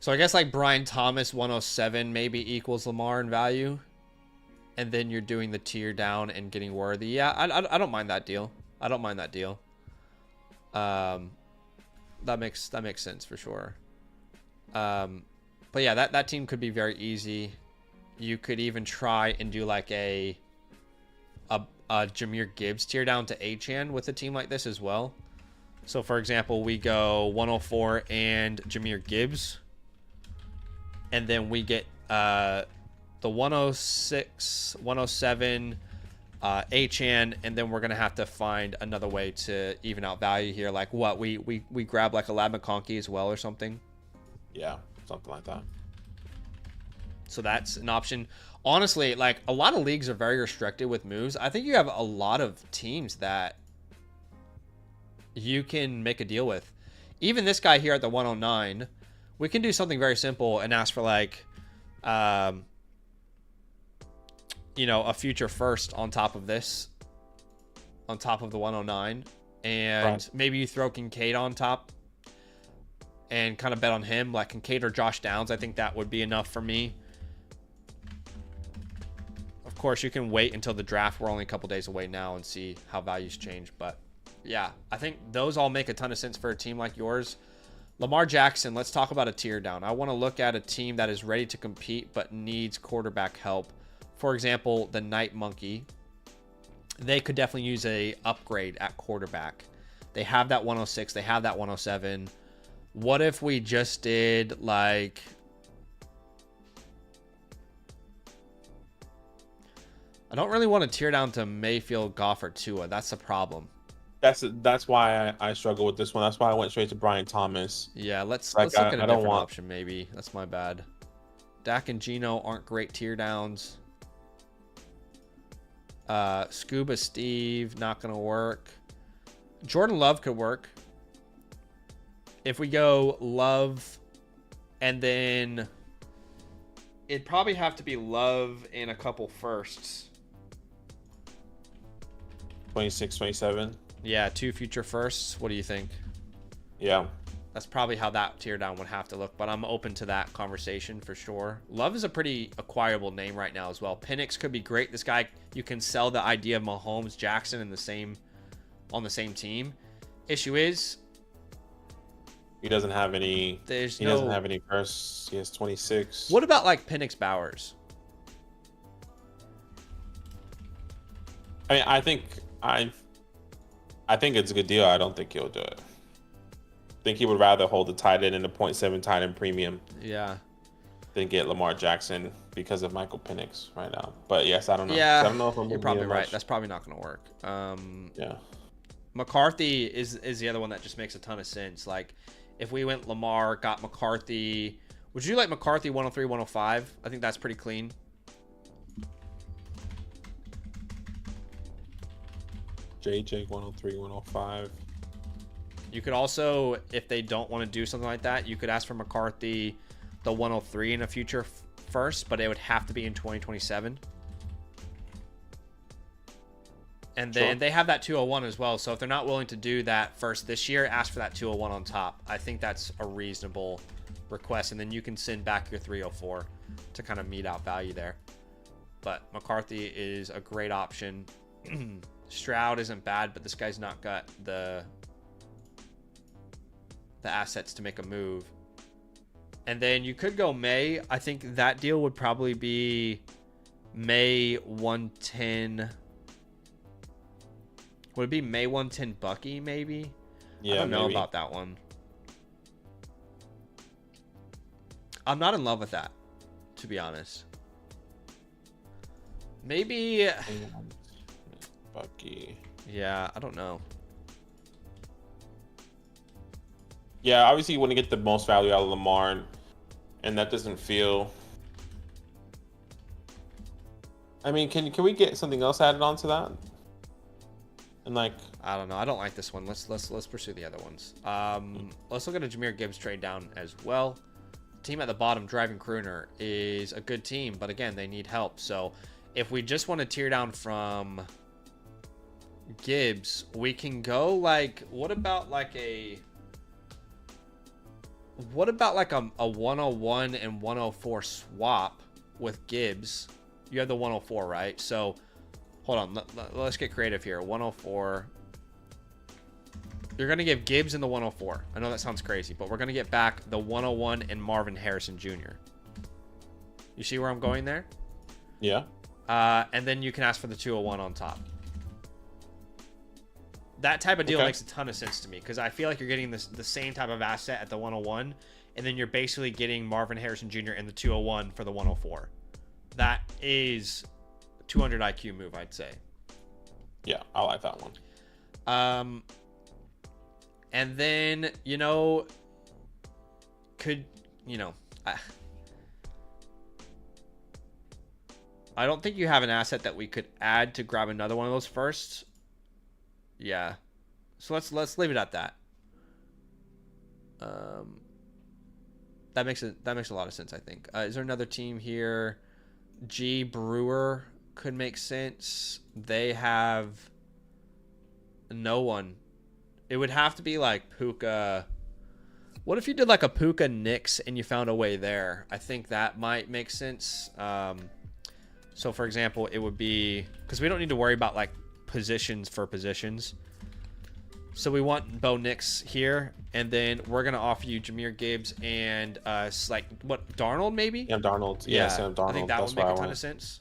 So I guess like Brian Thomas 107 maybe equals Lamar in value, and then you're doing the tier down and getting Worthy. Yeah, I don't mind that deal. I don't mind that deal. That makes sense for sure. But yeah, that team could be very easy. You could even try and do like a Jahmyr Gibbs tier down to Achane with a team like this as well. So for example, we go 104 and Jahmyr Gibbs, and then we get the 106, 107 Achane, and then we're gonna have to find another way to even out value here. Like what, we grab like a Lab McConkey as well or something. Yeah, something like that. So that's an option. Honestly, like a lot of leagues are very restricted with moves. I think you have a lot of teams that you can make a deal with. Even this guy here at the 109, we can do something very simple and ask for like, you know, a future first on top of this, on top of the 109, and maybe you throw Kincaid on top and kind of bet on him, like Kincaid or Josh Downs. I think that would be enough for me. Of course, you can wait until the draft. We're only a couple days away now and see how values change. But yeah, I think those all make a ton of sense for a team like yours. Lamar Jackson, let's talk about a tier down. I want to look at a team that is ready to compete but needs quarterback help. For example, the Night Monkey. They could definitely use a upgrade at quarterback. They have that 106. They have that 107. What if we just did like... I don't really want to tear down to Mayfield, Goff, or Tua. That's the problem. That's why I struggle with this one. That's why I went straight to Brian Thomas. Yeah, let's look at a different option maybe. That's my bad. Dak and Geno aren't great tear downs. Scuba Steve, not going to work. Jordan Love could work. If we go Love, and then it'd probably have to be Love and a couple firsts. 26, 27. Yeah, 2 future firsts. What do you think? Yeah. That's probably how that tear down would have to look, but I'm open to that conversation for sure. Love is a pretty acquirable name right now as well. Penix could be great. This guy, you can sell the idea of Mahomes, Jackson on the same team. Issue is, he doesn't have any. He doesn't have any firsts. He has 26. What about like Penix Bowers? I mean, I think it's a good deal. I don't think he'll do it. I think he would rather hold the tight end in the 0.7 tight end premium. Yeah. Than get Lamar Jackson because of Michael Penix right now. But yes, I don't know. Yeah, I don't know if you're probably right. That's probably not going to work. Yeah. McCarthy is the other one that just makes a ton of sense. Like, if we went Lamar, got McCarthy, would you like McCarthy 103, 105? I think that's pretty clean. JJ 103, 105. You could also, if they don't want to do something like that, you could ask for McCarthy the 103 in a future first, but it would have to be in 2027. And then they have that 201 as well. So if they're not willing to do that first this year, ask for that 201 on top. I think that's a reasonable request. And then you can send back your 304 to kind of meet out value there. But McCarthy is a great option. Stroud isn't bad, but this guy's not got the assets to make a move. And then you could go May. I think that deal would probably be May 110. Would it be May 110 Bucky, maybe? Yeah, I don't know maybe. about that one. I'm not in love with that, to be honest. Maybe... Bucky. Yeah, I don't know. Yeah, obviously you want to get the most value out of Lamar, and that doesn't feel... I mean, can we get something else added on to that? And like, I don't know. I don't like this one. Let's pursue the other ones. Let's look at a Jahmyr Gibbs trade down as well. Team at the bottom, Driving Crooner, is a good team, but again, they need help. So if we just want to tear down from Gibbs, we can go like, what about like a 101 and 104 swap with Gibbs? You have the 104, right? So hold on, let's get creative here. 104. You're going to give Gibbs in the 104. I know that sounds crazy, but we're going to get back the 101 and Marvin Harrison Jr. You see where I'm going there? yeah. And then you can ask for the 201 on top. That type of deal makes a ton of sense to me, because I feel like you're getting the same type of asset at the 101, and then you're basically getting Marvin Harrison Jr. in the 201 for the 104. That is 200 IQ move, I'd say. Yeah, I like that one. And then, I don't think you have an asset that we could add to grab another one of those first. Yeah. So let's leave it at that. That makes a lot of sense, I think. Is there another team here? G Brewer could make sense. They have no one. It would have to be like Puka. What if you did like a Puka Knicks and you found a way there? I think that might make sense. So for example, it would be, because we don't need to worry about like positions for positions. So we want Bo Nix here, and then we're gonna offer you Jahmyr Gibbs and like what, Darnold maybe? Sam Darnold. Yeah, Sam Darnold. I think that would make a ton of sense.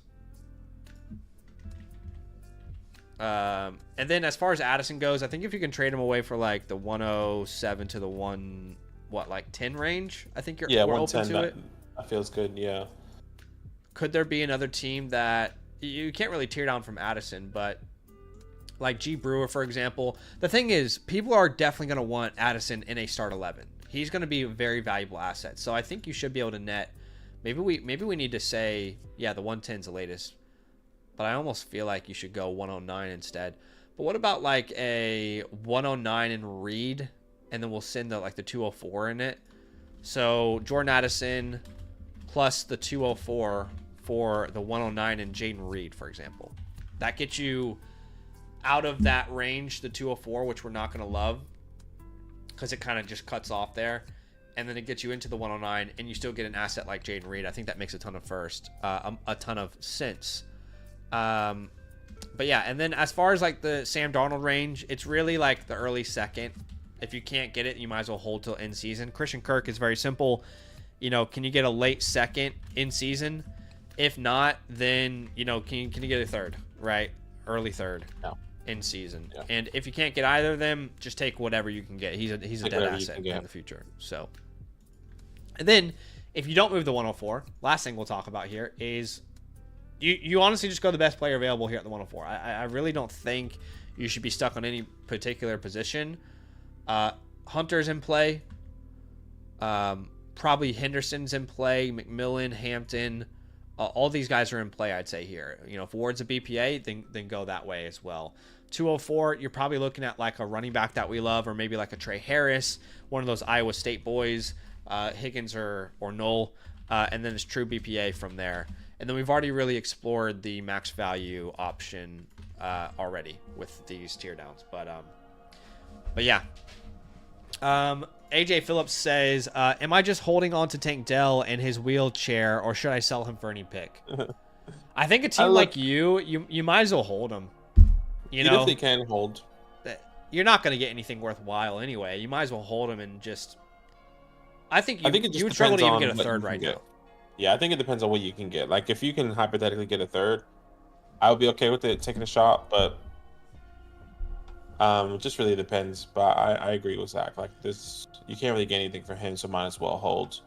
And then as far as Addison goes, I think if you can trade him away for like the 107 to the 10 range, I think we're open to it. That feels good. Yeah. Could there be another team that you can't really tear down from Addison, but like G Brewer, for example? The thing is, people are definitely going to want Addison in a start 11. He's going to be a very valuable asset. So I think you should be able to net. Maybe we need to say, yeah, the 110 is the latest, but I almost feel like you should go 109 instead. But what about like a 109 in Reed, and then we'll send the 204 in it. So Jordan Addison plus the 204 for the 109 in Jaden Reed, for example. That gets you out of that range, the 204, which we're not going to love because it kind of just cuts off there. And then it gets you into the 109, and you still get an asset like Jaden Reed. I think that makes a ton of sense. But yeah, and then as far as like the Sam Darnold range, it's really like the early second. If you can't get it, you might as well hold till in season. Christian Kirk is very simple. Can you get a late second in season? If not, then can you get a third, right? Early third. No. In season. Yeah. And if you can't get either of them, just take whatever you can get. He's a dead asset in the future. So, and then if you don't move the 104, last thing we'll talk about here is you honestly just go the best player available here at the 104. I really don't think you should be stuck on any particular position. Hunter's in play. Probably Henderson's in play. McMillan, Hampton, all these guys are in play, I'd say here. You know, if Ward's a BPA, then go that way as well. 204, you're probably looking at like a running back that we love, or maybe like a Trey Harris, one of those Iowa State boys, Higgins or Knoll, and then it's true BPA from there. And then we've already really explored the max value option already with these tear downs. But yeah. AJ Phillips says, am I just holding on to Tank Dell and his wheelchair, or should I sell him for any pick? I think a team like you might as well hold him. You know, definitely can hold. You're not going to get anything worthwhile anyway. You might as well hold him and just. I think you would struggle to even get a third right now. Yeah, I think it depends on what you can get. Like, if you can hypothetically get a third, I would be okay with it taking a shot, but it just really depends. But I agree with Zach. Like, this, you can't really get anything for him, so might as well hold.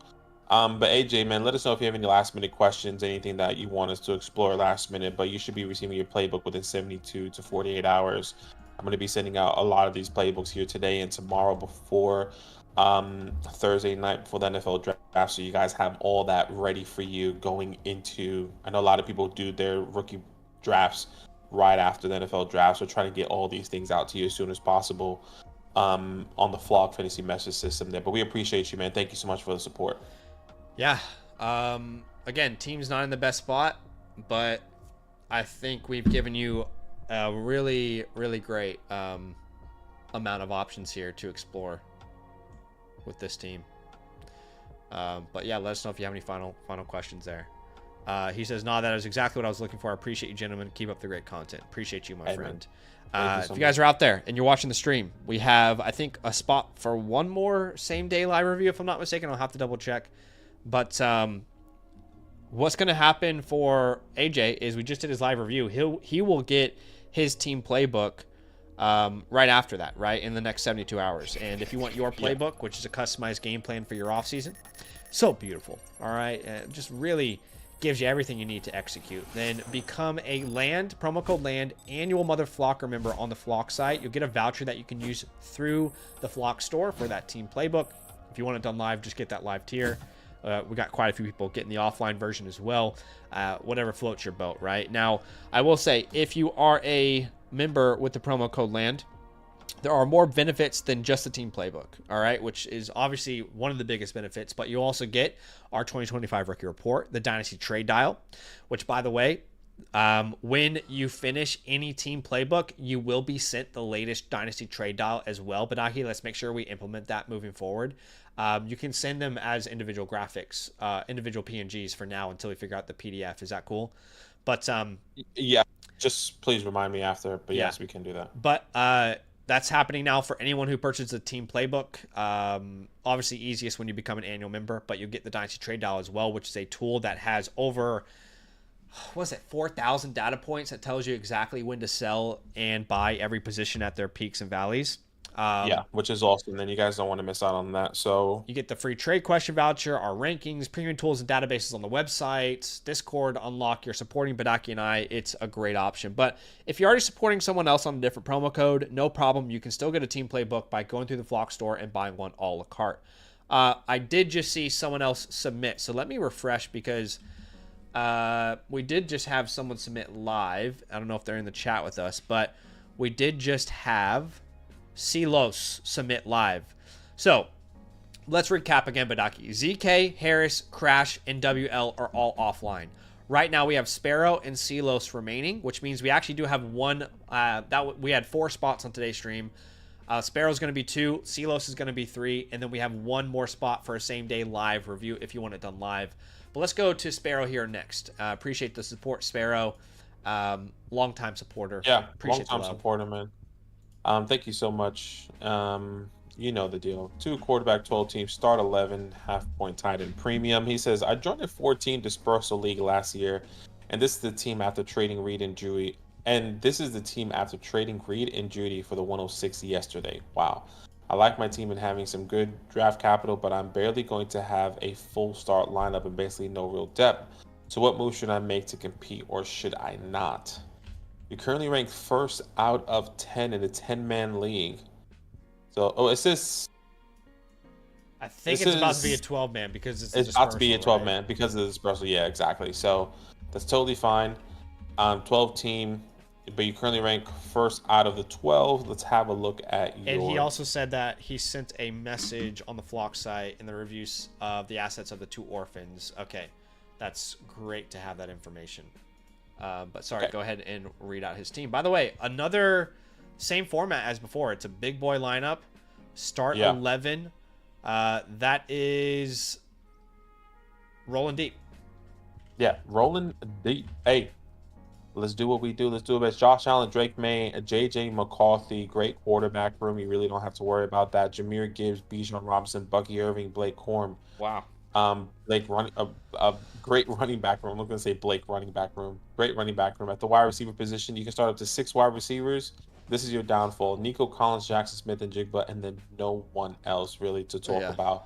But AJ, man, let us know if you have any last minute questions, anything that you want us to explore last minute. But you should be receiving your playbook within 72 to 48 hours. I'm going to be sending out a lot of these playbooks here today and tomorrow before Thursday night before the NFL draft, so you guys have all that ready for you going into. I know a lot of people do their rookie drafts right after the NFL draft, so trying to get all these things out to you as soon as possible on the Flock Fantasy message system there. But we appreciate you, man. Thank you so much for the support. Yeah. Again, team's not in the best spot, but I think we've given you a really, really great amount of options here to explore with this team. But yeah, let us know if you have any final questions there. He says, "No, that is exactly what I was looking for. I appreciate you, gentlemen. Keep up the great content. Appreciate you, my friend." If you guys are out there and you're watching the stream, we have, I think, a spot for one more same day live review, if I'm not mistaken. I'll have to double check. But what's going to happen for AJ is we just did his live review. He will get his team playbook right after that, right, in the next 72 hours. And if you want your playbook, which is a customized game plan for your offseason, so beautiful, all right, just really gives you everything you need to execute. Then become a promo code LAND annual Mother Flocker member on the Flock site. You'll get a voucher that you can use through the Flock store for that team playbook. If you want it done live, just get that live tier. We got quite a few people getting the offline version as well. Whatever floats your boat, right? Now, I will say, if you are a member with the promo code LAND, there are more benefits than just the team playbook, all right, which is obviously one of the biggest benefits, but you also get our 2025 rookie report, the Dynasty trade dial, which, by the way, when you finish any team playbook, you will be sent the latest Dynasty trade dial as well. Badaki, let's make sure we implement that moving forward. You can send them as individual graphics, individual PNGs for now until we figure out the PDF. Is that cool? But yeah, just please remind me after. But yes, we can do that. But that's happening now for anyone who purchases a team playbook. Obviously, easiest when you become an annual member, but you get the Dynasty trade dial as well, which is a tool that has over 4,000 data points that tells you exactly when to sell and buy every position at their peaks and valleys. Which is awesome. Then you guys don't want to miss out on that. So you get the free trade question voucher, our rankings, premium tools and databases on the website, Discord, unlock your supporting Badaki and I. It's a great option. But if you're already supporting someone else on a different promo code, no problem. You can still get a team playbook by going through the Flock store and buying one a la carte. I did just see someone else submit. So let me refresh because we did just have someone submit live. I don't know if they're in the chat with us, but we did just have Silos submit live. So let's recap again, Badaki. ZK, Harris, Crash, and WL are all offline. Right now we have Sparrow and Silos remaining, which means we actually do have one. We had 4 spots on today's stream. Sparrow's going to be 2, Silos is going to be 3, and then we have one more spot for a same day live review if you want it done live. But let's go to Sparrow here next. Appreciate the support, Sparrow. Long-time supporter. Yeah, long-time supporter, man. Thank you so much. You know the deal. 2 quarterback, 12 teams, start 11, half-point tight end premium. He says, I joined a 4-team dispersal league last year, and this is the team after trading Reed and Judy. And this is the team after trading Reed and Judy for the 106 yesterday. Wow. I like my team and having some good draft capital, but I'm barely going to have a full start lineup and basically no real depth. So what move should I make to compete, or should I not? You're currently ranked 1st out of 10 in the 10-man league. So, it says... I think it's about to be a 12-man because it's about to be a 12 right? man because of the dispersal. Yeah, exactly. So that's totally fine. 12 team, but you currently rank first out of the 12. Let's have a look at your. And he also said that he sent a message on the Flock site in the reviews of the assets of the 2 orphans. Okay, that's great to have that information. But sorry, Okay. Go ahead and read out his team. By the way, another same format as before. It's a big boy lineup. Start 11. That is rolling deep. Yeah, rolling deep. Hey, let's do what we do. Let's do it best. Josh Allen, Drake May, JJ McCarthy, great quarterback room. You really don't have to worry about that. Jameer Gibbs, Bijan Robinson, Bucky Irving, Blake Corum. Wow. Blake running a great running back room. I'm not gonna say Blake running back room. Great running back room. At the wide receiver position, you can start up to 6 wide receivers. This is your downfall. Nico Collins, Jackson Smith, and Jigba, and then no one else really to talk about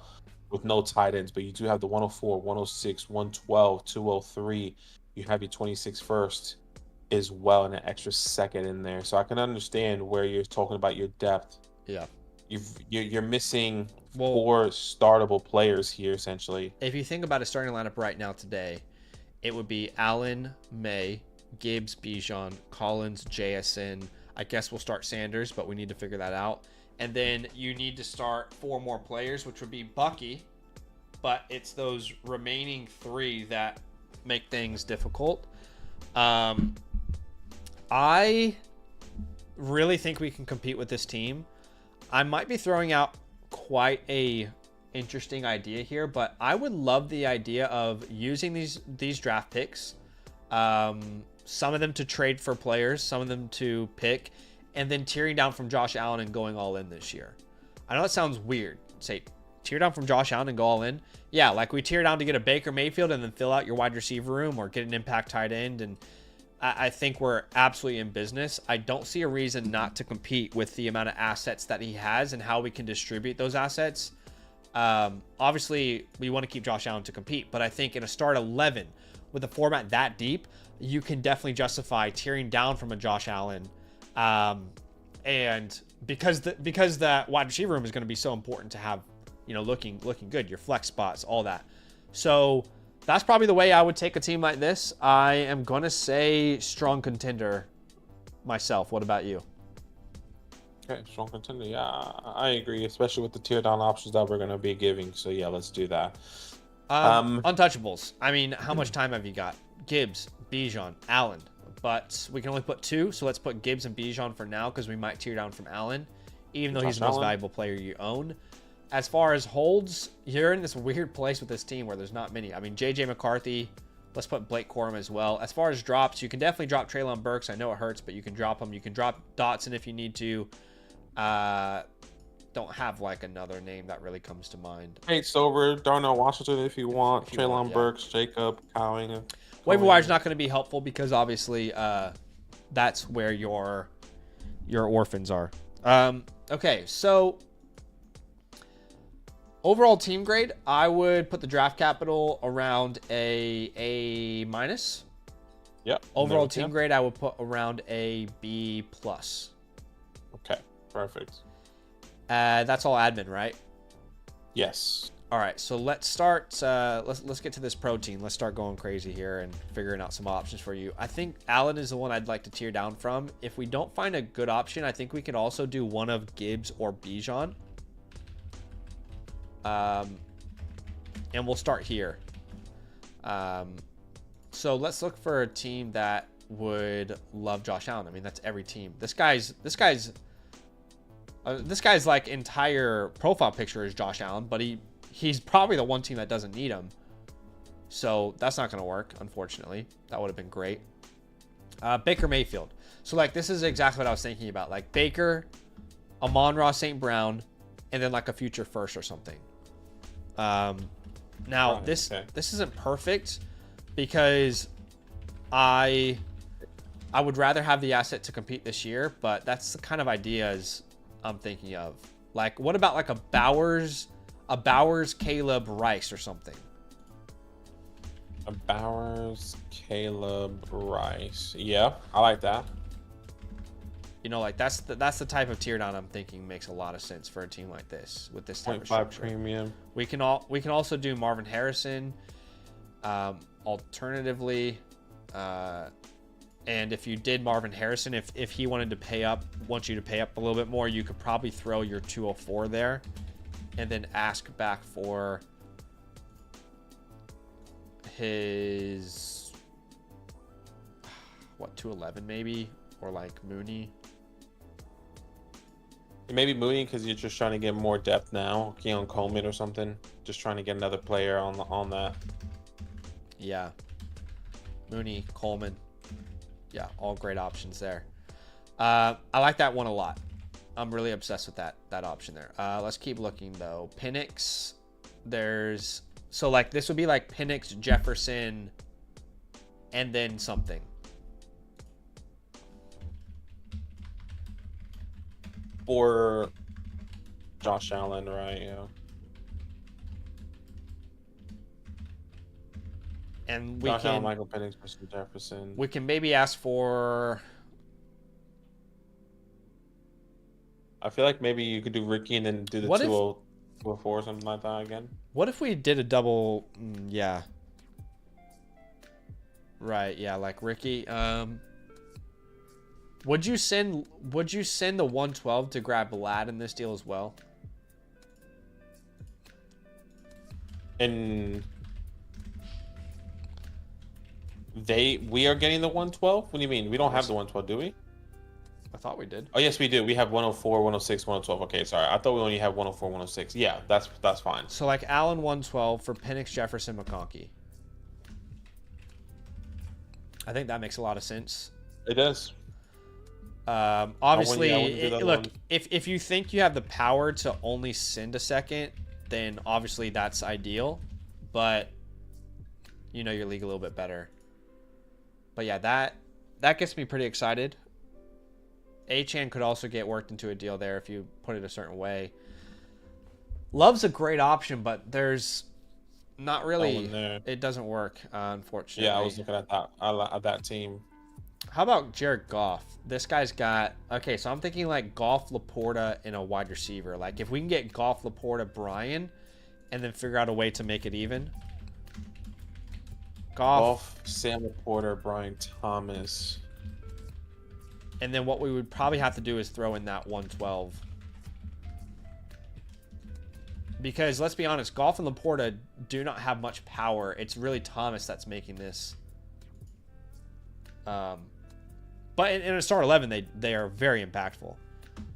with no tight ends. But you do have the 104, 106, 112, 203. You have your 26 first as well, and an extra second in there. So I can understand where you're talking about your depth. Yeah. You're missing 4 startable players here, essentially. If you think about a starting lineup right now today, it would be Allen, May, Gibbs, Bijan, Collins, JSN. I guess we'll start Sanders, but we need to figure that out. And then you need to start 4 more players, which would be Bucky. But it's those remaining 3 that make things difficult. I really think we can compete with this team. I might be throwing out quite a interesting idea here, but I would love the idea of using these draft picks, some of them to trade for players, some of them to pick, and then tearing down from Josh Allen and going all in this year. I know that sounds weird. Say, tear down from Josh Allen and go all in. Yeah, like we tear down to get a Baker Mayfield and then fill out your wide receiver room or get an impact tight end. And I think we're absolutely in business. I don't see a reason not to compete with the amount of assets that he has and how we can distribute those assets. Obviously, we want to keep Josh Allen to compete, but I think in a start 11 with a format that deep, you can definitely justify tearing down from a Josh Allen. And because that wide receiver room is going to be so important to have, looking good, your flex spots, all that. So that's probably the way I would take a team like this. I am going to say strong contender myself. What about you? Okay, strong contender. Yeah, I agree, especially with the tear down options that we're going to be giving. So yeah, let's do that. Untouchables. I mean, how much time have you got? Gibbs, Bijan, Allen. But we can only put 2, so let's put Gibbs and Bijan for now because we might tear down from Allen, even though he's the most valuable player you own. As far as holds, you're in this weird place with this team where there's not many. I mean, JJ McCarthy, let's put Blake Corum as well. As far as drops, you can definitely drop Treylon Burks. I know it hurts, but you can drop him. You can drop Dotson if you need to. Don't have like another name that really comes to mind. Hey, Sober, Darnell Washington if you want. Treylon Burks, Jacob, Cowing. Waiver wire is not going to be helpful because obviously that's where your orphans are. Okay, so overall team grade, I would put the draft capital around a minus. Yep. Overall team grade, I would put around a B plus. Okay, perfect. That's all admin, right? Yes. All right, so let's start. Let's get to this protein. Let's start going crazy here and figuring out some options for you. I think Allen is the one I'd like to tear down from. If we don't find a good option, I think we could also do one of Gibbs or Bijan. And we'll start here. So let's look for a team that would love Josh Allen. I mean, that's every team. This guy's like entire profile picture is Josh Allen, but he's probably the one team that doesn't need him. So that's not going to work, unfortunately. That would have been great. Baker Mayfield. So like this is exactly what I was thinking about. Like Baker, Amon-Ra St. Brown, and then like a future first or something. Now this isn't perfect because I would rather have the asset to compete this year, but that's the kind of ideas I'm thinking of. Like, what about like a Bowers Caleb Rice or something? A Bowers Caleb Rice. Yeah, I like that. You know, like that's the type of tear down I'm thinking makes a lot of sense for a team like this with this type of 0.5 structure. premium. We can also do Marvin Harrison, alternatively, and if you did Marvin Harrison, if he wanted to wants you to pay up a little bit more, you could probably throw your 204 there, and then ask back for his 211 maybe, or like Mooney. Maybe Mooney, because you're just trying to get more depth now. Keon Coleman or something. Just trying to get another player on that. Yeah. Mooney, Coleman. Yeah, all great options there. I like that one a lot. I'm really obsessed with that option there. Let's keep looking though. Penix, so like this would be like Penix, Jefferson, and then something. For Josh Allen, right? Yeah. And Josh Allen, Michael Penix, Jefferson. We can maybe ask for. I feel like maybe you could do Ricky and then do the 204 or something like that again. What if we did a double? Yeah. Right. Yeah, like Ricky. Would you send the 112 to grab Vlad in this deal as well? And we are getting the 112? What do you mean? We don't have the 112, do we? I thought we did. Oh, yes, we do. We have 104, 106, 112. Okay, sorry. I thought we only have 104, 106. Yeah, that's fine. So like Allen 112 for Penix, Jefferson, McConkey. I think that makes a lot of sense. It does. Obviously, look, if you think you have the power to only send a second, then obviously that's ideal. But you know your league a little bit better. But yeah, that gets me pretty excited. Achane could also get worked into a deal there if you put it a certain way. Love's a great option, but there's not really. It doesn't work, unfortunately. Yeah, I was looking at that team. How about Jared Goff? This guy's got... Okay, so I'm thinking like Goff, Laporta, and a wide receiver. Like if we can get Goff, Laporta, Brian, and then figure out a way to make it even. Goff, Sam Laporta, Brian Thomas. And then what we would probably have to do is throw in that 112. Because let's be honest, Goff and Laporta do not have much power. It's really Thomas that's making this. But in a start 11, they are very impactful.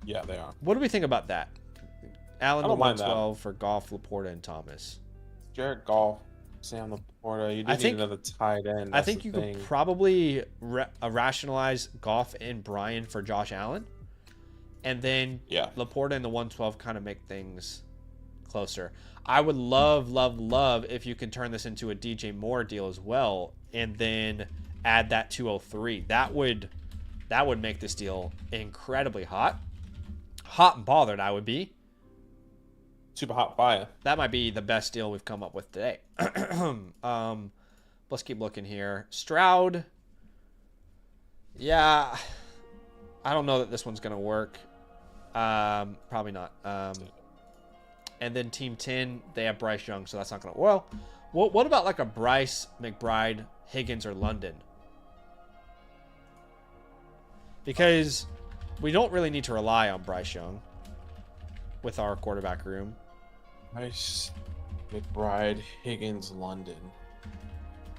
Yeah, they are. What do we think about that? Allen to 112 for Goff, Laporta, and Thomas. Jared Goff, Sam Laporta. You do need another tight end. I think you could probably rationalize Goff and Brian for Josh Allen. And then Laporta and the 112 kind of make things closer. I would love if you can turn this into a DJ Moore deal as well. And then add that 203. That would make this deal incredibly hot. Hot and bothered I would be. Super hot fire. That might be the best deal we've come up with today. Let's keep looking here. Stroud. Yeah. I don't know that this one's going to work. Probably not. And then Team 10, they have Bryce Young, so that's not going to... Well, what about like a Bryce, McBride, Higgins, or London? Because we don't really need to rely on Bryce Young with our quarterback room. Bryce, McBride, Higgins, London.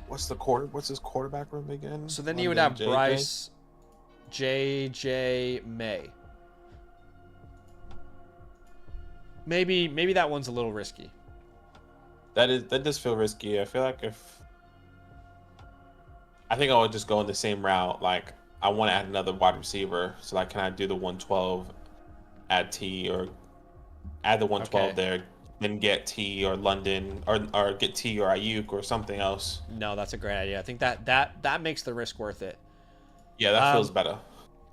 What's his quarterback room again? So then you would have Bryce, JJ, May. Maybe that one's a little risky. That does feel risky. I feel like I think I would just go in the same route. Like I want to add another wide receiver. So like, can I do the 112, add T, or add the 112 there, then get T or London, or get T or Ayuk or something else? No, that's a great idea. I think that makes the risk worth it. Yeah, that feels better.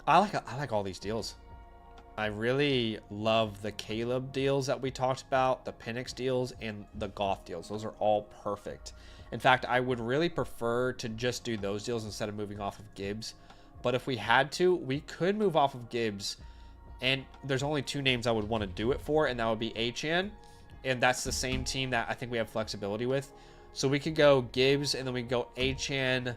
I like all these deals. I really love the Caleb deals that we talked about, the Penix deals, and the Goff deals. Those are all perfect. In fact, I would really prefer to just do those deals instead of moving off of Gibbs. But if we had to, we could move off of Gibbs. And there's only 2 names I would want to do it for, and that would be Achane. And that's the same team that I think we have flexibility with. So we could go Gibbs, and then we could go Achane.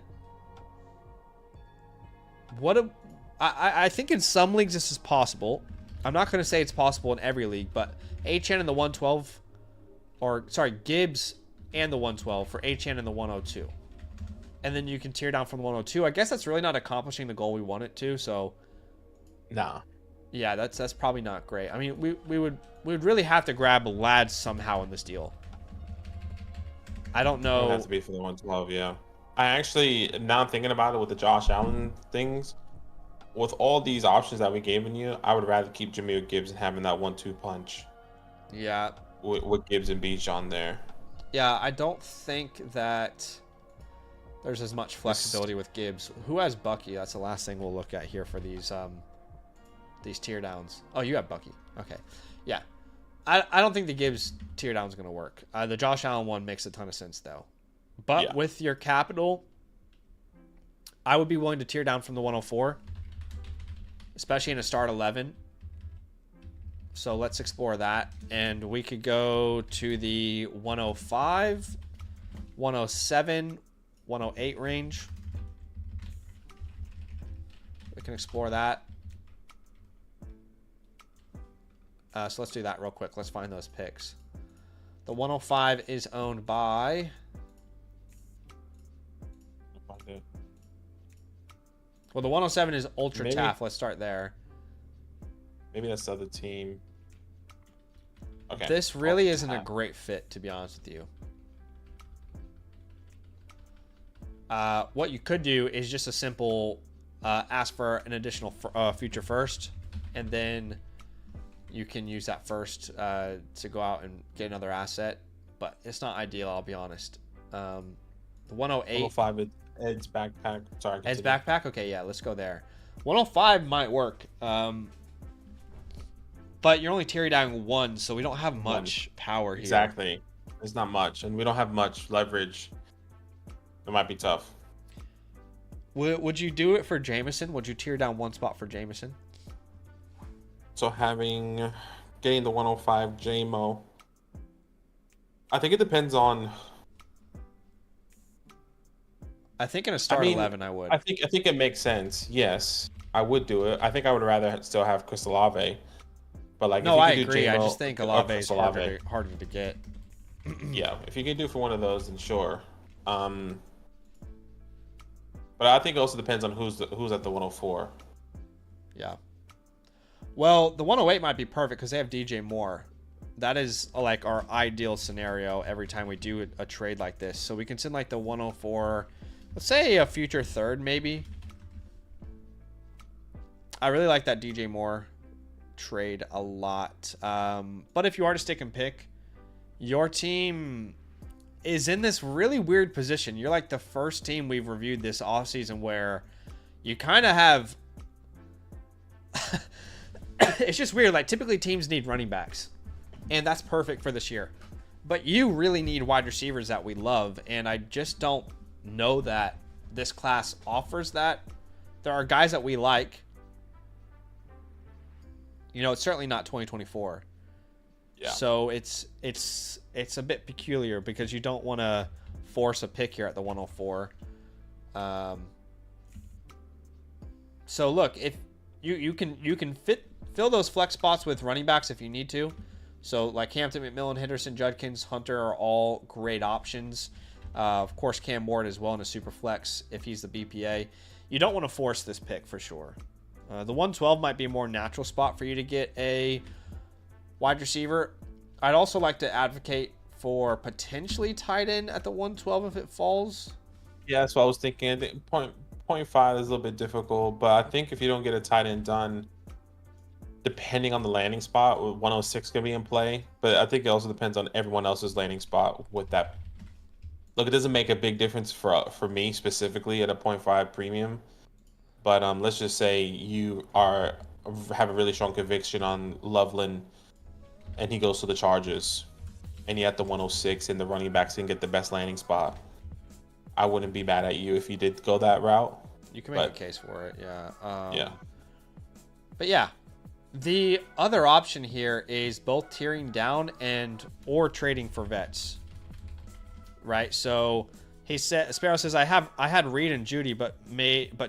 I think in some leagues this is possible. I'm not going to say it's possible in every league, but Achane and the 112, or sorry, Gibbs and the 112 for Achane and the 102. And then you can tear down from the 102. I guess that's really not accomplishing the goal we want it to, so. Nah. Yeah, that's probably not great. I mean, we would really have to grab Lads somehow in this deal. I don't know. It would have to be for the 112, yeah. I actually, now I'm thinking about it with the Josh Allen things, with all these options that we gave you, I would rather keep Jameer Gibbs and having that 1-2 punch. Yeah. With Gibbs and Bijan there. Yeah, I don't think that there's as much flexibility with Gibbs. Who has Bucky? That's the last thing we'll look at here for these tear downs. Oh, you have Bucky. Okay. Yeah. I don't think the Gibbs tear down is going to work. The Josh Allen one makes a ton of sense, though. But with your capital, I would be willing to tear down from the 104, especially in a start 11. So let's explore that. And we could go to the 105, 107, 108 range. We can explore that. So let's do that real quick. Let's find those picks. The 105 is owned by... Well, the 107 is Ultra Taff. Let's start there. Maybe that's the other team. Okay. This really isn't a great fit, to be honest with you. What you could do is just a simple ask for an additional future first, and then you can use that first to go out and get another asset. But it's not ideal, I'll be honest. The 108. 105 Ed's backpack. Sorry. Ed's backpack? Okay, yeah, let's go there. 105 might work. But you're only tearing down 1, so we don't have much power here. Exactly. There's not much, and we don't have much leverage. It might be tough. Would you do it for Jameson? Would you tear down 1 spot for Jameson? So getting the 105 JMO. I think it depends on... I think in a start 11 I would. I think it makes sense. Yes, I would do it. I think I would rather still have Chris Olave. But like, no, I agree. I just think Olave is harder to get. Yeah, if you can do for one of those, then sure. But I think it also depends on who's at the 104. Yeah. Well, the 108 might be perfect because they have DJ Moore. That is like our ideal scenario every time we do a trade like this. So we can send like the 104, let's say a future third maybe. I really like that DJ Moore trade a lot. But if you are to stick and pick, your team is in this really weird position. You're like the first team we've reviewed this offseason where you kind of have... It's just weird. Like, typically teams need running backs, and that's perfect for this year. But you really need wide receivers that we love, and I just don't know that this class offers that. There are guys that we like. You know, it's certainly not 2024. Yeah. So it's a bit peculiar because you don't want to force a pick here at the 104. So look, if you can fill those flex spots with running backs if you need to. So like Hampton, McMillan, Henderson, Judkins, Hunter are all great options. Of course, Cam Ward as well in a super flex if he's the BPA. You don't want to force this pick for sure. The 112 might be a more natural spot for you to get a wide receiver. I'd also like to advocate for potentially tight end at the 112 if it falls. Yeah, that's what I was thinking. I think 0.5 is a little bit difficult, but I think if you don't get a tight end done, depending on the landing spot, 106 can be in play. But I think it also depends on everyone else's landing spot with that. Look, it doesn't make a big difference for me specifically at a 0.5 premium. But let's just say you have a really strong conviction on Loveland, and he goes to the Chargers, and you at the 106, and the running backs can get the best landing spot. I wouldn't be mad at you if you did go that route. You can make a case for it, yeah. Yeah. But yeah, the other option here is both tiering down or trading for vets, right? So he said, Sparrow says, I had Reed and Judy, but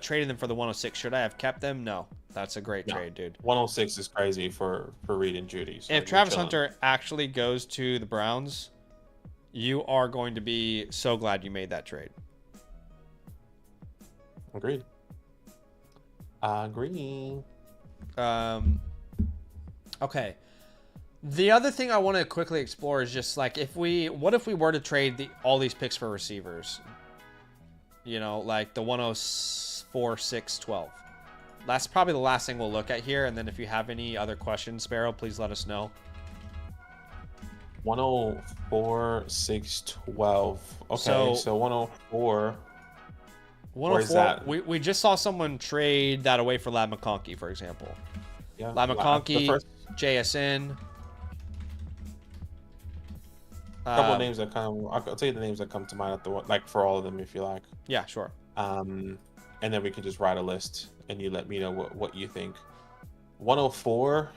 traded them for the 106. Should I have kept them? No, that's a great trade, dude. 106 is crazy for Reed and Judy. So if Travis Hunter actually goes to the Browns, you are going to be so glad you made that trade. Agreed. Agree. Okay. The other thing I want to quickly explore is just like what if we were to trade all these picks for receivers? You know, like the 104, 6, 12. That's probably the last thing we'll look at here. And then if you have any other questions, Sparrow, please let us know. 104, 6, 12. Okay, so 104. 104. We just saw someone trade that away for Lad McConkey, for example. Yeah, Lad McConkey, JSN. A couple of names that come. I'll tell you the names that come to mind at like for all of them, if you like. Yeah, sure. And then we can just write a list, and you let me know what you think. 104.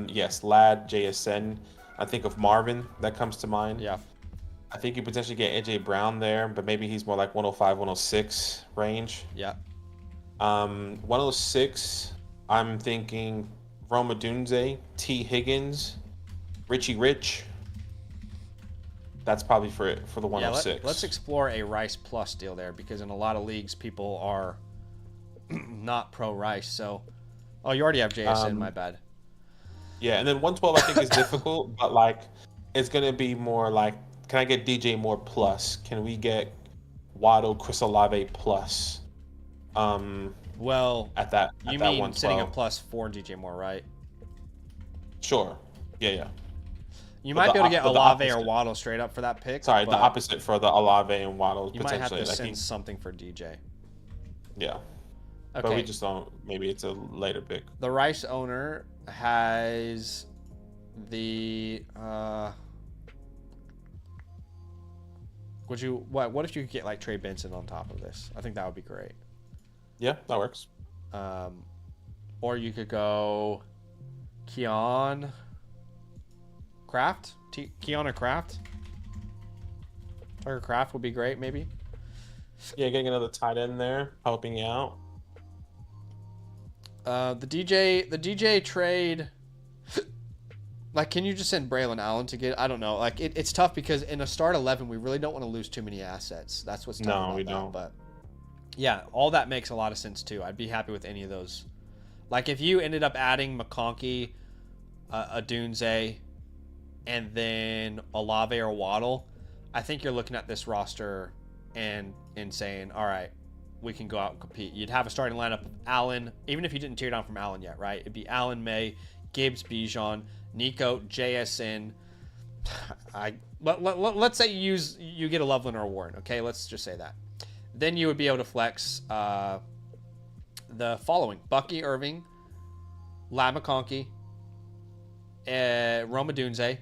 Yes, Lad, JSN. I think of Marvin that comes to mind. Yeah. I think you potentially get AJ Brown there, but maybe he's more like 105, 106 range. Yeah. 106. I'm thinking Roma Dunze, T. Higgins, Richie Rich. That's probably for the 106. Yeah, let's explore a Rice plus deal there, because in a lot of leagues people are not pro Rice. So, you already have JSN. My bad. Yeah, and then 112 I think is difficult, but like it's gonna be more like, can I get DJ Moore plus? Can we get Waddle, Chris Olave plus? Well, at that you that mean 112. sitting a plus for DJ Moore, right? Sure. Yeah. You might be able to get Olave or Waddle straight up for that pick. Sorry, the opposite for the Olave and Waddle. You might have to like send something for DJ. Yeah. Okay. But we just don't. Maybe it's a later pick. The Rice owner has the. What if you could get like Trey Benson on top of this? I think that would be great. Yeah, that works. Or you could go Keon Kraft. Keon or Kraft. Tucker Kraft would be great, maybe. Yeah, getting another tight end there, helping you out. The DJ trade. Like, can you just send Braylon Allen to get? I don't know. Like, it's tough because in a start 11, we really don't want to lose too many assets. That's what's tough about we that. don't. But yeah, all that makes a lot of sense too. I'd be happy with any of those. Like, if you ended up adding McConkey, Adunze, and then Olave or Waddle, I think you're looking at this roster and saying, all right, we can go out and compete. You'd have a starting lineup of Allen, even if you didn't tear down from Allen yet, right? It'd be Allen, May, Gibbs, Bijan, Nico, JSN. Let's say you get a Loveland or a Warren, okay? Let's just say that. Then you would be able to flex the following: Bucky Irving, Lad McConkey, Roma Dunze,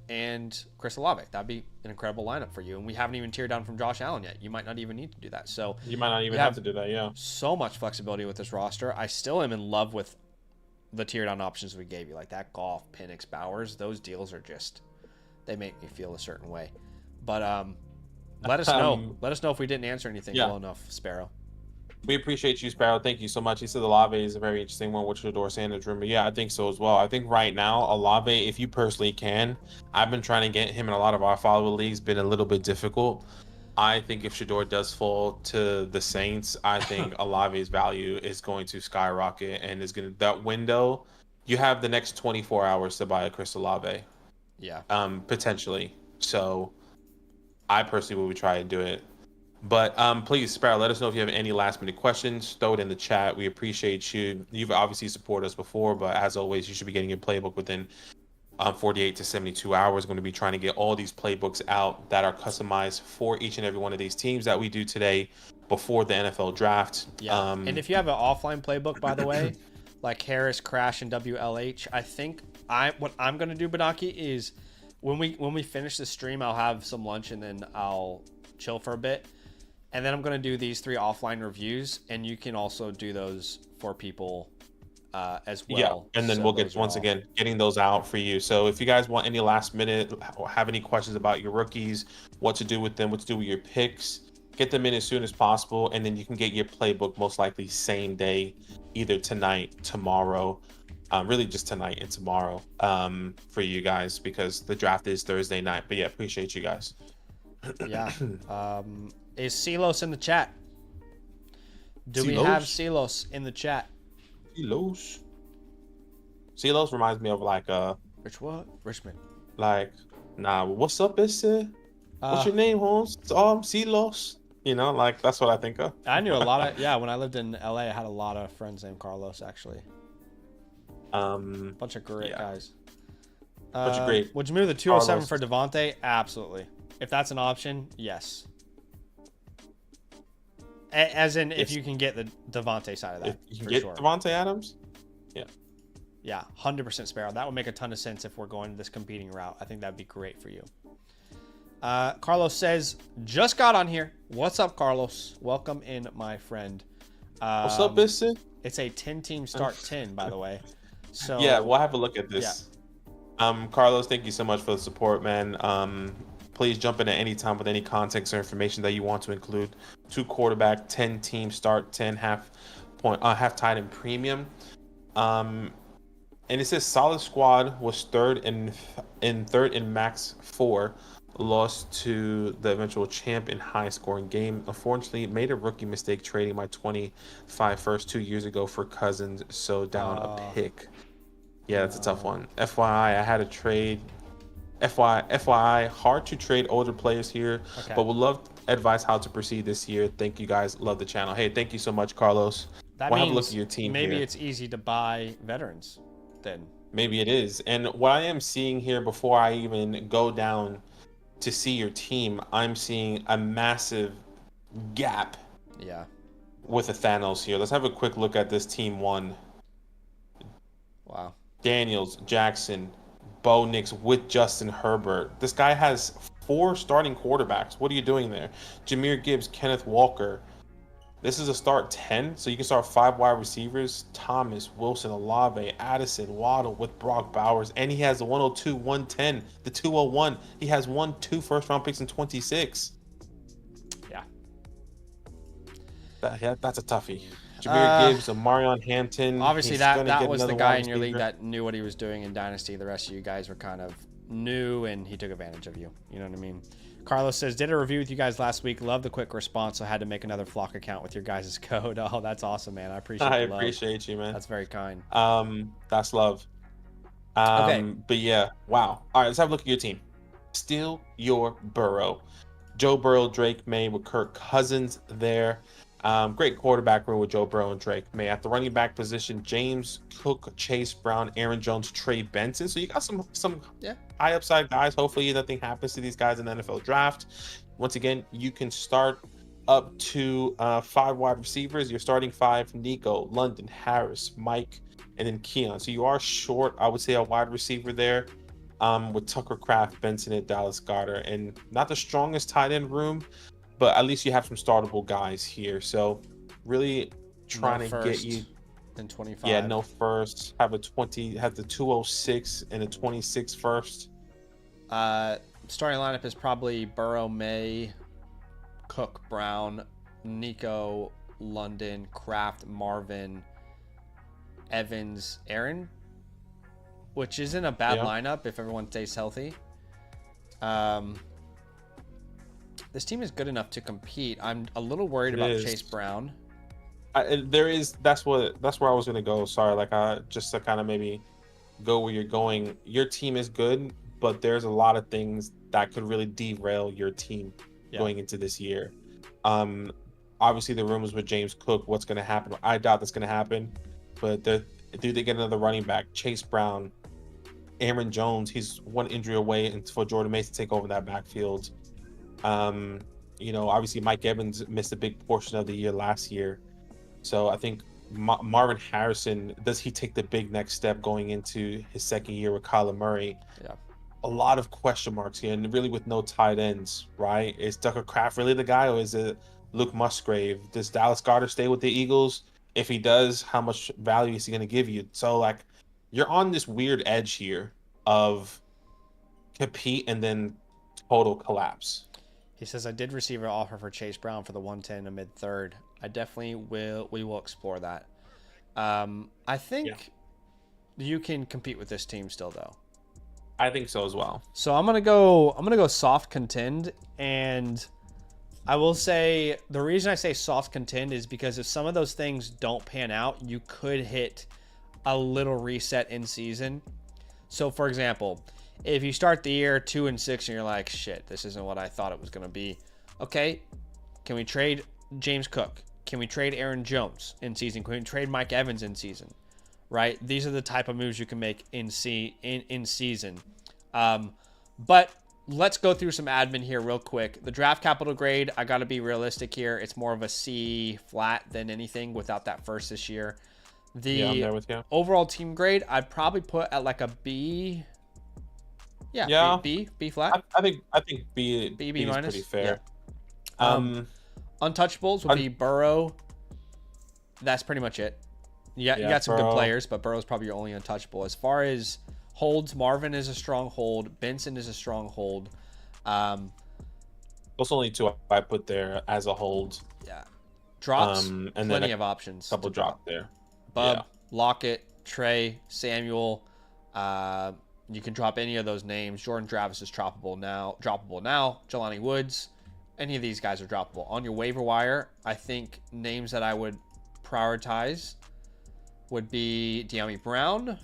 and Chris Olave. That'd be an incredible lineup for you. And we haven't even teared down from Josh Allen yet. You might not even need to do that. So you might not even have to do that. Yeah. So much flexibility with this roster. I still am in love with the tear down options we gave you, like that Goff, Penix, Bowers. Those deals are just, they make me feel a certain way. But let us know. Let us know if we didn't answer anything well enough, Sparrow. We appreciate you, Sparrow. Thank you so much. He said Olave is a very interesting one, which Shador Sanders room. But yeah, I think so as well. I think right now, Olave, if you personally can, I've been trying to get him in a lot of our follower leagues, been a little bit difficult. I think if Shador does fall to the Saints, I think Olave's value is going to skyrocket and is going to, that window, you have the next 24 hours to buy a Chris Olave. Yeah. Potentially. So I personally would try and do it. But please, Sparrow, let us know if you have any last-minute questions. Throw it in the chat. We appreciate you. You've obviously supported us before, but as always, you should be getting your playbook within 48 to 72 hours. We're going to be trying to get all these playbooks out that are customized for each and every one of these teams that we do today before the NFL draft. Yeah. And if you have an offline playbook, by the way, like Harris, Crash, and WLH, I think what I'm going to do, Badaki, is when we finish the stream, I'll have some lunch and then I'll chill for a bit. And then I'm going to do these 3 offline reviews, and you can also do those for people as well. Yeah, and then So we'll those get, are once all. again, getting those out for you. So if you guys want any last minute or have any questions about your rookies, what to do with them, what to do with your picks, get them in as soon as possible, and then you can get your playbook most likely same day, either tonight, tomorrow, really just tonight and tomorrow, for you guys, because the draft is Thursday night. But yeah, appreciate you guys. Yeah. Is Silos in the chat? Do we Silos? have Silos in the chat? Silos. Silos reminds me of like Richmond. like, nah, what's up, Issa? What's Uh, your name, Holmes? Silos. You know, like that's what I think of. I knew a lot of, yeah, when I lived in LA, I had a lot of friends named Carlos, actually. Bunch of great guys. Bunch of great. Would you move the 207 Carlos. for Devontae? Absolutely. If that's an option, yes. As in, if Yes. you can get the Devontae side of that. If you can for get sure. Devontae Adams, Yeah, 100% Sparrow. That would make a ton of sense if we're going this competing route. I think that'd be great for you. Carlos says, just got on here. What's up, Carlos? Welcome in, my friend. what's up, Issa? It's a 10-team start 10, by the way. So Yeah, we'll have a look at this. Carlos, thank you so much for the support, man. Please jump in at any time with any context or information that you want to include. 2 quarterback, 10-team start 10, half tight and premium. And it says solid squad was third in max 4, lost to the eventual champ in high scoring game. Unfortunately, made a rookie mistake trading my 25 first 2 years ago for Cousins, so down a pick. Yeah, that's a tough one. FYI, I had a trade. FYI, hard to trade older players here, but would love advice how to proceed this year. Thank you guys. Love the channel. Hey, thank you so much, Carlos. That we'll means have a look at your team maybe here. it's easy to buy veterans then. Maybe it is. And what I am seeing here before I even go down to see your team, I'm seeing a massive gap with the Thanos here. Let's have a quick look at this team 1. Wow. Daniels, Jackson, Bo Nix with Justin Herbert. This guy has 4 starting quarterbacks. What are you doing there? Jahmyr Gibbs, Kenneth Walker. This is a start 10, so you can start 5 wide receivers. Thomas, Wilson, Olave, Addison, Waddle with Brock Bowers. And he has the 102, 110, the 201. He has 2 first-round picks in 26. Yeah. That's a toughie. Jahmyr Gibbs, Marion Hampton. Obviously, that was the guy in your league that knew what he was doing in Dynasty. The rest of you guys were kind of new, and he took advantage of you. You know what I mean? Carlos says, did a review with you guys last week. Love the quick response, so I had to make another Flock account with your guys' code. Oh, that's awesome, man. I appreciate the love. appreciate you, man. That's very kind. That's love. Okay. But yeah, wow. All right, let's have a look at your team. Steal your Burrow. Joe Burrow, Drake May with Kirk Cousins there. Great quarterback room with Joe Burrow and Drake May. At the running back position, James Cook, Chase Brown, Aaron Jones, Trey Benson. So you got some high upside guys. Hopefully nothing happens to these guys in the NFL draft. Once again, you can start up to 5 wide receivers. You're starting 5: Nico, London, Harris, Mike, and then Keon. So you are short, I would say, a wide receiver there. With Tucker Kraft, Benson, and Dallas Goedert, and not the strongest tight end room, but at least you have some startable guys here. So really trying to get you in 25. Yeah, no first. Have the 206 and a 26 first. Starting lineup is probably Burrow, May, Cook, Brown, Nico, London, Kraft, Marvin, Evans, Aaron, which isn't a bad lineup if everyone stays healthy. This team is good enough to compete. I'm a little worried about Chase Brown. That's where I was gonna go. Sorry, just to kind of maybe go where you're going. Your team is good, but there's a lot of things that could really derail your team going into this year. Obviously the rumors with James Cook, what's gonna happen? I doubt that's gonna happen. But do they get another running back? Chase Brown, Aaron Jones, he's one injury away, and for Jordan Mason to take over that backfield. Obviously Mike Evans missed a big portion of the year last year. So I think Marvin Harrison, does he take the big next step going into his second year with Kyler Murray? Yeah. A lot of question marks here, and really with no tight ends, right? Is Tucker Kraft really the guy, or is it Luke Musgrave. Does Dallas Goedert stay with the Eagles? If he does, how much value is he going to give you? So like, you're on this weird edge here of compete and then total collapse. He says, I did receive an offer for Chase Brown for the 110 in the mid third. I definitely will. We will explore that. I think you can compete with this team still, though. I think so as well. So I'm gonna go soft contend, and I will say the reason I say soft contend is because if some of those things don't pan out, you could hit a little reset in season. So for example, if you start the year 2-6 and you're like, shit, this isn't what I thought it was gonna be. Okay, can we trade James Cook? Can we trade Aaron Jones in season? Can we trade Mike Evans in season? Right? These are the type of moves you can make in season. But let's go through some admin here real quick. The draft capital grade, I got to be realistic here. It's more of a C flat than anything without that first this year. I'm there with you. Overall team grade, I'd probably put at like a B. Yeah. B flat. I think B minus is pretty fair. Yeah. Untouchables would be Burrow. That's pretty much it. Yeah, you got some good players, but Burrow's probably your only untouchable. As far as holds, Marvin is a strong hold. Benson is a strong hold. Those only two I put there as a hold. Yeah. Drops, and plenty of options. Couple drop there. Bub, Lockett, Trey, Samuel. You can drop any of those names. Jordan Travis is droppable now. Jelani Woods. Any of these guys are droppable. On your waiver wire, I think names that I would prioritize would be De'Ami Brown.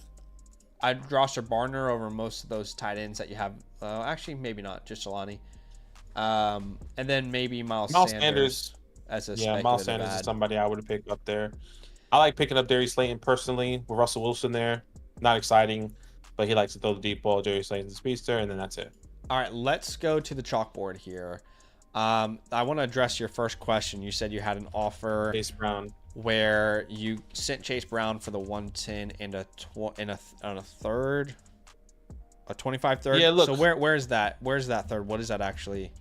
I'd roster Barner over most of those tight ends that you have. Actually, maybe not. Just Jelani. And then maybe Miles Sanders as a speculative Miles Sanders is somebody I would pick up there. I like picking up Darius Slayton personally with Russell Wilson there. Not exciting, but he likes to throw the deep ball. Darius Slayton's a speedster, and then that's it. All right, let's go to the chalkboard here. I want to address your first question. You said you had an offer. Chase Brown. Where you sent Chase Brown for the 110 and a third, a 25 third. Yeah, look. So where's that? Where's that third? What is that actually?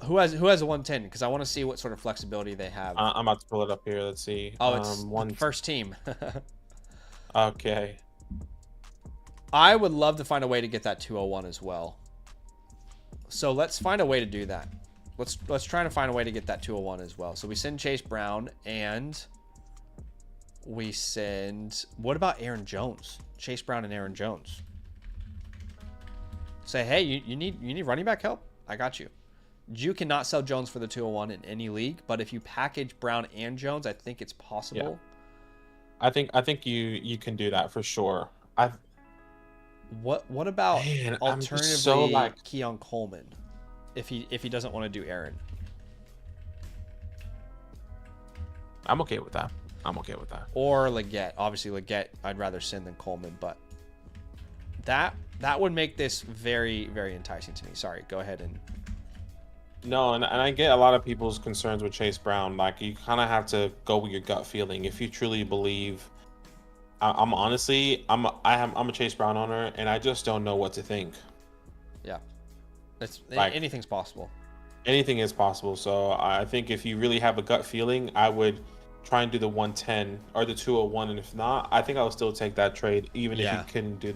Who has a 110? Because I want to see what sort of flexibility they have. I'm about to pull it up here. Let's see. Oh, it's the first team. Okay. I would love to find a way to get that 201 as well. So let's find a way to do that. Let's try to find a way to get that 201 as well. So we send Chase Brown and we send. What about Aaron Jones? Chase Brown and Aaron Jones. Say, hey, you need running back help? I got you. You cannot sell Jones for the 201 in any league, but if you package Brown and Jones, I think it's possible. Yeah. I think you can do that for sure. What about alternatively Keon Coleman? If he doesn't want to do Aaron. I'm okay with that. Or Leggett. Obviously Leggett I'd rather send than Coleman, but that would make this very, very enticing to me. Sorry, go ahead and No, and I get a lot of people's concerns with Chase Brown. Like, you kind of have to go with your gut feeling. If you truly believe, I'm honestly a Chase Brown owner, and I just don't know what to think. Yeah. Anything's possible. Anything is possible. So I think if you really have a gut feeling, I would try and do the 110 or the 201, and if not, I think I would still take that trade, even if you couldn't do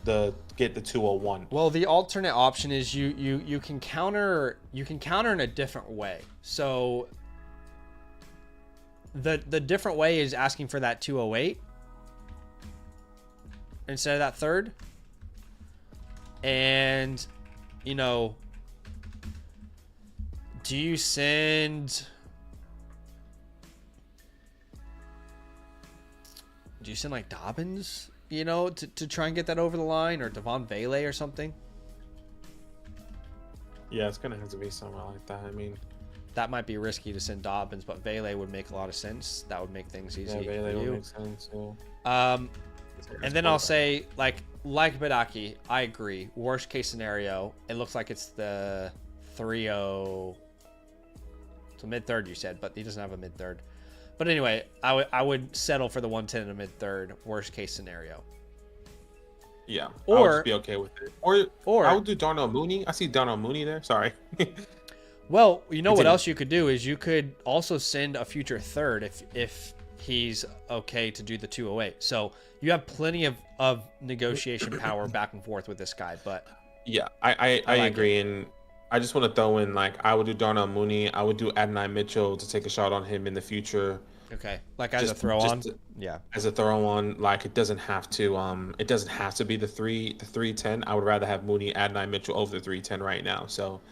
the get the 201. Well, the alternate option is you can counter in a different way. So the different way is asking for that 208 instead of that third, and do you send like Dobbins, to try and get that over the line, or Devon Vele or something? Yeah, it's going to have to be somewhere like that. I mean, that might be risky to send Dobbins, but Vele would make a lot of sense. That would make things easy. Yeah, Vele would make sense. And then I'll say, like Badaki, I agree. Worst case scenario, it looks like it's the 3-0. So mid-third, you said, but he doesn't have a mid-third. But anyway, I would settle for the 110 in a mid-third, worst case scenario. Yeah, I would just be okay with it. Or I would do Darnell Mooney. I see Darnell Mooney there. Sorry. Well, you know what Continue. else you could do is you could also send a future third if he's okay to do the 208. So you have plenty of negotiation power back and forth with this guy. But Yeah, I like agree, and I just want to throw in like I would do Darnell Mooney, I would do Adonai Mitchell to take a shot on him in the future, okay, like as a just throw just on, yeah. as a throw on. Like it doesn't have to be the 310. I would rather have Mooney, Adonai Mitchell over the 310 right now. So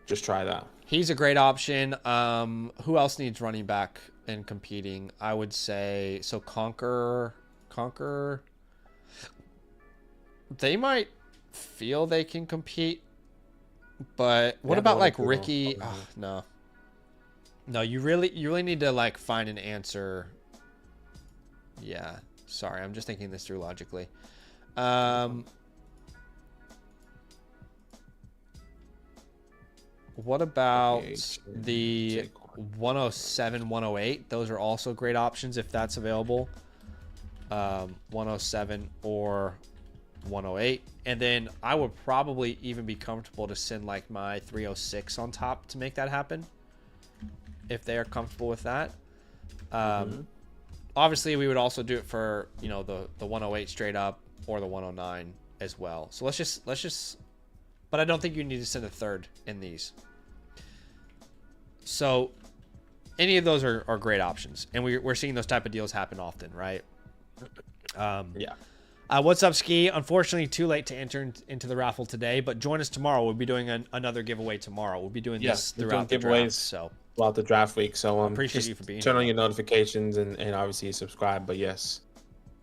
just try that. He's a great option. Who else needs running back and competing? I would say so. Conquer. They might feel they can compete, but what Yeah, about no, like no, Ricky? no. No, no. You really need to like find an answer. Yeah, sorry, I'm just thinking this through logically. What about the 107, 108? Those are also great options if that's available. 107 or 108. And then I would probably even be comfortable to send like my 306 on top to make that happen, if they are comfortable with that. Obviously, we would also do it for, you know, the 108 straight up or the 109 as well. So let's just, but I don't think you need to send a third in these. So any of those are great options, and we're seeing those type of deals happen often, right? Yeah. What's up, Ski? Unfortunately, too late to enter into the raffle today, but join us tomorrow. We'll be doing another giveaway tomorrow. We'll be doing this throughout the draft. So throughout the draft week. So appreciate you for being turn here. on your notifications and obviously subscribe. But yes,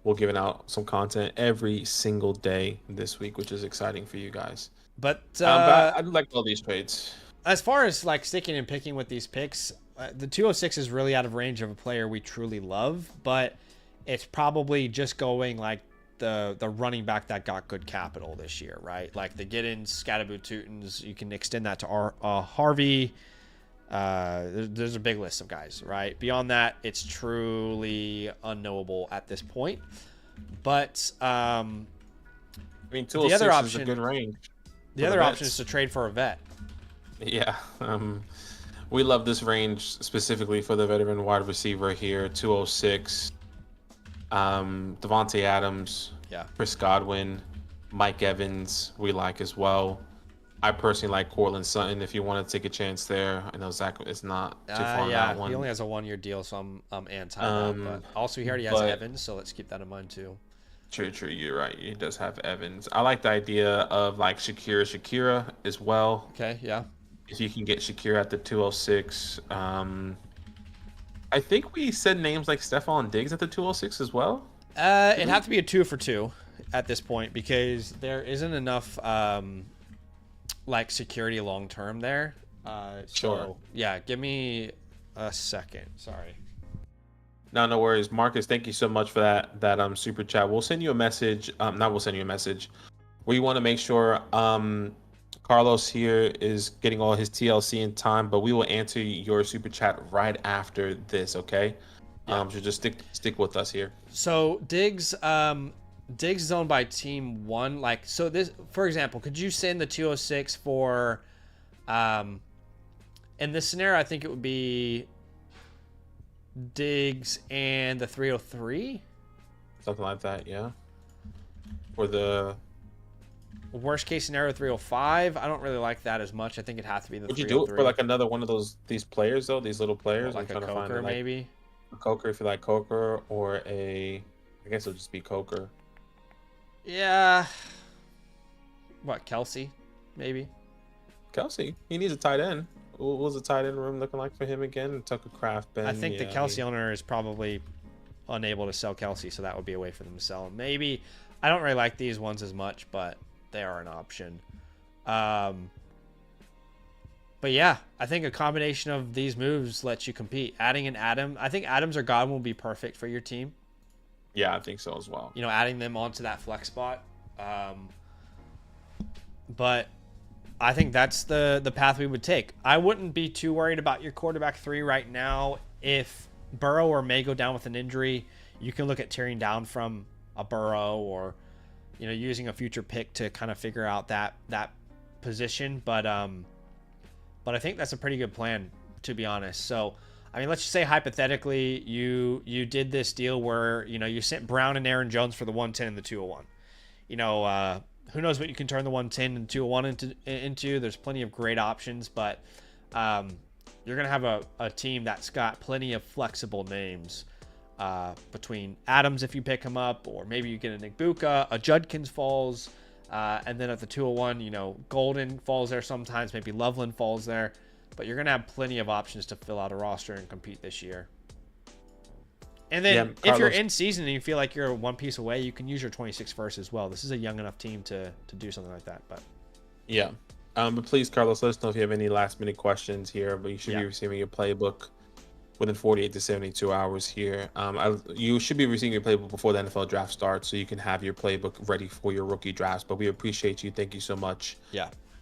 we're giving out some content every single day this week, which is exciting for you guys. But I like all these trades. As far as like sticking and picking with these picks, the 206 is really out of range of a player we truly love, but it's probably just going like the running back that got good capital this year, right? Like the Giddens, Scatterboot Tutons, you can extend that to Harvey. There's a big list of guys, right? Beyond that, it's truly unknowable at this point. But I mean, 206 the other option, is a good range. The other option is to trade for a vet. Yeah, we love this range specifically for the veteran wide receiver here. 206, Devontae Adams, Chris Godwin, Mike Evans, we like as well. I personally like Cortland Sutton if you want to take a chance there. I know Zach is not too far on that one. He only has a 1 year deal, so I'm anti that. But also, he already has Evans, so let's keep that in mind too. True. You're right. He does have Evans. I like the idea of like Shakira as well. Okay, yeah. If you can get Shakira at the 206. I think we said names like Stephon Diggs at the 206 as well. It'd have to be a 2 for 2 at this point because there isn't enough like security long term there. Sure. Yeah, give me a second. Sorry. No worries, Marcus. Thank you so much for that super chat. We'll send you a message. We'll send you a message. We want to make sure Carlos here is getting all his TLC in time, but we will answer your super chat right after this. Okay. So just stick with us here. So Diggs is owned by Team 1. Like, so this, for example, could you send the 206 for, in this scenario, I think it would be Diggs and the 303? Something like that, yeah. For the worst case scenario, 305. I don't really like that as much. I think it'd have to be the 303. Would you do it for like another one of these players though? These little players? Like a Coker, maybe? A Coker if you like Coker, or I guess it'll just be Coker. Yeah. What, Kelsey? Maybe. Kelsey. He needs a tight end. What was the tight end room looking like for him again? Tucker Craft, Ben. I think the Kelsey owner is probably unable to sell Kelsey, so that would be a way for them to sell him. Maybe. I don't really like these ones as much, but they are an option. But yeah, I think a combination of these moves lets you compete. Adding an Adam. I think Adams or Godwin will be perfect for your team. Yeah, I think so as well. You know, adding them onto that flex spot. But I think that's the path we would take. I wouldn't be too worried about your quarterback 3 right now. If Burrow or May go down with an injury, you can look at tearing down from a Burrow or, you know, using a future pick to kind of figure out that position. But But I think that's a pretty good plan, to be honest. So, I mean, let's just say hypothetically you did this deal where, you know, you sent Brown and Aaron Jones for the 110 and the 201. You know, who knows what you can turn the 110 and 201 into. There's plenty of great options, but you're going to have a team that's got plenty of flexible names between Adams if you pick him up, or maybe you get a Nick Buka, a Judkins falls, and then at the 201, you know, Golden falls there sometimes, maybe Loveland falls there, but you're going to have plenty of options to fill out a roster and compete this year. And then if you're in season and you feel like you're one piece away, you can use your 26 first as well. This is a young enough team to do something like that. But yeah. But please, Carlos, let us know if you have any last minute questions here. But you should be receiving your playbook within 48 to 72 hours here. You should be receiving your playbook before the NFL draft starts, so you can have your playbook ready for your rookie drafts. But we appreciate you. Thank you so much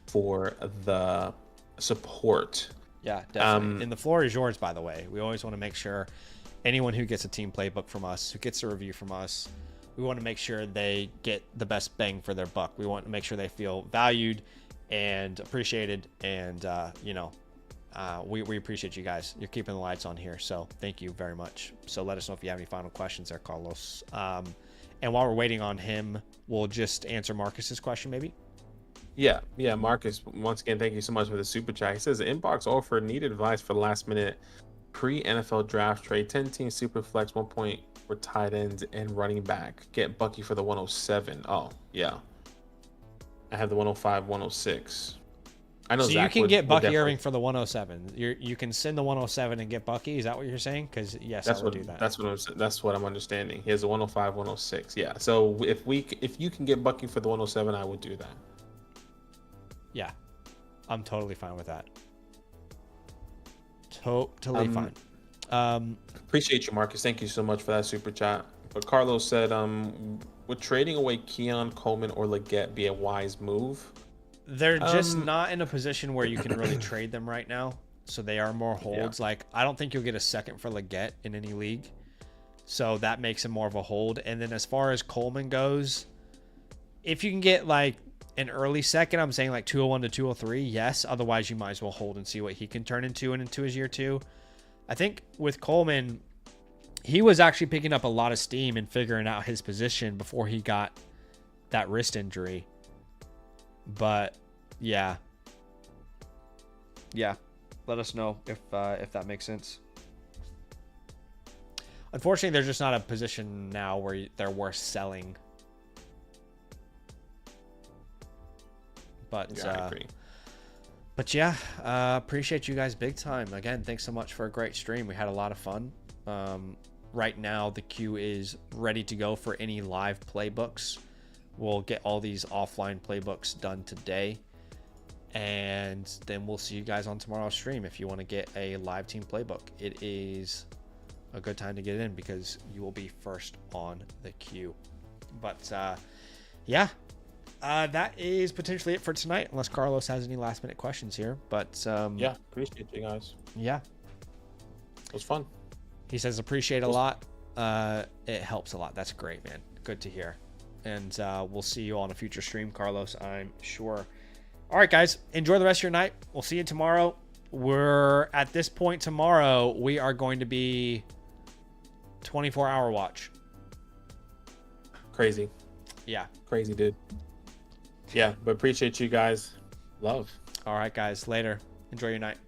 for the support. Yeah, definitely. And the floor is yours, by the way. We always want to make sure anyone who gets a team playbook from us, who gets a review from us, we want to make sure they get the best bang for their buck. We want to make sure they feel valued and appreciated, and we appreciate you guys. You're keeping the lights on here, so thank you very much. So let us know if you have any final questions there, Carlos. And while we're waiting on him, we'll just answer Marcus's question, maybe. Yeah, Marcus, once again, thank you so much for the super chat. He says, inbox offer, needed advice for the last minute pre-NFL draft trade, 10-team super flex, 1 point for tight ends and running back. Get Bucky for the 107. Oh, yeah. I have the 105, 106. I know. So Zach you can get Bucky Irving for the 107. You can send the 107 and get Bucky. Is that what you're saying? Because yes, I would do that. That's what I'm understanding. He has a 105, 106. Yeah. So if you can get Bucky for the 107, I would do that. Yeah, I'm totally fine with that. Totally fine. Appreciate you, Marcus. Thank you so much for that super chat. But Carlos said, would trading away Keon, Coleman, or Leggett be a wise move? They're just not in a position where you can really trade them right now. So they are more holds. Yeah. Like, I don't think you'll get a second for Leggett in any league. So that makes him more of a hold. And then as far as Coleman goes, if you can get like an early second, I'm saying like 201 to 203, yes. Otherwise, you might as well hold and see what he can turn into and into his year 2. I think with Coleman, he was actually picking up a lot of steam and figuring out his position before he got that wrist injury. But yeah, let us know if that makes sense. Unfortunately, they're just not a position now where they're worth selling. But yeah, I agree. But yeah, appreciate you guys big time. Again, thanks so much for a great stream. We had a lot of fun. Right now, the queue is ready to go for any live playbooks. We'll get all these offline playbooks done today. And then we'll see you guys on tomorrow's stream if you want to get a live team playbook. It is a good time to get in because you will be first on the queue. But that is potentially it for tonight, unless Carlos has any last minute questions here. But yeah, appreciate you guys. Yeah, it was fun. He says appreciate a lot. It helps a lot. That's great, man. Good to hear. And we'll see you on a future stream, Carlos, I'm sure. All right, guys, enjoy the rest of your night. We'll see you tomorrow. We're at this point tomorrow, we are going to be 24-hour watch. Crazy. Yeah. Crazy, dude. Yeah, but appreciate you guys. Love. All right, guys. Later. Enjoy your night.